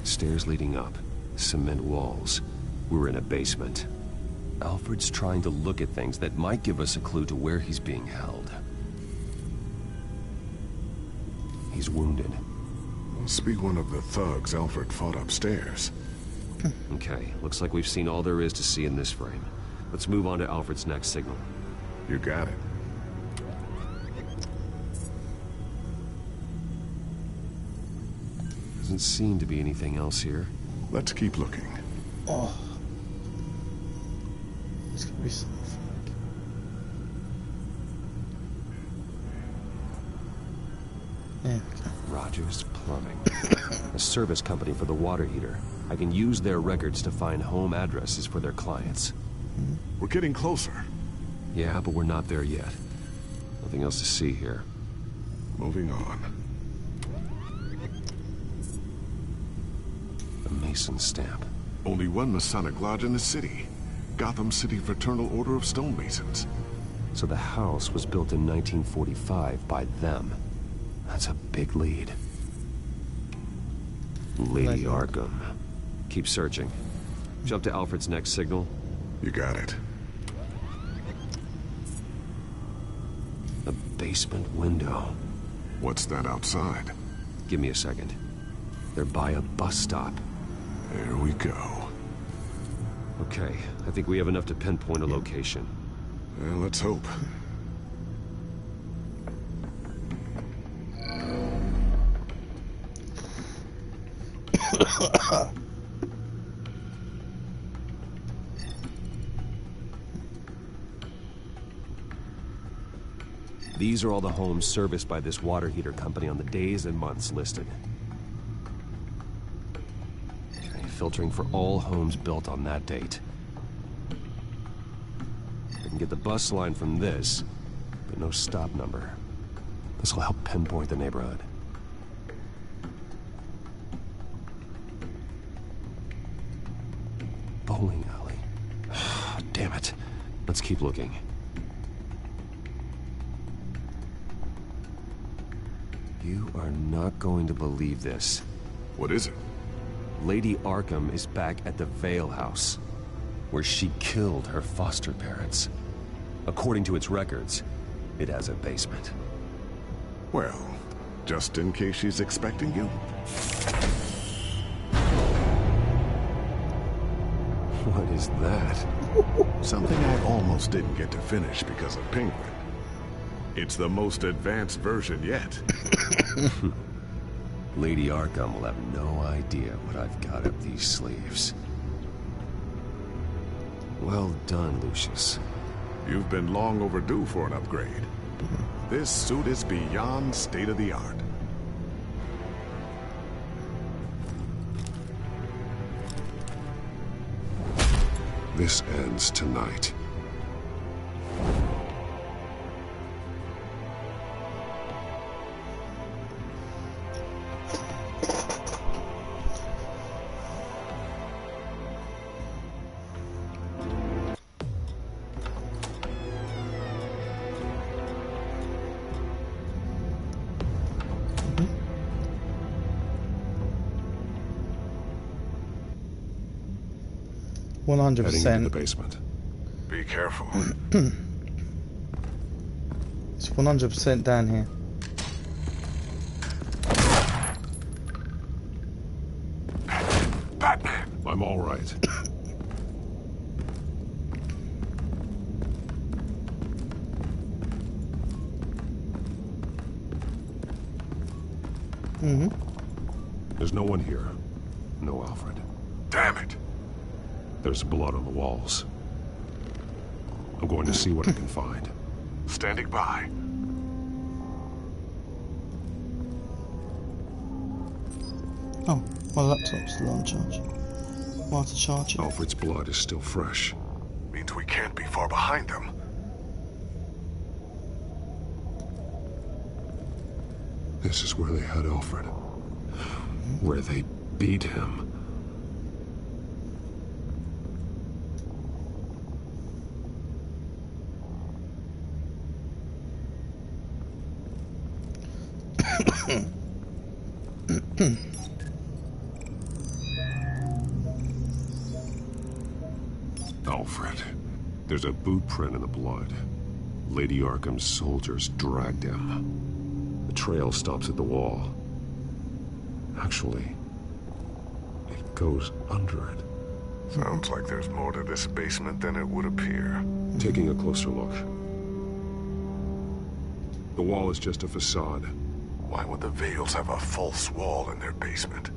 Stairs leading up. Cement walls. We're in a basement. Alfred's trying to look at things that might give us a clue to where he's being held. He's wounded. Must be one of the thugs Alfred fought upstairs. Okay, looks like we've seen all there is to see in this frame. Let's move on to Alfred's next signal. You got it. Doesn't seem to be anything else here. Let's keep looking. Oh. There's gonna be something. There we go. Rogers Plumbing. A service company for the water heater. I can use their records to find home addresses for their clients. We're getting closer. Yeah, but we're not there yet. Nothing else to see here. Moving on. A Mason stamp. Only one Masonic lodge in the city. Gotham City Fraternal Order of Stonemasons. So the house was built in 1945 by them. That's a big lead. Lady Arkham. Keep searching. Jump to Alfred's next signal. You got it. A basement window. What's that outside? Give me a second. They're by a bus stop. There we go. Okay, I think we have enough to pinpoint a location. Well, let's hope. These are all the homes serviced by this water heater company on the days and months listed. Okay, filtering for all homes built on that date. I can get the bus line from this, but no stop number. This will help pinpoint the neighborhood. Bowling alley. Damn it. Let's keep looking. You are not going to believe this. What is it? Lady Arkham is back at the Vale House, where she killed her foster parents. According to its records, it has a basement. Well, just in case she's expecting you. What is that? Something I almost didn't get to finish because of Penguin. It's the most advanced version yet. Lady Arkham will have no idea what I've got up these sleeves. Well done, Lucius. You've been long overdue for an upgrade. This suit is beyond state-of-the-art. This ends tonight. Heading into the basement. Be careful. It's 100% down here. Batman! I'm all right. There's no one here. No Alfred. Damn it! There's blood on the walls. I'm going to see what I can find. Standing by. Oh, my laptop's still on charge. Why to charge it? Alfred's blood is still fresh. Means we can't be far behind them. This is where they had Alfred. Where they beat him. Alfred. There's a boot print in the blood. Lady Arkham's soldiers dragged him. The trail stops at the wall. Actually, it goes under it. Sounds like there's more to this basement than it would appear. Taking a closer look. The wall is just a facade. Why would the Vales have a false wall in their basement?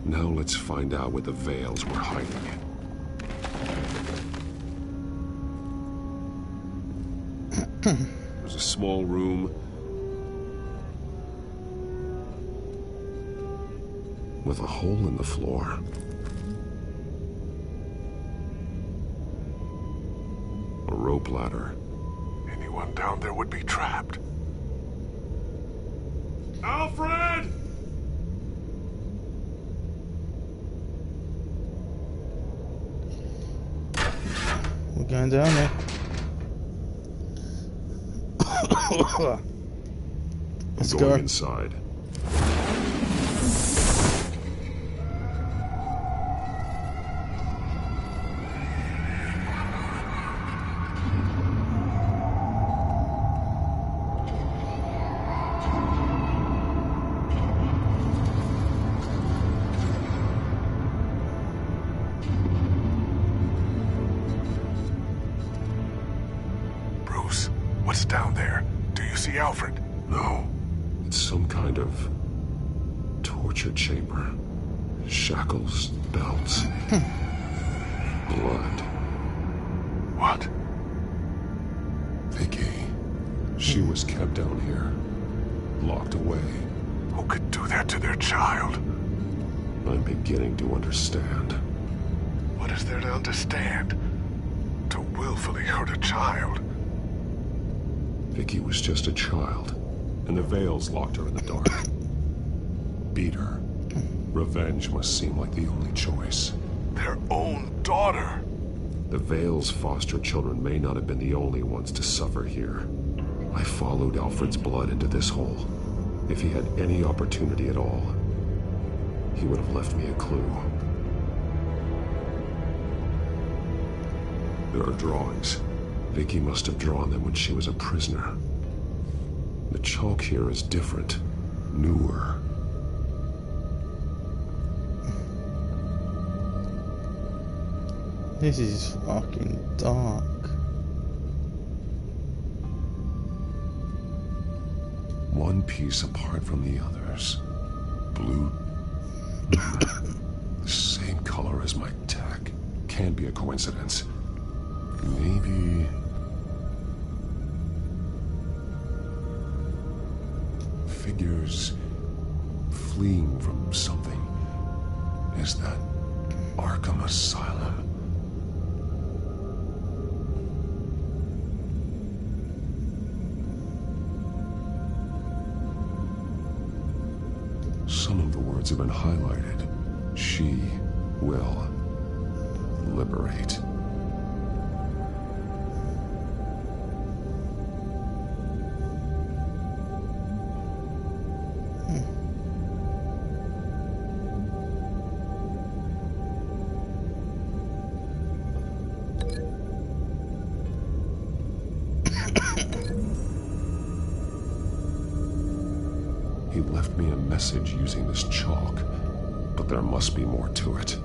Now let's find out where the Vales were hiding. There's a small room with a hole in the floor. A rope ladder. Anyone down there would be trapped. Alfred! We're going down there. Let's I'm go going inside. Bruce, what's down there? Do you see Alfred? No. It's some kind of torture chamber. Shackles, belts, blood. What? Vicky. She was kept down here. Locked away. Who could do that to their child? I'm beginning to understand. What is there to understand? To willfully hurt a child? Vicky was just a child, and the Vales locked her in the dark. Beat her. Revenge must seem like the only choice. Their own daughter! The Vales' foster children may not have been the only ones to suffer here. I followed Alfred's blood into this hole. If he had any opportunity at all, he would have left me a clue. There are drawings. Vicky must have drawn them when she was a prisoner. The chalk here is different, newer. This is fucking dark. One piece apart from the others. Blue. The same color as my tech. Can't be a coincidence. Maybe... figures fleeing from something. Is that Arkham Asylum? Some of the words have been highlighted. She will liberate. He left me a message using this chalk, but there must be more to it.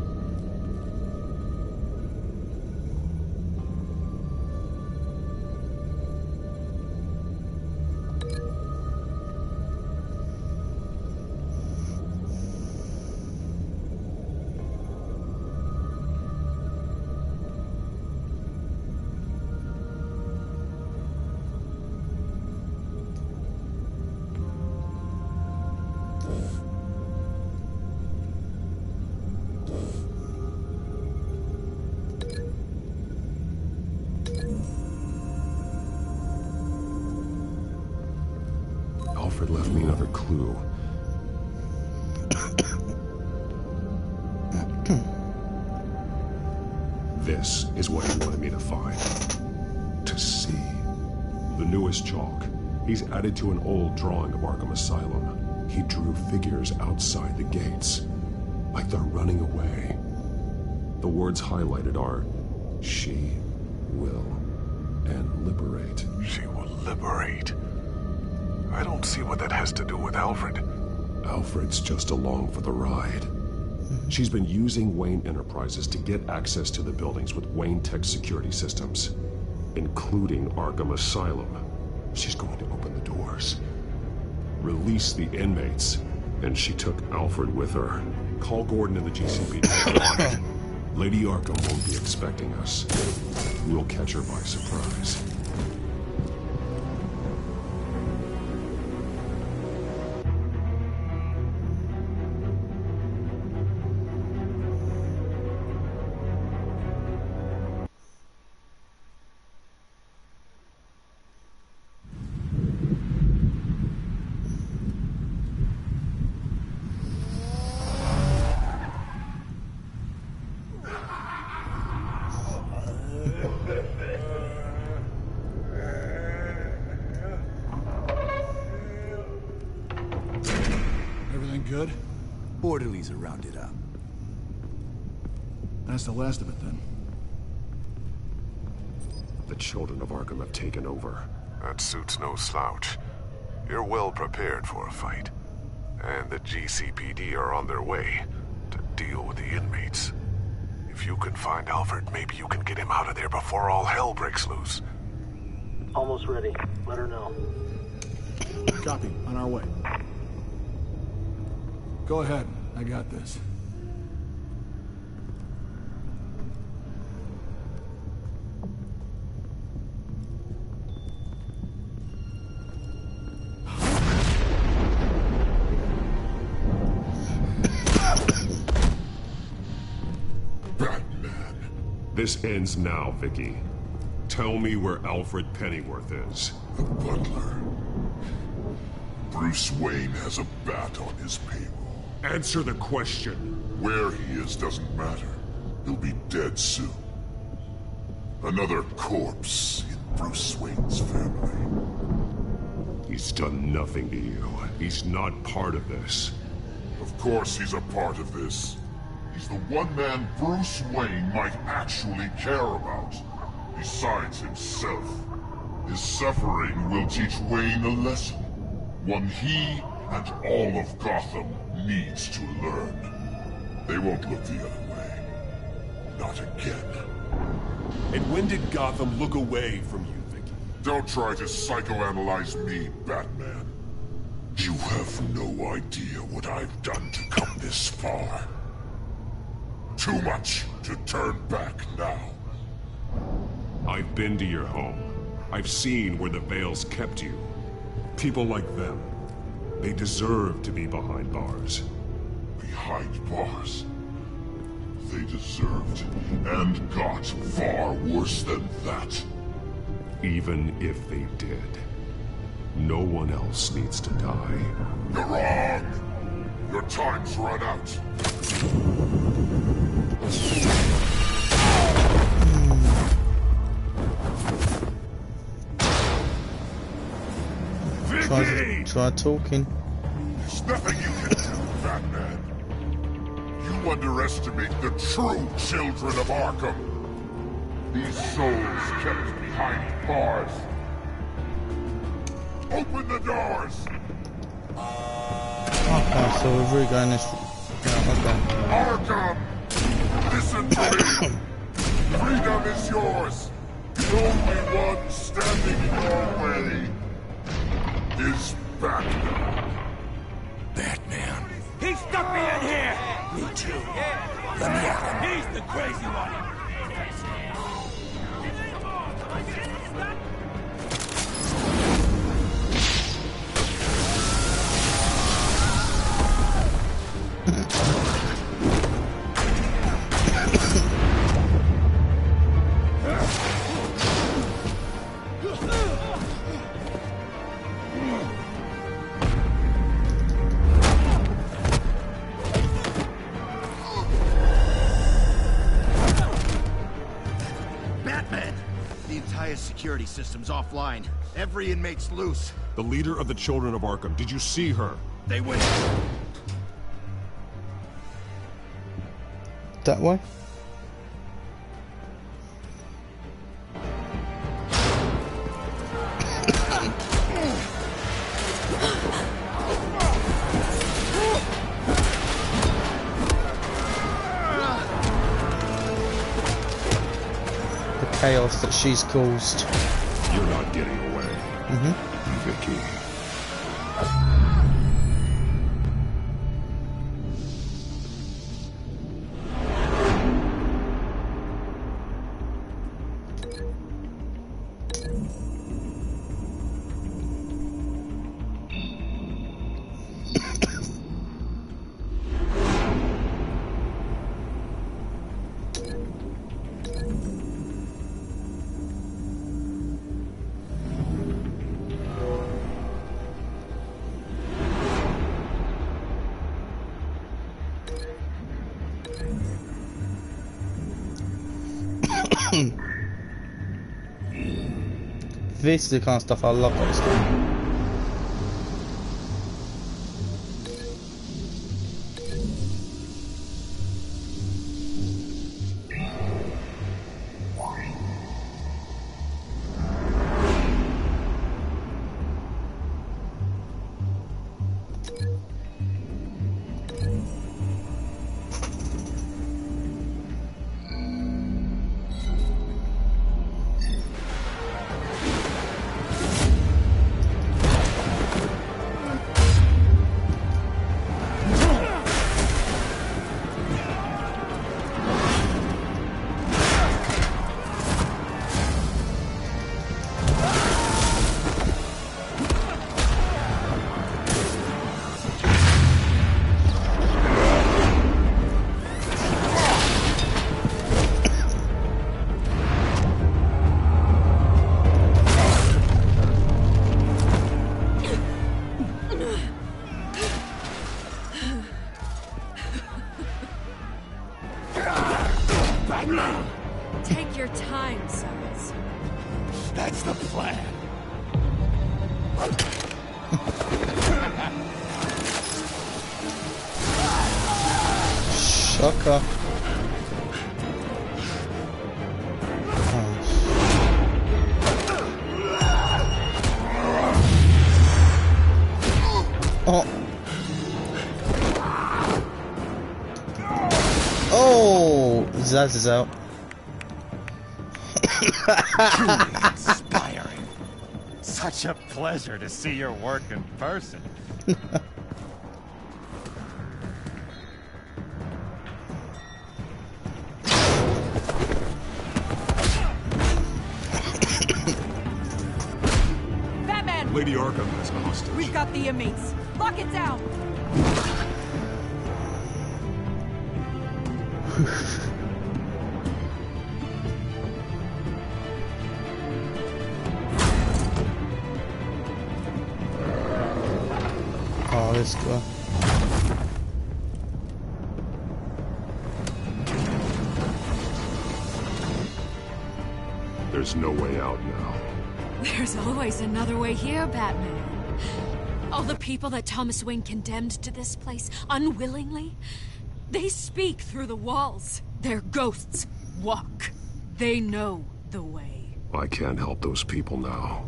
Alfred left me another clue. This is what he wanted me to find. To see. The newest chalk. He's added to an old drawing of Arkham Asylum. He drew figures outside the gates. Like they're running away. The words highlighted are, she will, and liberate. She will liberate. I don't see what that has to do with Alfred. Alfred's just along for the ride. She's been using Wayne Enterprises to get access to the buildings with Wayne Tech security systems, including Arkham Asylum. She's going to open the doors, release the inmates, and she took Alfred with her. Call Gordon and the GCPD. Lady Arkham won't be expecting us. We'll catch her by surprise. Good? Orderlies are rounded up. That's the last of it, then. The children of Arkham have taken over. That suit's no slouch. You're well prepared for a fight. And the GCPD are on their way to deal with the inmates. If you can find Alfred, maybe you can get him out of there before all hell breaks loose. Almost ready. Let her know. Copy. On our way. Go ahead. I got this. Batman. This ends now, Vicky. Tell me where Alfred Pennyworth is. The butler. Bruce Wayne has a bat on his payroll. Answer the question. Where he is doesn't matter. He'll be dead soon. Another corpse in Bruce Wayne's family. He's done nothing to you. He's not part of this. Of course he's a part of this. He's the one man Bruce Wayne might actually care about. besides himself. His suffering will teach Wayne a lesson. One he and all of Gotham needs to learn. They won't look the other way. Not again. And when did Gotham look away from you, Vicky? Don't try to psychoanalyze me, Batman. You have no idea what I've done to come this far. Too much to turn back now. I've been to your home. I've seen where the Veils kept you. People like them, they deserve to be behind bars. Behind bars? They deserved and got far worse than that. Even if they did, no one else needs to die. You're wrong. Your time's run out. Try talking. There's nothing you can do, Batman. You underestimate the true children of Arkham. These souls kept behind bars. Open the doors! Okay, so we're really going this... Yeah, okay. Arkham! Listen to me! Freedom is yours! The only one standing in your way is Batman. Batman. He stuck me in here! Me too. Let me out. He's the crazy one! Security system's offline. Every inmate's loose. The leader of the Children of Arkham, did you see her? They went... That way? Chaos that she's caused. You're not getting away. Vicky. This is the kind of stuff I love about this game. Take your time, Cyrus. That's the plan. Shocker. Oh. Zaz is out. Truly inspiring. Such a pleasure to see your work in person. Batman! Lady Arkham has a hostage. We've got the inmates. Lock it down! Oh, let's go. There's no way out now. There's always another way here, Batman. All the people that Thomas Wayne condemned to this place unwillingly, they speak through the walls. Their ghosts walk. They know the way. I can't help those people now,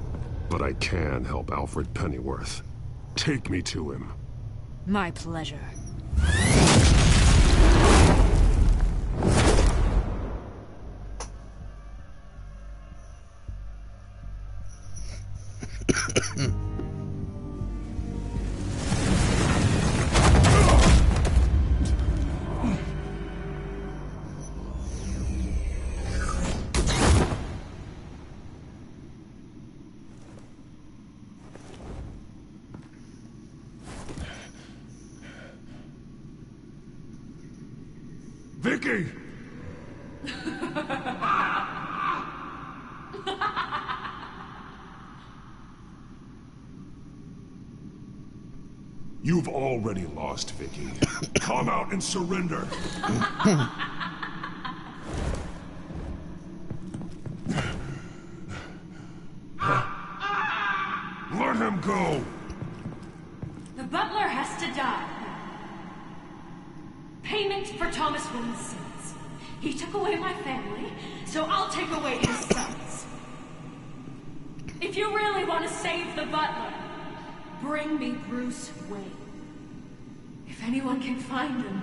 but I can help Alfred Pennyworth. Take me to him. My pleasure. Vicky! You've already lost, Vicky. Come out and surrender. Let him go! The butler has to die. Payment for Thomas Wayne's sins. He took away my family, so I'll take away his sons. If you really want to save the butler, bring me Bruce Wayne. If anyone can find him,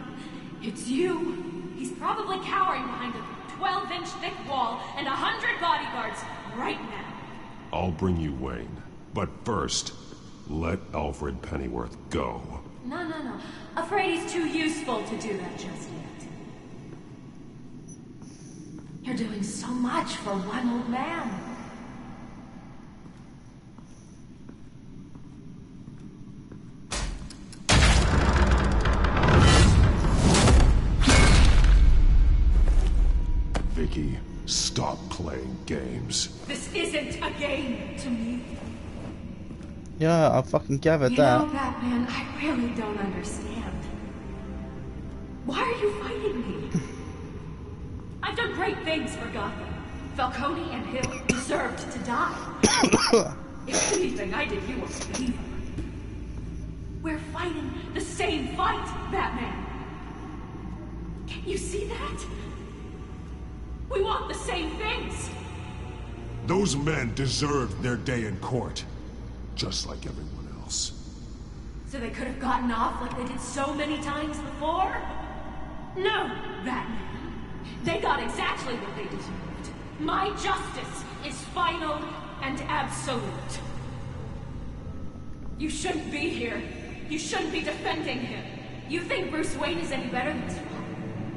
it's you. He's probably cowering behind a 12-inch thick wall and 100 bodyguards right now. I'll bring you Wayne. But first, let Alfred Pennyworth go. No. Afraid he's too useful to do that just yet. You're doing so much for one old man. Vicky, stop playing games. This isn't a game to me. Yeah, I fucking gathered You that. know, Batman, I really don't understand. Why are you fighting me? I've done great things for Gotham. Falcone and Hill deserved to die. If anything, I did you a favor. We're fighting the same fight, Batman. Can't you see that? We want the same things. Those men deserved their day in court, just like everyone else. So they could have gotten off like they did so many times before? No, Batman. They got exactly what they deserved. My justice is final and absolute. You shouldn't be here. You shouldn't be defending him. You think Bruce Wayne is any better than his father?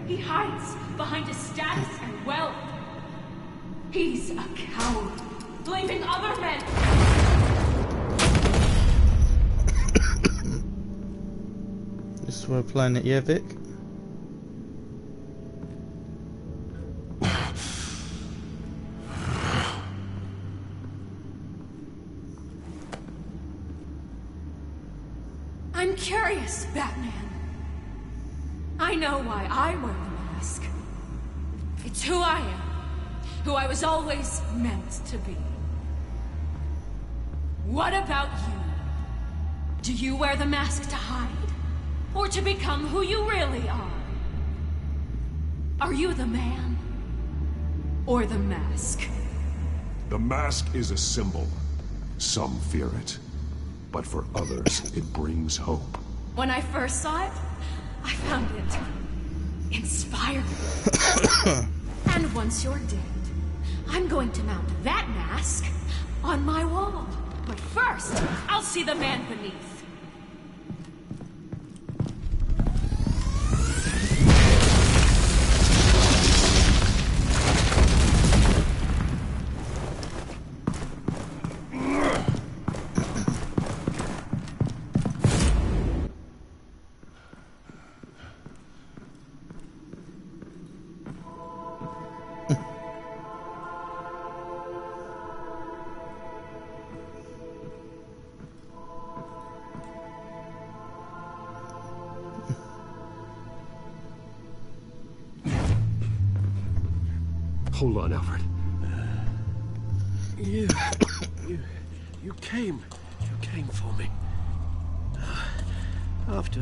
He hides behind his status and wealth. He's a coward, leaving other men. This is where we're playing it, yeah, Vic? I'm curious, Batman. I know why I wear the mask. It's who I am. Who I was always meant to be. What about you? Do you wear the mask to hide? Or to become who you really are? Are you the man? Or the mask? The mask is a symbol. Some fear it. But for others, it brings hope. When I first saw it, I found it inspiring. inspired me. And once you're dead, I'm going to mount that mask on my wall. But first, I'll see the man beneath. Hold on, Alfred. You came for me. After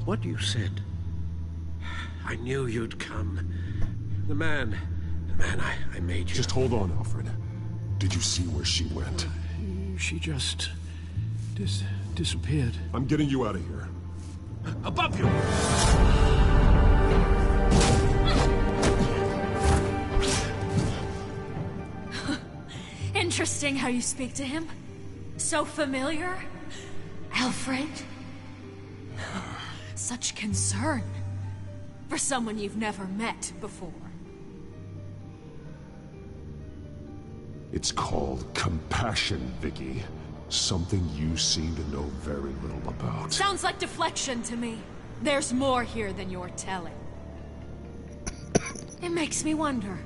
what you said, I knew you'd come. The man I made you. Just hold on, Alfred. Did you see where she went? She just disappeared. I'm getting you out of here. Above you! Interesting how you speak to him. So familiar. Alfred. Such concern for someone you've never met before. It's called compassion, Vicky. Something you seem to know very little about. Sounds like deflection to me. There's more here than you're telling. It makes me wonder,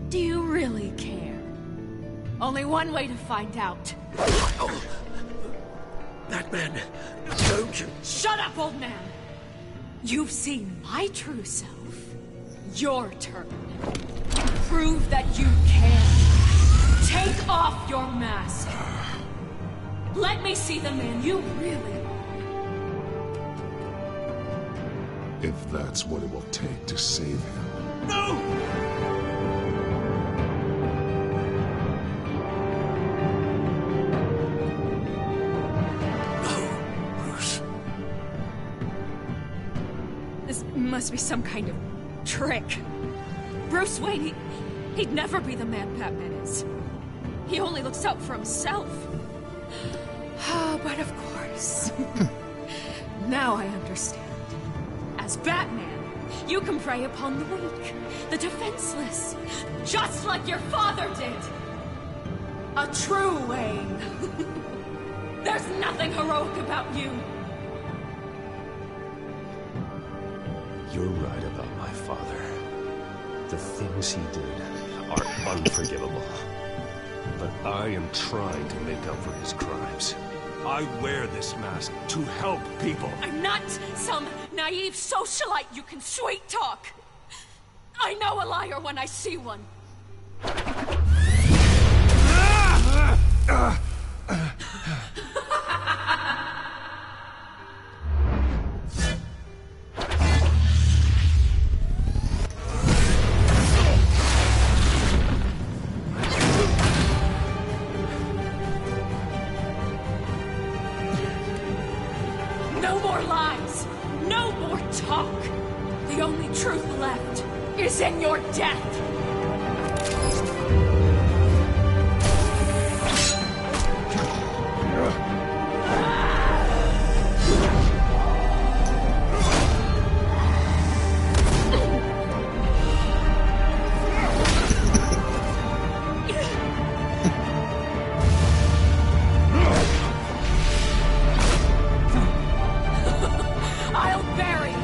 do you really care? Only one way to find out. Oh. Batman, don't you... Shut up, old man! You've seen my true self. Your turn. Prove that you can. Take off your mask. Let me see the man you really are. If that's what it will take to save him. No! Must be some kind of trick. Bruce Wayne, he'd never be the man Batman is. He only looks out for himself. But of course. Now I understand. As Batman, you can prey upon the weak, the defenseless, just like your father did. A true Wayne. There's nothing heroic about you. You're right about my father. The things he did are unforgivable. But I am trying to make up for his crimes. I wear this mask to help people. I'm not some naive socialite you can sweet talk. I know a liar when I see one. No more lies. No more talk. The only truth left is in your death. I'll bury you.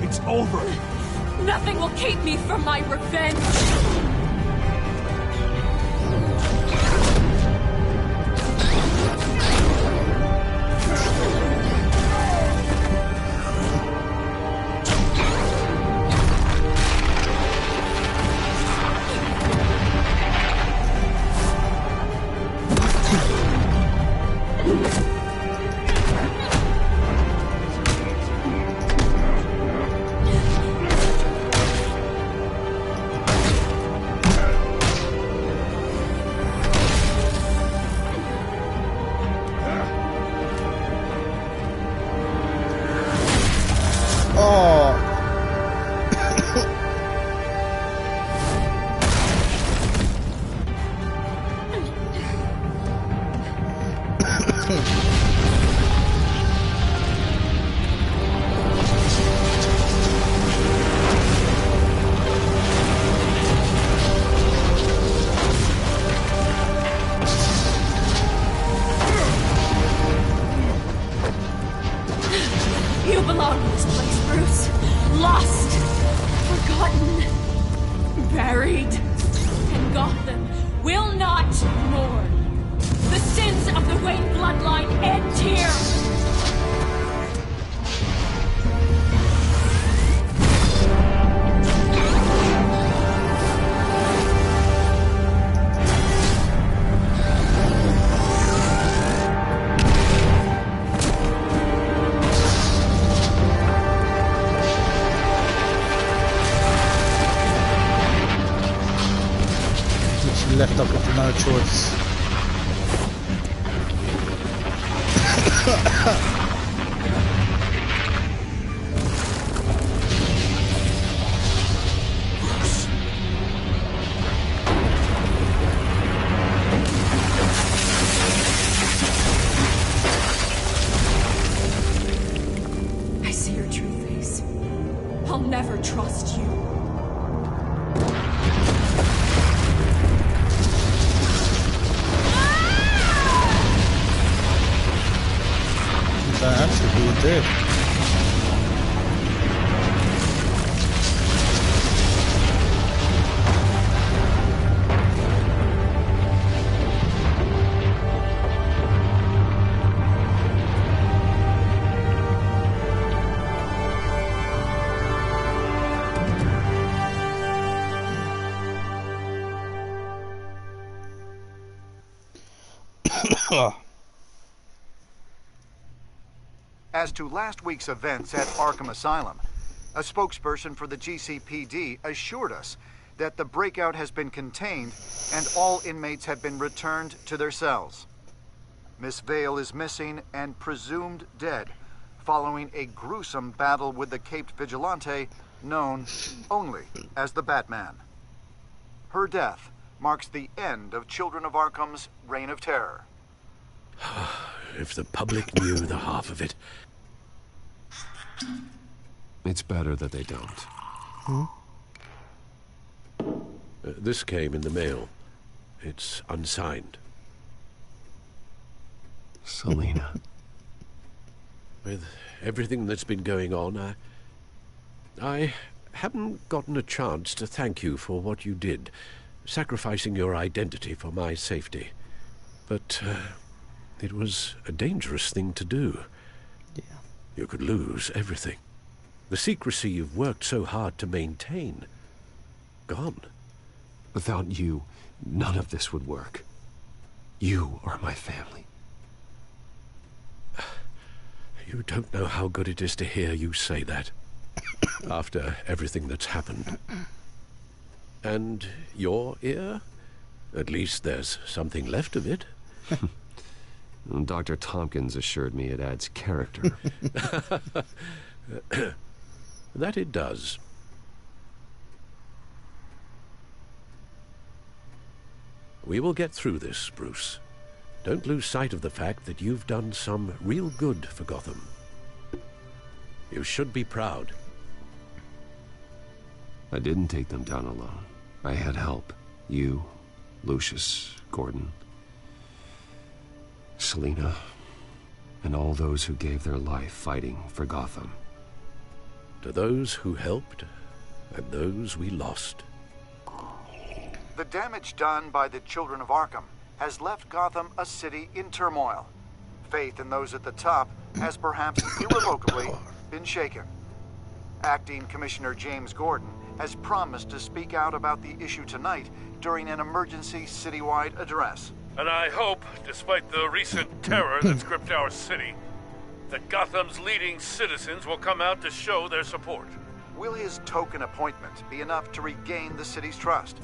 It's over. Nothing will keep me from my revenge. You belong in this place, Bruce. Lost, forgotten, buried. And Gotham will not mourn. The sins of the Wayne bloodline end here. Left up with no choice. I see your true face. I'll never trust you. Absolutely did. As to last week's events at Arkham Asylum, a spokesperson for the GCPD assured us that the breakout has been contained and all inmates have been returned to their cells. Miss Vale is missing and presumed dead following a gruesome battle with the caped vigilante known only as the Batman. Her death marks the end of Children of Arkham's reign of terror. If the public knew the half of it. It's better that they don't. This came in the mail. It's unsigned. Selina. With everything that's been going on, I haven't gotten a chance to thank you for what you did, sacrificing your identity for my safety. But it was a dangerous thing to do. Yeah. You could lose everything. The secrecy you've worked so hard to maintain. Gone. Without you, none of this would work. You are my family. You don't know how good it is to hear you say that. After everything that's happened. And your ear? At least there's something left of it. Dr. Tompkins assured me it adds character. That it does. We will get through this, Bruce. Don't lose sight of the fact that you've done some real good for Gotham. You should be proud. I didn't take them down alone. I had help. You, Lucius, Gordon, Selina, and all those who gave their life fighting for Gotham. to those who helped and those we lost. The damage done by the Children of Arkham has left Gotham a city in turmoil. Faith in those at the top has perhaps irrevocably been shaken. Acting Commissioner James Gordon has promised to speak out about the issue tonight during an emergency citywide address. And I hope, despite the recent terror that's gripped our city, that Gotham's leading citizens will come out to show their support. Will his token appointment be enough to regain the city's trust?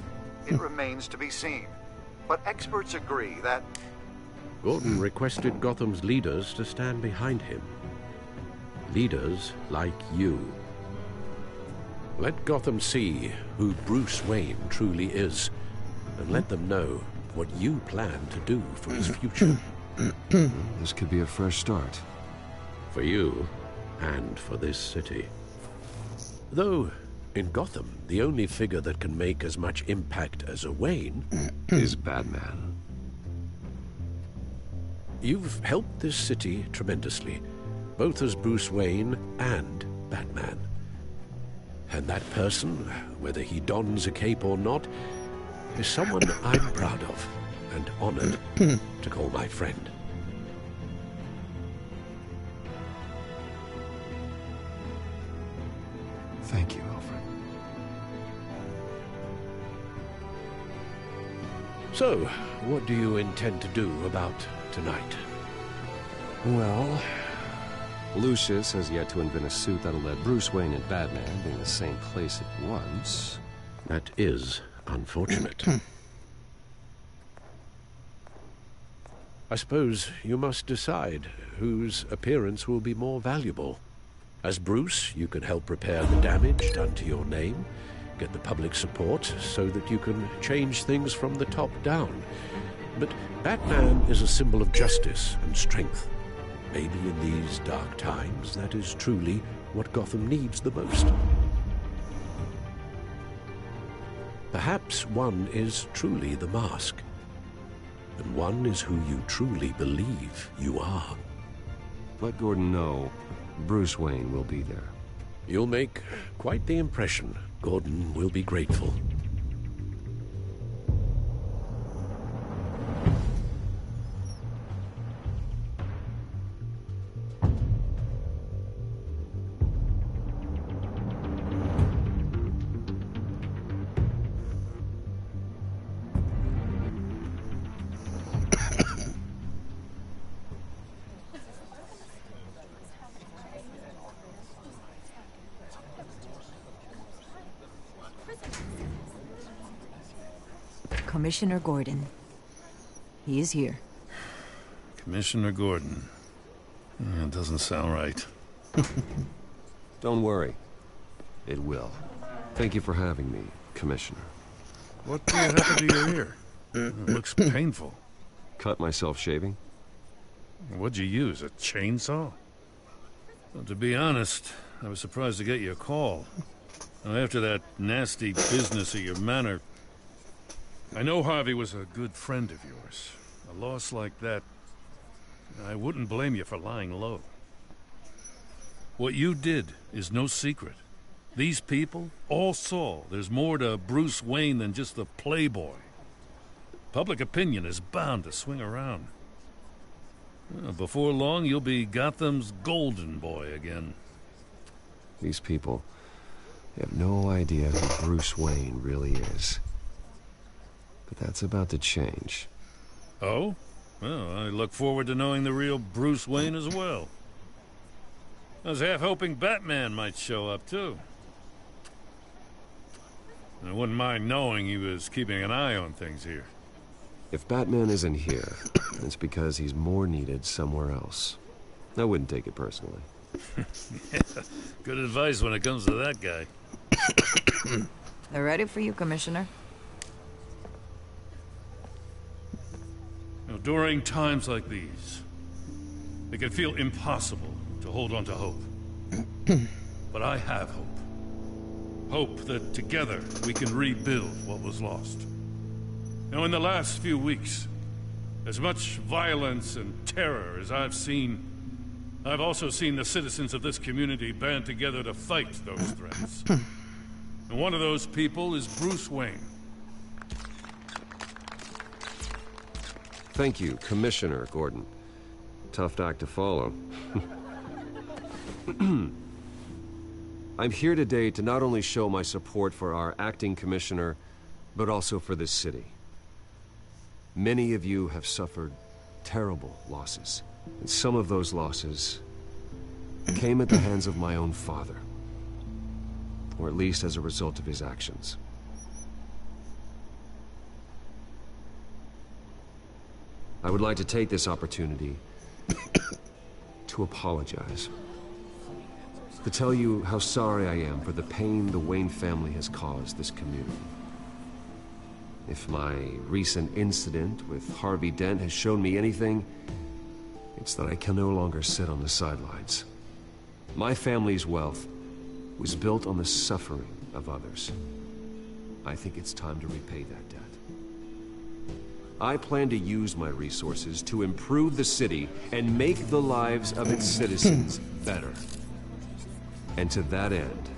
It remains to be seen. But experts agree that Gordon requested Gotham's leaders to stand behind him. Leaders like you. Let Gotham see who Bruce Wayne truly is, and let them know what you plan to do for his future. This could be a fresh start. For you, and for this city. Though, in Gotham, the only figure that can make as much impact as a Wayne is Batman. You've helped this city tremendously, both as Bruce Wayne and Batman. And that person, whether he dons a cape or not, is someone I'm proud of and honored to call my friend. Thank you, Alfred. So, what do you intend to do about tonight? Well, Lucius has yet to invent a suit that'll let Bruce Wayne and Batman be in the same place at once. That is unfortunate. I suppose you must decide whose appearance will be more valuable. As Bruce, you can help repair the damage done to your name, get the public support so that you can change things from the top down. But Batman is a symbol of justice and strength. Maybe in these dark times, that is truly what Gotham needs the most. Perhaps one is truly the mask, and one is who you truly believe you are. Let Gordon know Bruce Wayne will be there. You'll make quite the impression. Gordon will be grateful. Commissioner Gordon. He is here. Commissioner Gordon. That doesn't sound right. Don't worry. It will. Thank you for having me, Commissioner. What happened to your ear? It looks painful. Cut myself shaving? What'd you use, a chainsaw? Well, to be honest, I was surprised to get your call. Now, after that nasty business at your manor, I know Harvey was a good friend of yours. A loss like that, I wouldn't blame you for lying low. What you did is no secret. These people all saw there's more to Bruce Wayne than just the playboy. Public opinion is bound to swing around. Before long, you'll be Gotham's golden boy again. These people have no idea who Bruce Wayne really is. But that's about to change. Oh? Well, I look forward to knowing the real Bruce Wayne as well. I was half hoping Batman might show up, too. I wouldn't mind knowing he was keeping an eye on things here. If Batman isn't here, it's because he's more needed somewhere else. I wouldn't take it personally. Yeah, good advice when it comes to that guy. They're ready for you, Commissioner. During times like these, it can feel impossible to hold on to hope. But I have hope. Hope that together we can rebuild what was lost. Now, in the last few weeks, as much violence and terror as I've seen, I've also seen the citizens of this community band together to fight those threats. And one of those people is Bruce Wayne. Thank you, Commissioner Gordon. Tough act to follow. I'm here today to not only show my support for our acting commissioner, but also for this city. Many of you have suffered terrible losses, and some of those losses came at the hands of my own father, or at least as a result of his actions. I would like to take this opportunity to apologize. To tell you how sorry I am for the pain the Wayne family has caused this community. If my recent incident with Harvey Dent has shown me anything, it's that I can no longer sit on the sidelines. My family's wealth was built on the suffering of others. I think it's time to repay that debt. I plan to use my resources to improve the city and make the lives of its citizens better. And to that end,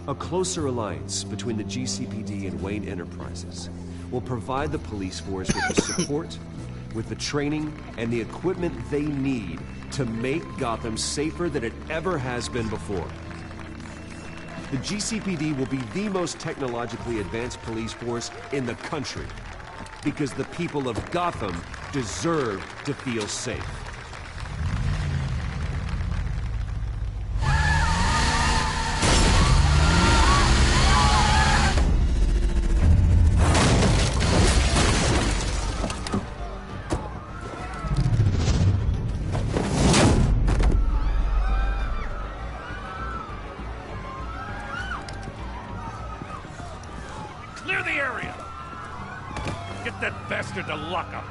a closer alliance between the GCPD and Wayne Enterprises will provide the police force with the support, with the training, and the equipment they need to make Gotham safer than it ever has been before. The GCPD will be the most technologically advanced police force in the country, because the people of Gotham deserve to feel safe. Clear the area! Get that bastard to lock up!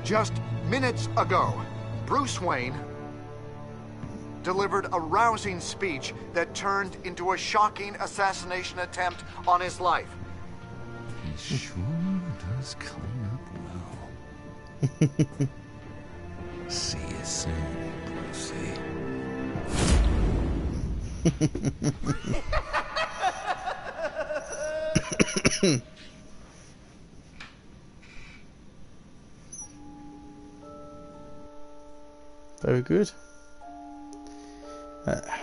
Just minutes ago, Bruce Wayne delivered a rousing speech that turned into a shocking assassination attempt on his life. He sure does clean up well. See you soon, Brucey. Very good.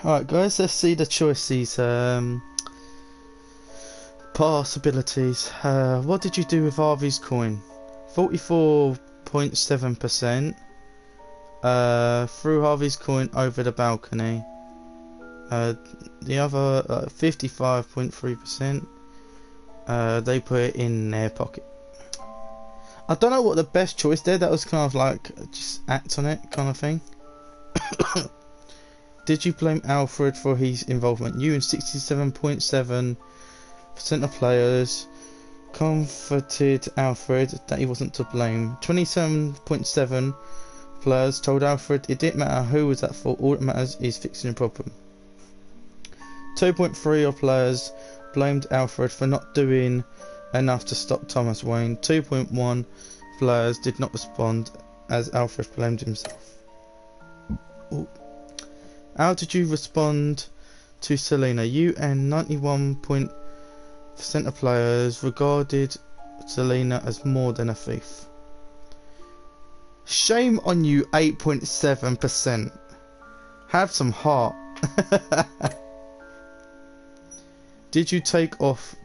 Alright guys, let's see the choices. Possibilities. What did you do with Harvey's coin? 44.7%. Threw Harvey's coin over the balcony. The other 55.3%. They put it in their pocket. I don't know what the best choice there. That was kind of like just act on it kind of thing. Did you blame Alfred for his involvement? You and 67.7% of players comforted Alfred that he wasn't to blame. 27.7% players told Alfred it didn't matter who was at fault, all that matters is fixing the problem. 2.3% of players blamed Alfred for not doing enough to stop Thomas Wayne. 2.1% players did not respond as Alfred blamed himself. Ooh. How did you respond to Selena? You and 91% of players regarded Selena as more than a thief. Shame on you, 8.7%. Have some heart. Did you take off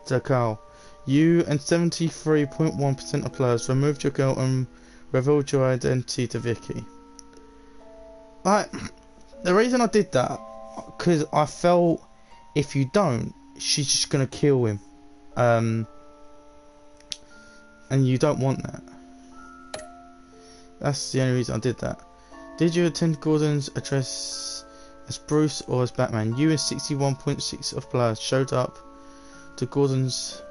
the girl? You and 73.1% of players removed your girl and revealed your identity to Vicky. The reason I did that, because I felt if you don't, she's just gonna kill him, and you don't want that. That's the only reason I did that. Did you attend Gordon's address as Bruce or as Batman. You and 61.6% of players showed up to Gordon's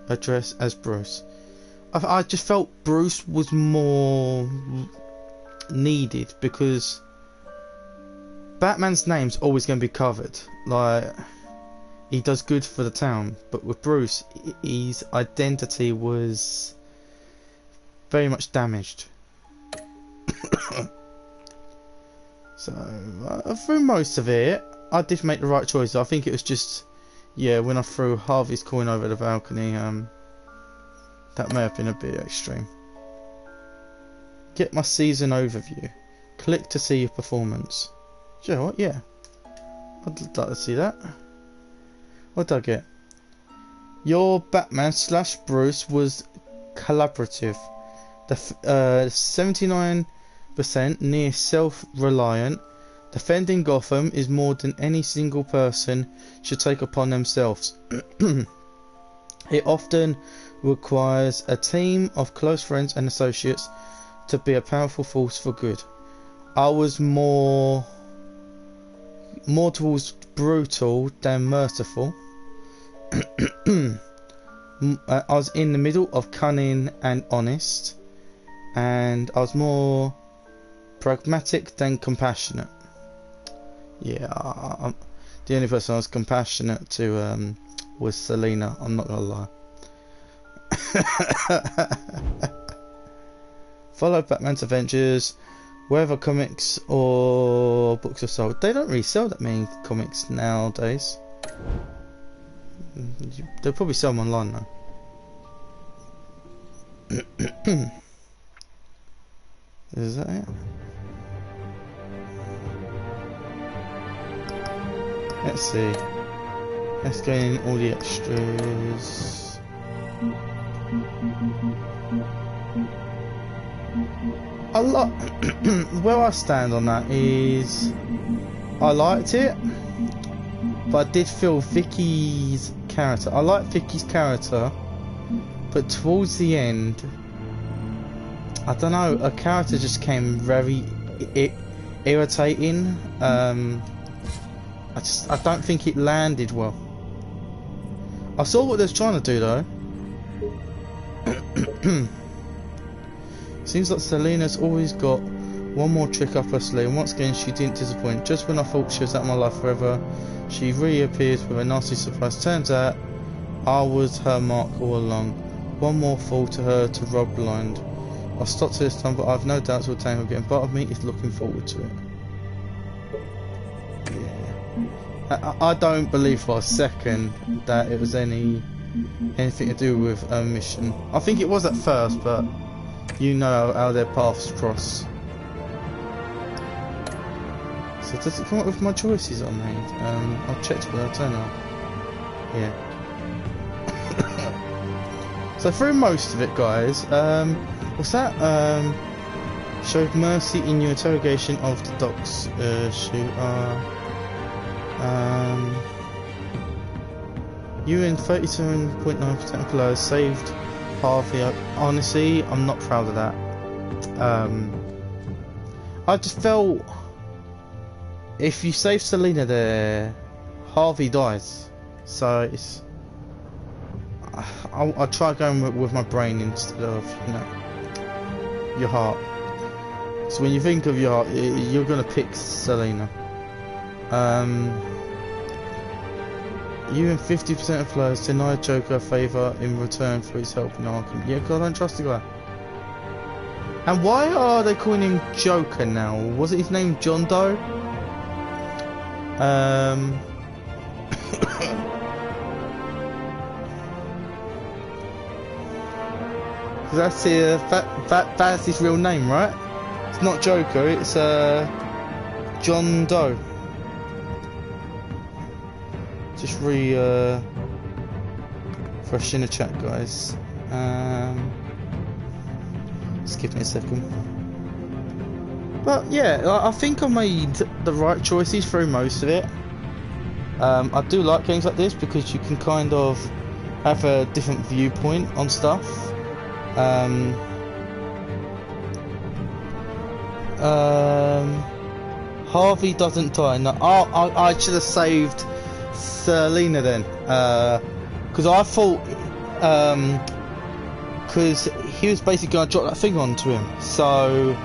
address as Bruce. I just felt Bruce was more needed because Batman's name's always going to be covered. Like, he does good for the town, but with Bruce, his identity was very much damaged. So, through most of it, I did make the right choice. I think it was just, yeah, when I threw Harvey's coin over the balcony, that may have been a bit extreme. Get my season overview. Click to see your performance. Do you know what? Yeah. I'd like to see that. What did I get? Your Batman / Bruce was collaborative. The 79% near self-reliant. Defending Gotham is more than any single person should take upon themselves. It often requires a team of close friends and associates to be a powerful force for good. I was more towards brutal than merciful. I was in the middle of cunning and honest, and I was more pragmatic than compassionate. Yeah, the only person I was compassionate to was Selina, I'm not gonna lie. Follow Batman's adventures wherever comics or books are sold. They don't really sell that many comics nowadays. They'll probably sell them online though. Is that it? Let's see. Let's go in all the extras. I like where I stand on that is I liked it, but I did feel Vicky's character. I like Vicky's character, but towards the end, I don't know, her character just came very irritating. I don't think it landed well. I saw what they was trying to do though. Seems like Selina's always got one more trick up her sleeve, and once again she didn't disappoint. Just when I thought she was out of my life forever, she reappears with a nasty surprise. Turns out I was her mark all along. One more fall to her to rob blind. I'll stop to this time, but I've no doubts we'll tangle again. Part of me is looking forward to it. Yeah. I don't believe for a second that it was anything to do with a mission. I think it was at first, but you know how their paths cross. So does it come up with my choices I made? I'll check to I don't know. Yeah. So through most of it, guys, what's that? Showed mercy in your interrogation of the docs shooter. You and 37.9% of players saved Harvey. Honestly, I'm not proud of that. I just felt if you save Selina there, Harvey dies. So it's I'll try going with my brain instead of, you know, your heart. So when you think of your heart, you're gonna pick Selina. You and 50% of players deny Joker a favour in return for his help in Arkham. Yeah, God, I don't trust the guy. And why are they calling him Joker now? Wasn't his name John Doe? That's that's his real name, right? It's not Joker, it's John Doe. Just fresh in the chat, guys. Skip me a second. But yeah, I think I made the right choices through most of it. I do like games like this because you can kind of have a different viewpoint on stuff. Harvey doesn't die. No, I should have saved Selena then, because I thought, because he was basically going to drop that thing onto him. So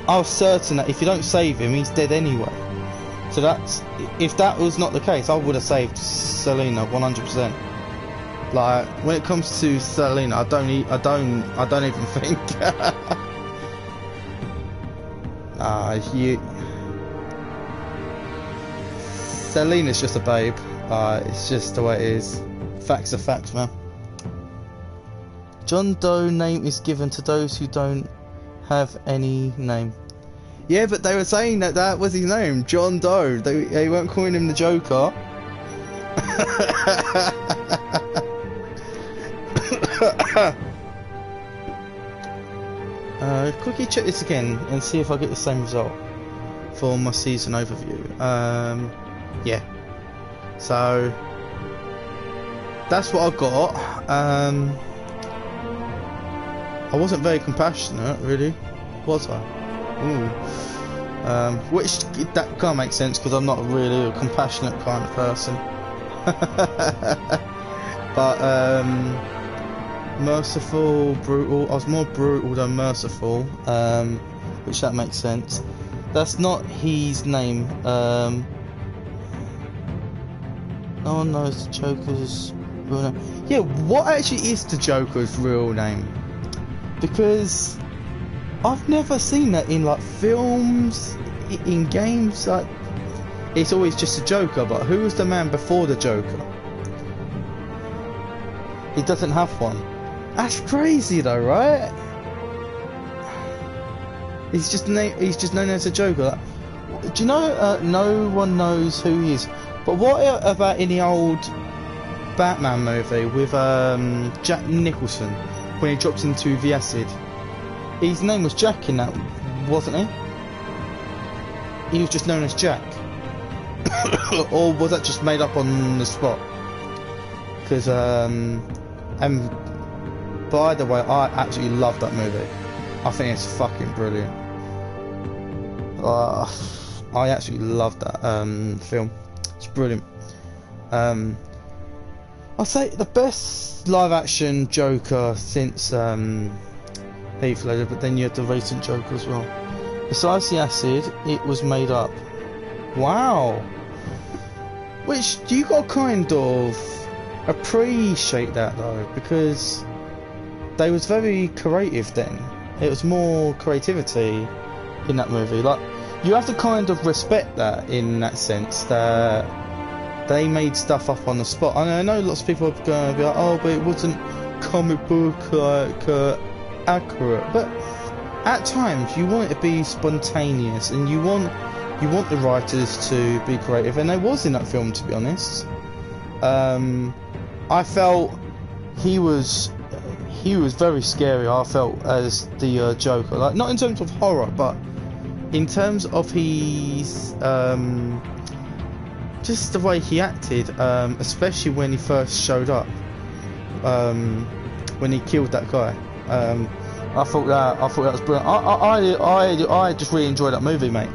I was certain that if you don't save him, he's dead anyway. So that's, if that was not the case, I would have saved Selena 100%. Like when it comes to Selena, I don't even think. Selena's just a babe. It's just the way it is. Facts are facts, man. John Doe name is given to those who don't have any name. Yeah, but they were saying that that was his name, John Doe. They weren't calling him the Joker. Quickly check this again and see if I get the same result for my season overview. Yeah. So that's what I got. I wasn't very compassionate, really, was I? Ooh. Which that can't make sense because I'm not really a compassionate kind of person. But merciful, brutal. I was more brutal than merciful, which that makes sense. That's not his name. No one knows the Joker's real name. Yeah, what actually is the Joker's real name? Because I've never seen that in like films, in games. Like it's always just a Joker, but who was the man before the Joker? He doesn't have one. That's crazy though, right? He's just known as a Joker. Do you know no one knows who he is? But what about in the old Batman movie with Jack Nicholson when he dropped into the acid? His name was Jack in that, wasn't he? He was just known as Jack. Or was that just made up on the spot? Because by the way, I absolutely love that movie. I think it's fucking brilliant. I absolutely love that film. It's brilliant. I'd say the best live-action Joker since Heath Ledger, but then you had the recent Joker as well. Besides the acid, it was made up. Wow. Which you got kind of appreciate that though, because they was very creative then. It was more creativity in that movie. Like you have to kind of respect that in that sense that they made stuff up on the spot. I know lots of people are going to be like, oh, but it wasn't comic book like accurate. But at times you want it to be spontaneous, and you want the writers to be creative, and there was in that film, to be honest. I felt he was very scary. I felt as the Joker, like not in terms of horror, but in terms of his just the way he acted, especially when he first showed up, when he killed that guy. I thought that was brilliant. I just really enjoyed that movie, mate.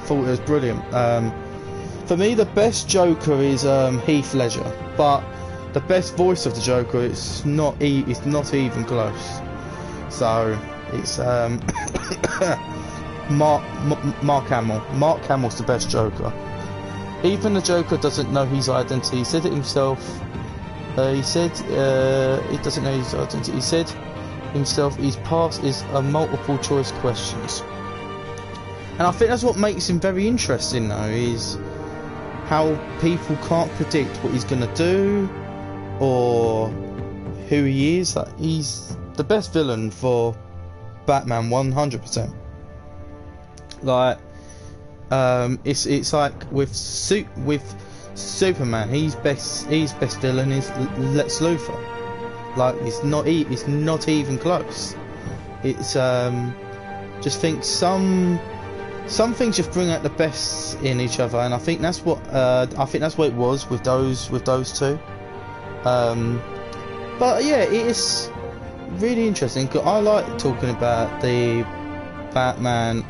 Thought it was brilliant. For me, the best Joker is Heath Ledger, but the best voice of the Joker it's not even close. So it's Mark Hamill. Mark Hamill's the best Joker. Even the Joker doesn't know his identity. He said it himself. He said he doesn't know his identity. He said himself his past is a multiple choice questions. And I think that's what makes him very interesting though, is how people can't predict what he's going to do or who he is. Like, he's the best villain for Batman 100%. Like it's like with Superman, his best villain is Lex Luthor. Like it's not even close. It's just think some things just bring out the best in each other, and I think that's what it was with those two. But yeah, it's really interesting. 'Cause I like talking about the Batman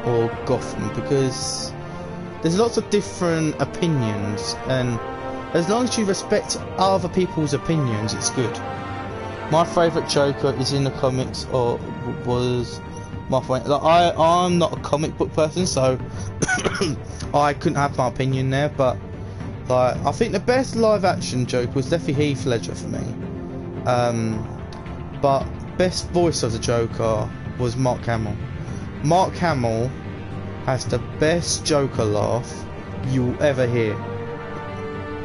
or Gotham, because there's lots of different opinions, and as long as you respect other people's opinions, it's good. My favourite Joker is in the comics, or was my friend. Like, I'm not a comic book person, so I couldn't have my opinion there. But like, I think the best live action Joker was definitely Heath Ledger for me. But best voice of the Joker was Mark Hamill. Mark Hamill has the best Joker laugh you'll ever hear.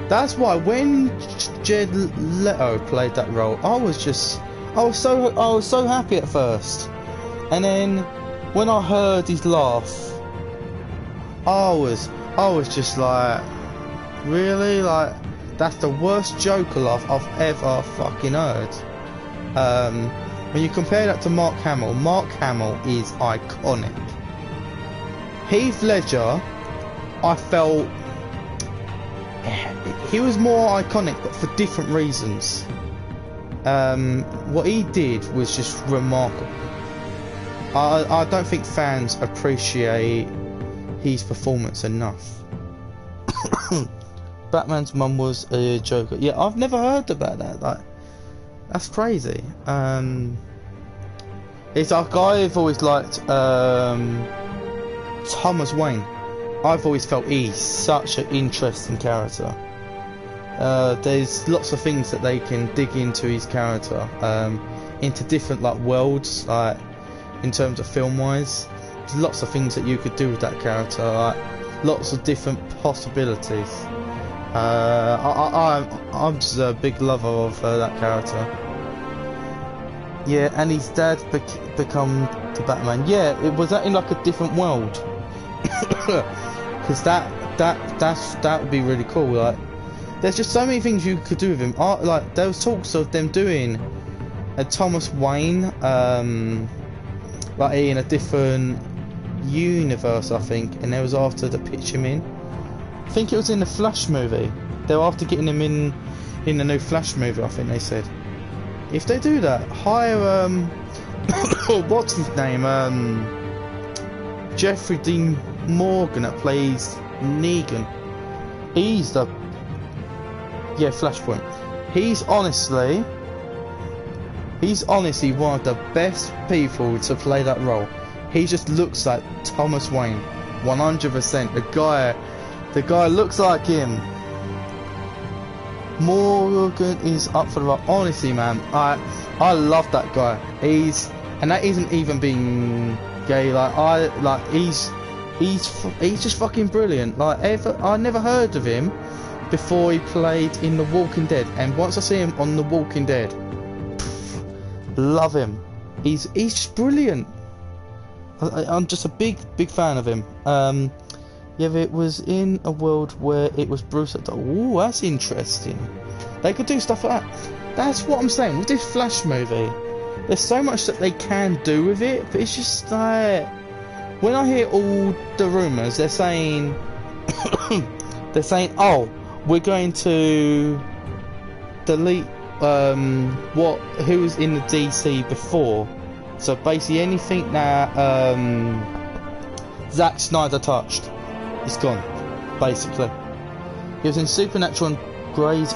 That's why when Jared Leto played that role, I was so happy at first, and then when I heard his laugh, I was just like, really? Like, that's the worst Joker laugh I've ever fucking heard. When you compare that to Mark Hamill is iconic. Heath Ledger, I felt he was more iconic, but for different reasons. What he did was just remarkable. I don't think fans appreciate his performance enough. Batman's mum was a Joker. Yeah, I've never heard about that. Like, that's crazy. It's like, I've always liked Thomas Wayne. I've always felt he's such an interesting character. There's lots of things that they can dig into his character, into different like worlds, like in terms of film wise. There's lots of things that you could do with that character, like lots of different possibilities. I'm just a big lover of that character. Yeah, and his dad become the Batman. Yeah, it was that in like a different world. Because that would be really cool. Like, there's just so many things you could do with him. Like, there was talks of them doing a Thomas Wayne, like in a different universe, I think, and they was after to pitch him in. I think it was in the Flash movie. They were after getting him in the new Flash movie, I think they said. If they do that, hire what's his name? Jeffrey Dean Morgan that plays Negan. He's the Flashpoint. He's honestly one of the best people to play that role. He just looks like Thomas Wayne, 100%. The guy looks like him. Morgan is up for the role. Honestly, man, I love that guy. And that isn't even being gay. He's just fucking brilliant. Like, I never heard of him before he played in The Walking Dead, and once I see him on The Walking Dead, love him. He's just brilliant. I'm just a big fan of him. Yeah, it was in a world where it was Bruce. Ooh, that's interesting. They could do stuff like that. That's what I'm saying with this Flash movie. There's so much that they can do with it, but it's just like, when I hear all the rumours, they're saying, oh, we're going to delete who was in the DC before. So basically anything that Zack Snyder touched, it's gone, basically. He was in Supernatural and Grey's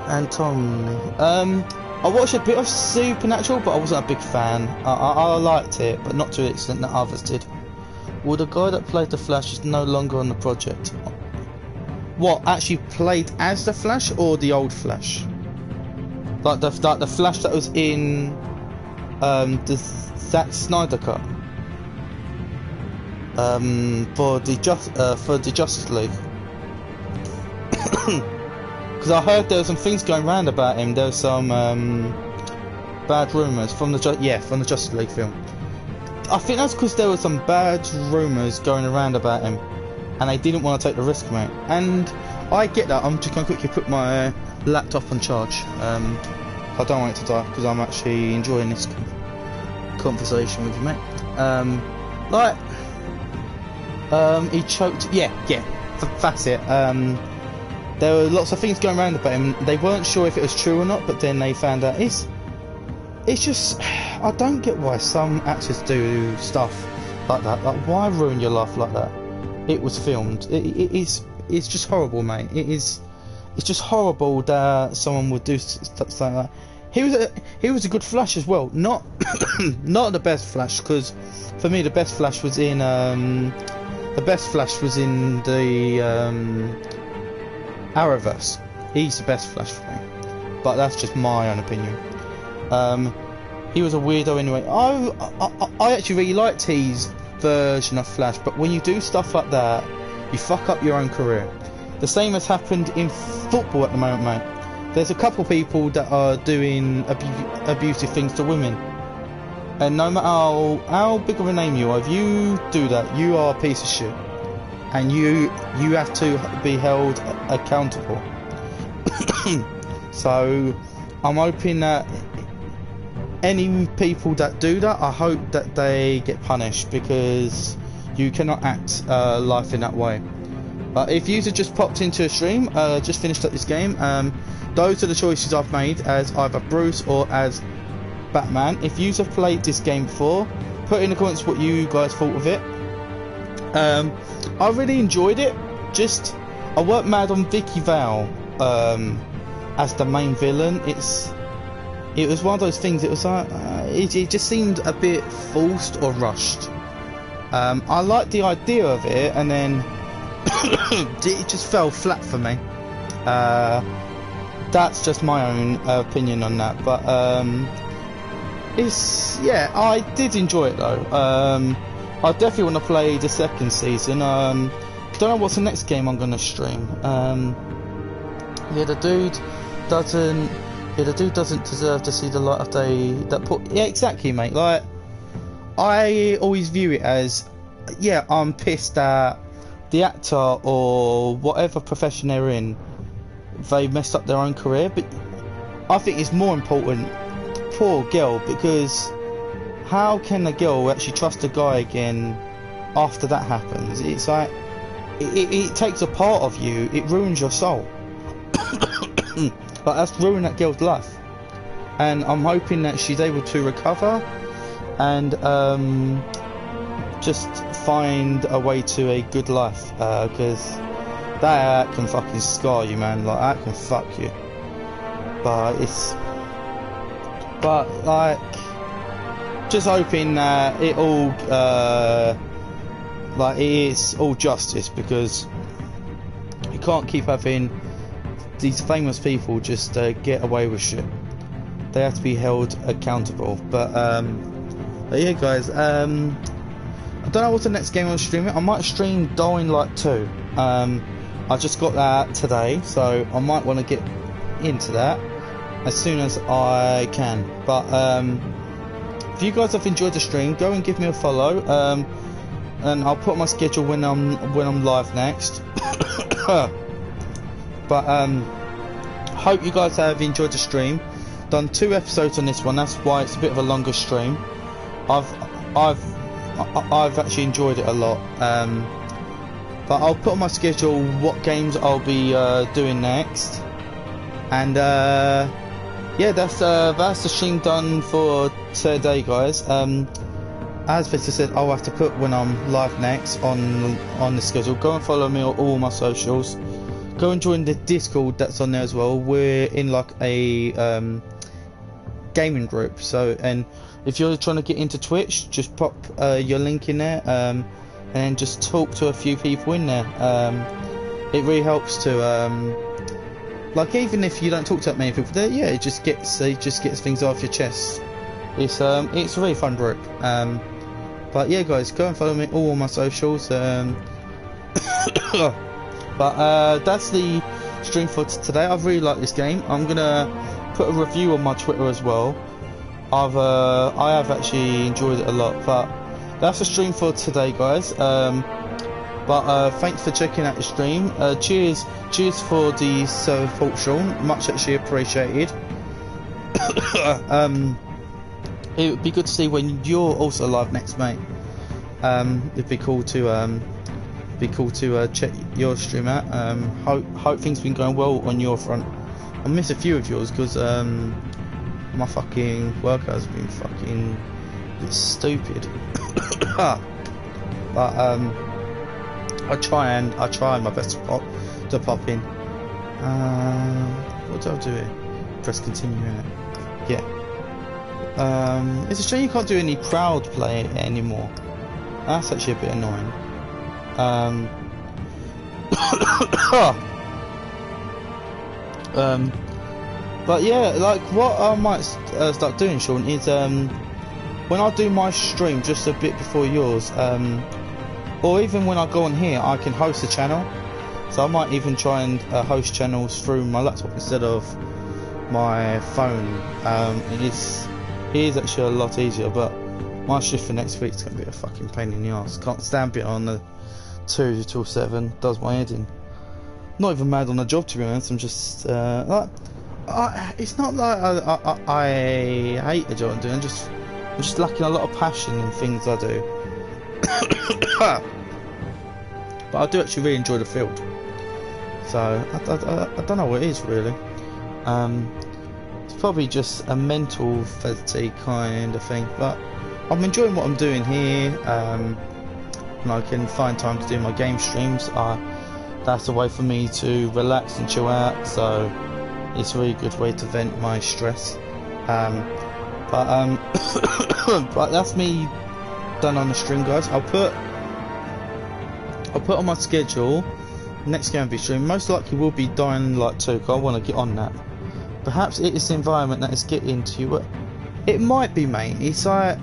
Anatomy. I watched a bit of Supernatural, but I wasn't a big fan. I liked it, but not to the extent that others did. Well, the guy that played the Flash is no longer on the project. What, actually played as the Flash, or the old Flash? Like the Flash that was in the Zack Snyder cut. For the Justice League. Because I heard there were some things going around about him. There was some bad rumours from the Justice League film. I think that's because there were some bad rumours going around about him, and they didn't want to take the risk, mate. And I get that. I'm just going to quickly put my laptop on charge. I don't want it to die because I'm actually enjoying this conversation with you, mate. He choked. Yeah, that's it. There were lots of things going around about him. They weren't sure if it was true or not, but then they found out it's just, I don't get why some actors do stuff like that. Like, why ruin your life like that? It was filmed. It's just horrible, mate. It's just horrible that someone would do stuff like that. He was a good Flash as well. Not not the best Flash, because for me the best Flash was in the Arrowverse. He's the best Flash for me, but that's just my own opinion. He was a weirdo anyway. I actually really liked his version of Flash, but when you do stuff like that, you fuck up your own career. The same has happened in football at the moment, mate. There's a couple people that are doing abusive things to women, and no matter how big of a name you are, if you do that, you are a piece of shit, and you have to be held accountable. So I'm hoping that any people that do that, I hope that they get punished, because you cannot act life in that way. But if you just popped into a stream, just finished up this game, those are the choices I've made as either Bruce or as Batman. If you have played this game before, put in the comments what you guys thought of it. I really enjoyed it. I weren't mad on Vicky Vale as the main villain. It was one of those things. It was like it just seemed a bit forced or rushed. I liked the idea of it, and then it just fell flat for me. That's just my own opinion on that, but I did enjoy it though. I definitely want to play the second season. Don't know what's the next game I'm gonna stream. The dude doesn't deserve to see the light of day. Yeah, exactly, mate. Like, I always view it as, I'm pissed that the actor or whatever profession they're in, they messed up their own career. But I think it's more important, poor girl, because how can a girl actually trust a guy again after that happens? It's like it takes a part of you. It ruins your soul. But that's ruined that girl's life, and I'm hoping that she's able to recover and just find a way to a good life, because that can fucking scar you, man. Like, that can fuck you. But just hoping that it all it's all justice, because you can't keep having these famous people just get away with shit. They have to be held accountable. But yeah, guys, I don't know what's the next game I'm streaming. I might stream Dying Light 2. I just got that today, so I might want to get into that as soon as I can. But if you guys have enjoyed the stream, go and give me a follow, and I'll put my schedule when I'm live next. But hope you guys have enjoyed the stream. Done 2 episodes on this one, that's why it's a bit of a longer stream. I've actually enjoyed it a lot. But I'll put on my schedule what games I'll be doing next. And that's the stream done for today, guys. As Victor said, I'll have to put when I'm live next on the schedule. Go and follow me on all my socials. Go and join the Discord that's on there as well. We're in like a gaming group. So, and if you're trying to get into Twitch, just pop your link in there, and just talk to a few people in there. It really helps to like, even if you don't talk to that many people there, it just gets things off your chest. It's a really fun group. But yeah, guys, go and follow me all on my socials. But that's the stream for today. I've really liked this game. I'm gonna put a review on my Twitter as well. I have actually enjoyed it a lot. But that's the stream for today, guys. But thanks for checking out the stream. Cheers for the support, Sean. Much actually appreciated. It would be good to see when you're also live next, mate. It'd be cool to check your stream out. Hope things have been going well on your front. I miss a few of yours because my fucking work has been fucking stupid. but I try my best to pop in. What do I do here? Press continue, innit? Yeah. It's a shame you can't do any crowd play anymore. That's actually a bit annoying. But yeah, like what I might start doing, Sean, is when I do my stream just a bit before yours, or even when I go on here, I can host a channel. So I might even try and host channels through my laptop instead of my phone. It is actually a lot easier, but my shift for next week's gonna be a fucking pain in the ass. Can't stand being on the 2 till 7. Does my head in. Not even mad on the job, to be honest. I'm just like, it's not like I hate the job I'm doing. I'm just lacking a lot of passion in things I do. But I do actually really enjoy the field. So I don't know what it is really. It's probably just a mental fatigue kind of thing. But I'm enjoying what I'm doing here. And I can find time to do my game streams. That's a way for me to relax and chill out. So it's a really good way to vent my stress. But that's me done on the stream, guys. I'll put on my schedule next game be stream. Most likely will be Dying Light 2, because I want to get on that. Perhaps it is the environment that is getting to you. It might be, mate. It's like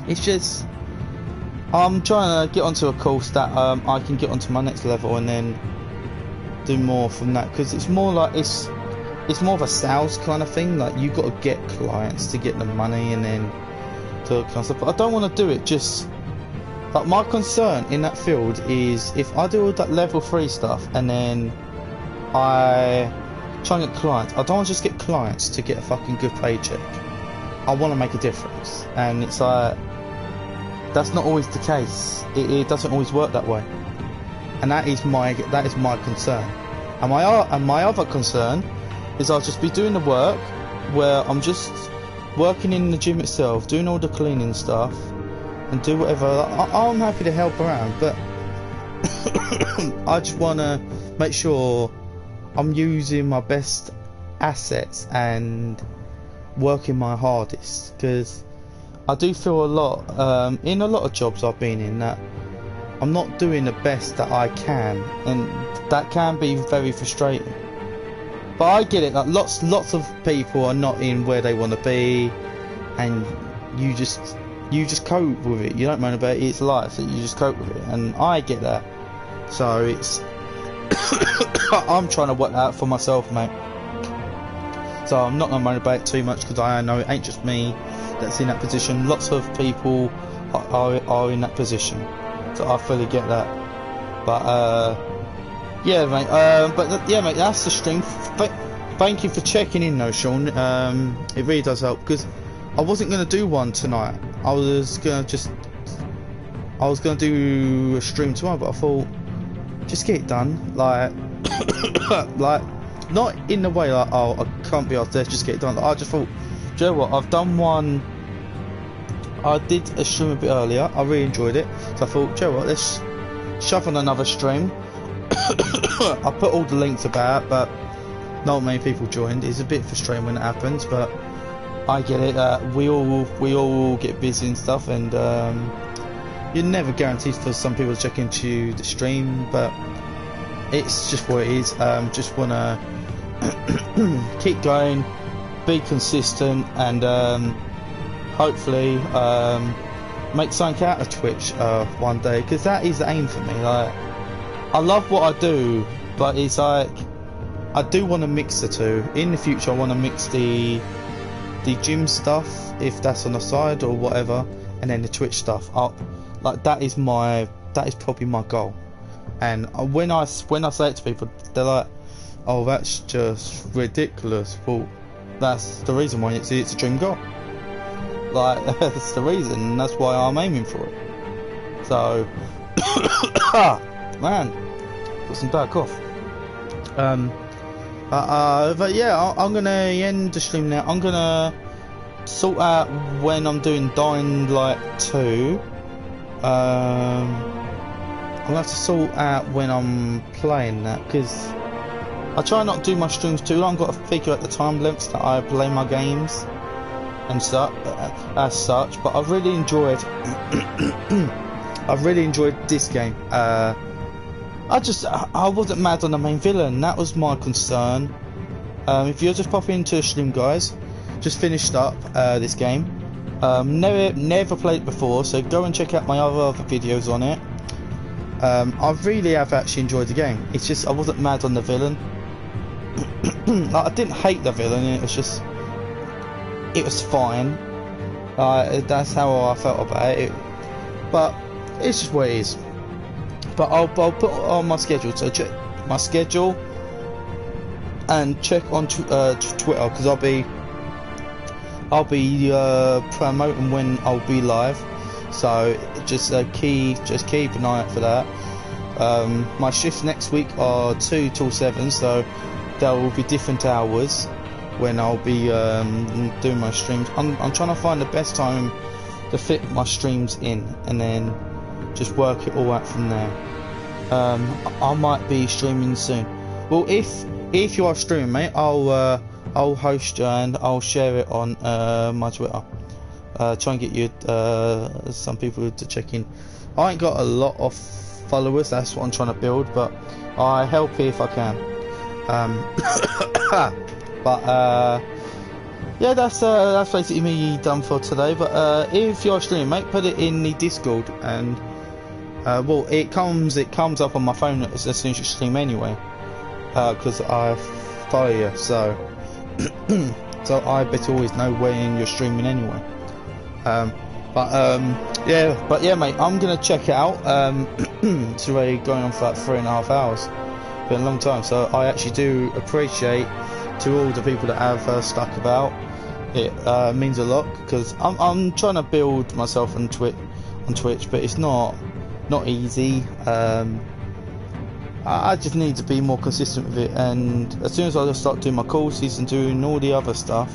it's just I'm trying to get onto a course that I can get onto my next level and then do more from that, because it's more like it's more of a sales kind of thing. Like you got to get clients to get the money and then do kind of stuff. But I don't want to do it just like, my concern in that field is if I do all that level 3 stuff and then I try and get clients, I don't want to just get clients to get a fucking good paycheck. I want to make a difference, and it's like that's not always the case. It doesn't always work that way, and that is my concern. And my other concern is I'll just be doing the work where I'm just working in the gym itself, doing all the cleaning stuff, and do whatever. I'm happy to help around, but I just want to make sure I'm using my best assets and working my hardest, because I do feel a lot in a lot of jobs I've been in that I'm not doing the best that I can, and that can be very frustrating. But I get it, like lots of people are not in where they want to be, and you just cope with it. You don't moan about it. It's life, so you just cope with it, and I get that. So it's I'm trying to work that out for myself, mate. So I'm not gonna moan about it too much, because I know it ain't just me that's in that position. Lots of people are in that position, so I fully get that. But yeah, mate. Yeah, mate. That's the stream. Thank you for checking in, though, Sean. It really does help, because I wasn't gonna do one tonight. I was gonna do a stream tomorrow, but I thought just get it done. Like, like not in the way like, oh, I can't be out there, just get it done. Like, I just thought, do you know what? I've done one. I did a stream a bit earlier. I really enjoyed it, so I thought, do you know what? Let's shove on another stream. I put all the links about, but not many people joined. It's a bit frustrating when it happens, but I get it. We all get busy and stuff, and you're never guaranteed for some people to check into the stream, but it's just what it is. Just wanna keep going, be consistent, and hopefully make something out of Twitch one day, because that is the aim for me. Like, I love what I do, but it's like I do want to mix the two. In the future, I want to mix the gym stuff, if that's on the side or whatever, and then the Twitch stuff. Like that is probably my goal. And when I say it to people, they're like, "Oh, that's just ridiculous." Well, that's the reason why it's a dream goal. Like, that's the reason, and that's why I'm aiming for it. So, man, got some bad cough. But yeah, I'm gonna end the stream now. I'm gonna sort out when I'm doing Dying Light 2. I'll have to sort out when I'm playing that, because I try not to do my streams too long. I've got to figure out the time lengths that I play my games and such, as such. But I've really enjoyed I've really enjoyed this game. I wasn't mad on the main villain. That was my concern. If you're just popping into a stream, guys, just finished up this game. Never played it before, so go and check out my other videos on it. I really have actually enjoyed the game. It's just I wasn't mad on the villain. Like, I didn't hate the villain. It was fine. That's how I felt about it. But it's just what it is. But I'll put it on my schedule. So check my schedule and check on Twitter, because I'll be promoting when I'll be live. So just keep an eye out for that. My shifts next week are 2 till 7, so there will be different hours when I'll be doing my streams. I'm trying to find the best time to fit my streams in, and then just work it all out from there. I might be streaming soon. Well, if you are streaming, mate, I'll host you and I'll share it on my Twitter. Try and get you some people to check in. I ain't got a lot of followers, that's what I'm trying to build, but I help if I can. Yeah, that's basically me done for today. But if you're streaming, mate, put it in the Discord, and well, it comes up on my phone as soon as you stream anyway, because I follow you, so so I better always know when you're streaming anyway. Yeah, mate, I'm gonna check it out. It's already going on for like 3.5 hours. Been a long time, so I actually do appreciate to all the people that have stuck about. It means a lot, because I'm trying to build myself on Twitch, but it's not easy. I just need to be more consistent with it, and as soon as I start doing my courses and doing all the other stuff,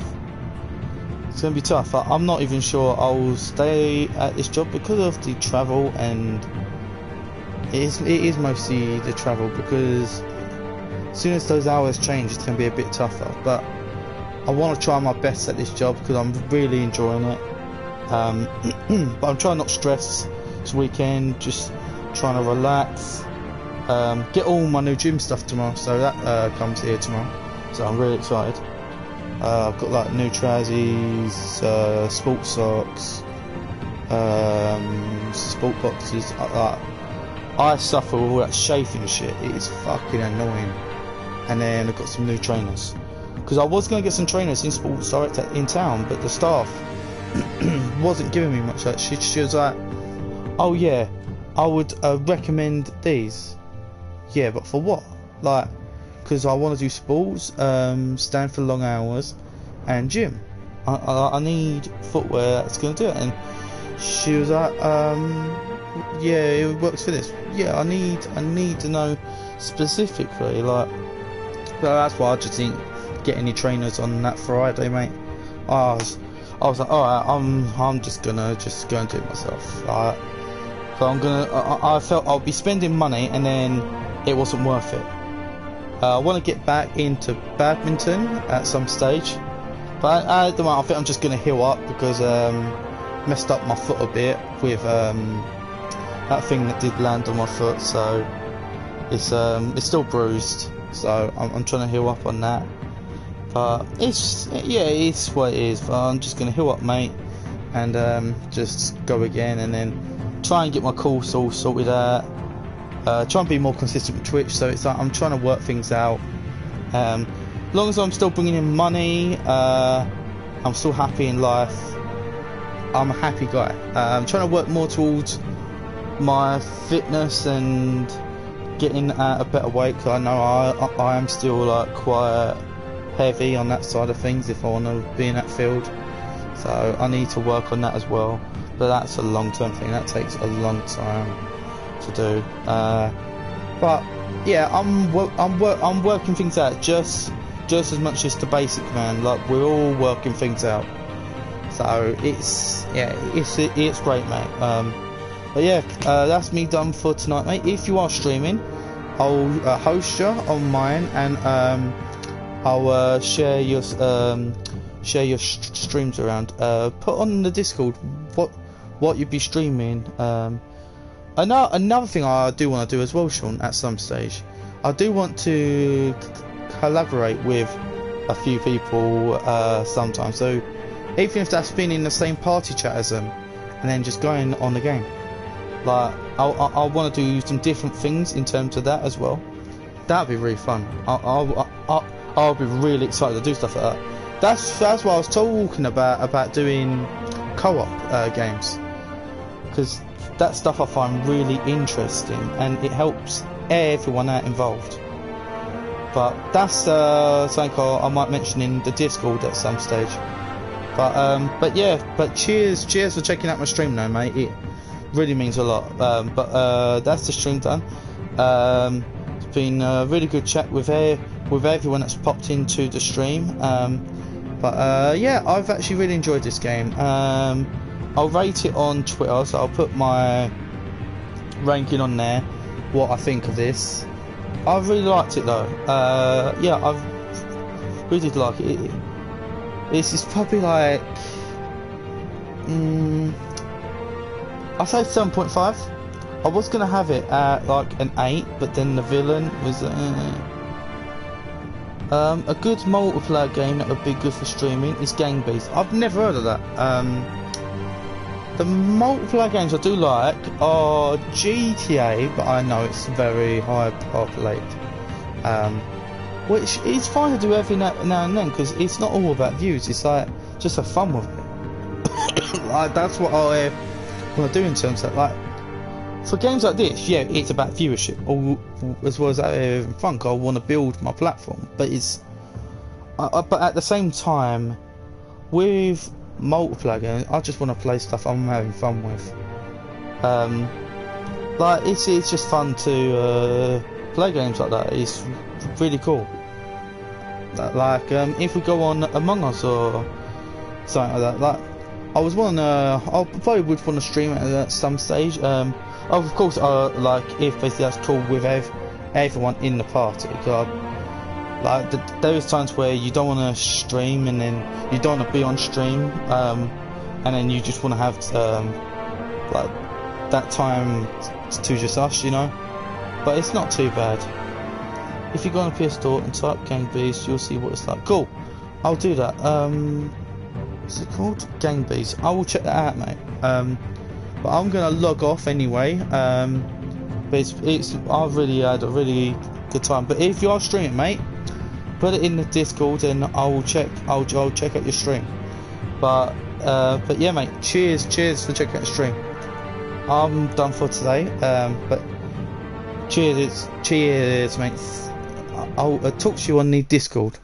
it's going to be tough. I'm not even sure I'll stay at this job because of the travel, and it is mostly the travel, because as soon as those hours change, it's going to be a bit tougher. But I want to try my best at this job because I'm really enjoying it. But I'm trying not to stress this weekend, just trying to relax. Get all my new gym stuff tomorrow, so that comes here tomorrow, so I'm really excited. I've got like new trousers, sports socks, sport boxes. I suffer with all that chafing shit. It is fucking annoying. And then I've got some new trainers, because I was going to get some trainers in Sports Direct in town, but the staff wasn't giving me much of that shit. She was like, oh yeah, I would recommend these. Yeah, but for what? Like, because I want to do sports, stand for long hours, and gym. I need footwear that's going to do it. And she was like, yeah, it works for this. Yeah, I need to know specifically, like. So that's why I just didn't get any trainers on that Friday, mate. I was like, alright, I'm just gonna go and do it myself. So I felt I'll be spending money and then it wasn't worth it. I want to get back into badminton at some stage, but at the moment I think I'm just gonna heal up, because messed up my foot a bit with that thing that did land on my foot, so it's still bruised. So I'm trying to heal up on that, but it's what it is. But I'm just gonna heal up, mate, and just go again, and then try and get my course all sorted out. Try and be more consistent with Twitch. So it's like I'm trying to work things out. As long as I'm still bringing in money, I'm still happy in life. I'm a happy guy. I'm trying to work more towards my fitness and getting a better weight, because I know I am still like quite heavy on that side of things if I want to be in that field, so I need to work on that as well. But that's a long-term thing, that takes a long time to do. But yeah, I'm working things out just as much as the basic, man. Like, we're all working things out. So it's it's great, mate. But yeah, that's me done for tonight, mate. If you are streaming, I'll host you on mine, and I'll share your streams around. Put on the Discord what you'd be streaming. Another thing I do want to do as well, Sean, at some stage, I do want to collaborate with a few people sometimes. So even if that's been in the same party chat as them, and then just going on the game. Like I want to do some different things in terms of that as well. That'd be really fun. I'll be really excited to do stuff like that. That's what I was talking about doing co-op games, because that stuff I find really interesting and it helps everyone out involved. But that's something I might mention in the Discord at some stage. But yeah, cheers for checking out my stream though, mate. It really means a lot. But that's the stream done. It's been a really good chat with everyone that's popped into the stream. But yeah, I've actually really enjoyed this game. I'll rate it on Twitter, so I'll put my ranking on there, what I think of this. I really liked it though. Yeah, I've really did like it. This is probably like I'd say 7.5. I was gonna have it at like an 8, but then the villain was a good multiplayer game that would be good for streaming is Gang Beasts. I've never heard of that. The multiplayer games I do like are GTA, but I know it's very high populated. Which is fine to do every now and then, because it's not all about views. It's like just have fun with it. Like that's what I want to do in terms of like for games like this. Yeah, it's about viewership, or as well as having fun. 'Cause I want to build my platform, but but at the same time, with multiplayer games, I just want to play stuff I'm having fun with. Like it's just fun to play games like that. It's really cool. Like if we go on Among Us or something like that, like I was I probably would want to stream it at some stage. Of course, like if that's cool with everyone in the party. Like there is times where you don't want to stream, and then you don't want to be on stream, and then you just want to have like that time to just us, you know. But it's not too bad. If you go on the PS Store and type Gang Beasts, you'll see what it's like. Cool, I'll do that. What's it called? Gang Beasts. I will check that out, mate. But I'm gonna log off anyway. But I've really had a really good time. But if you are streaming, mate, put it in the Discord and I'll check out your stream. But yeah, mate. Cheers for checking out the stream. I'm done for today. But cheers, mate. I'll talk to you on the Discord.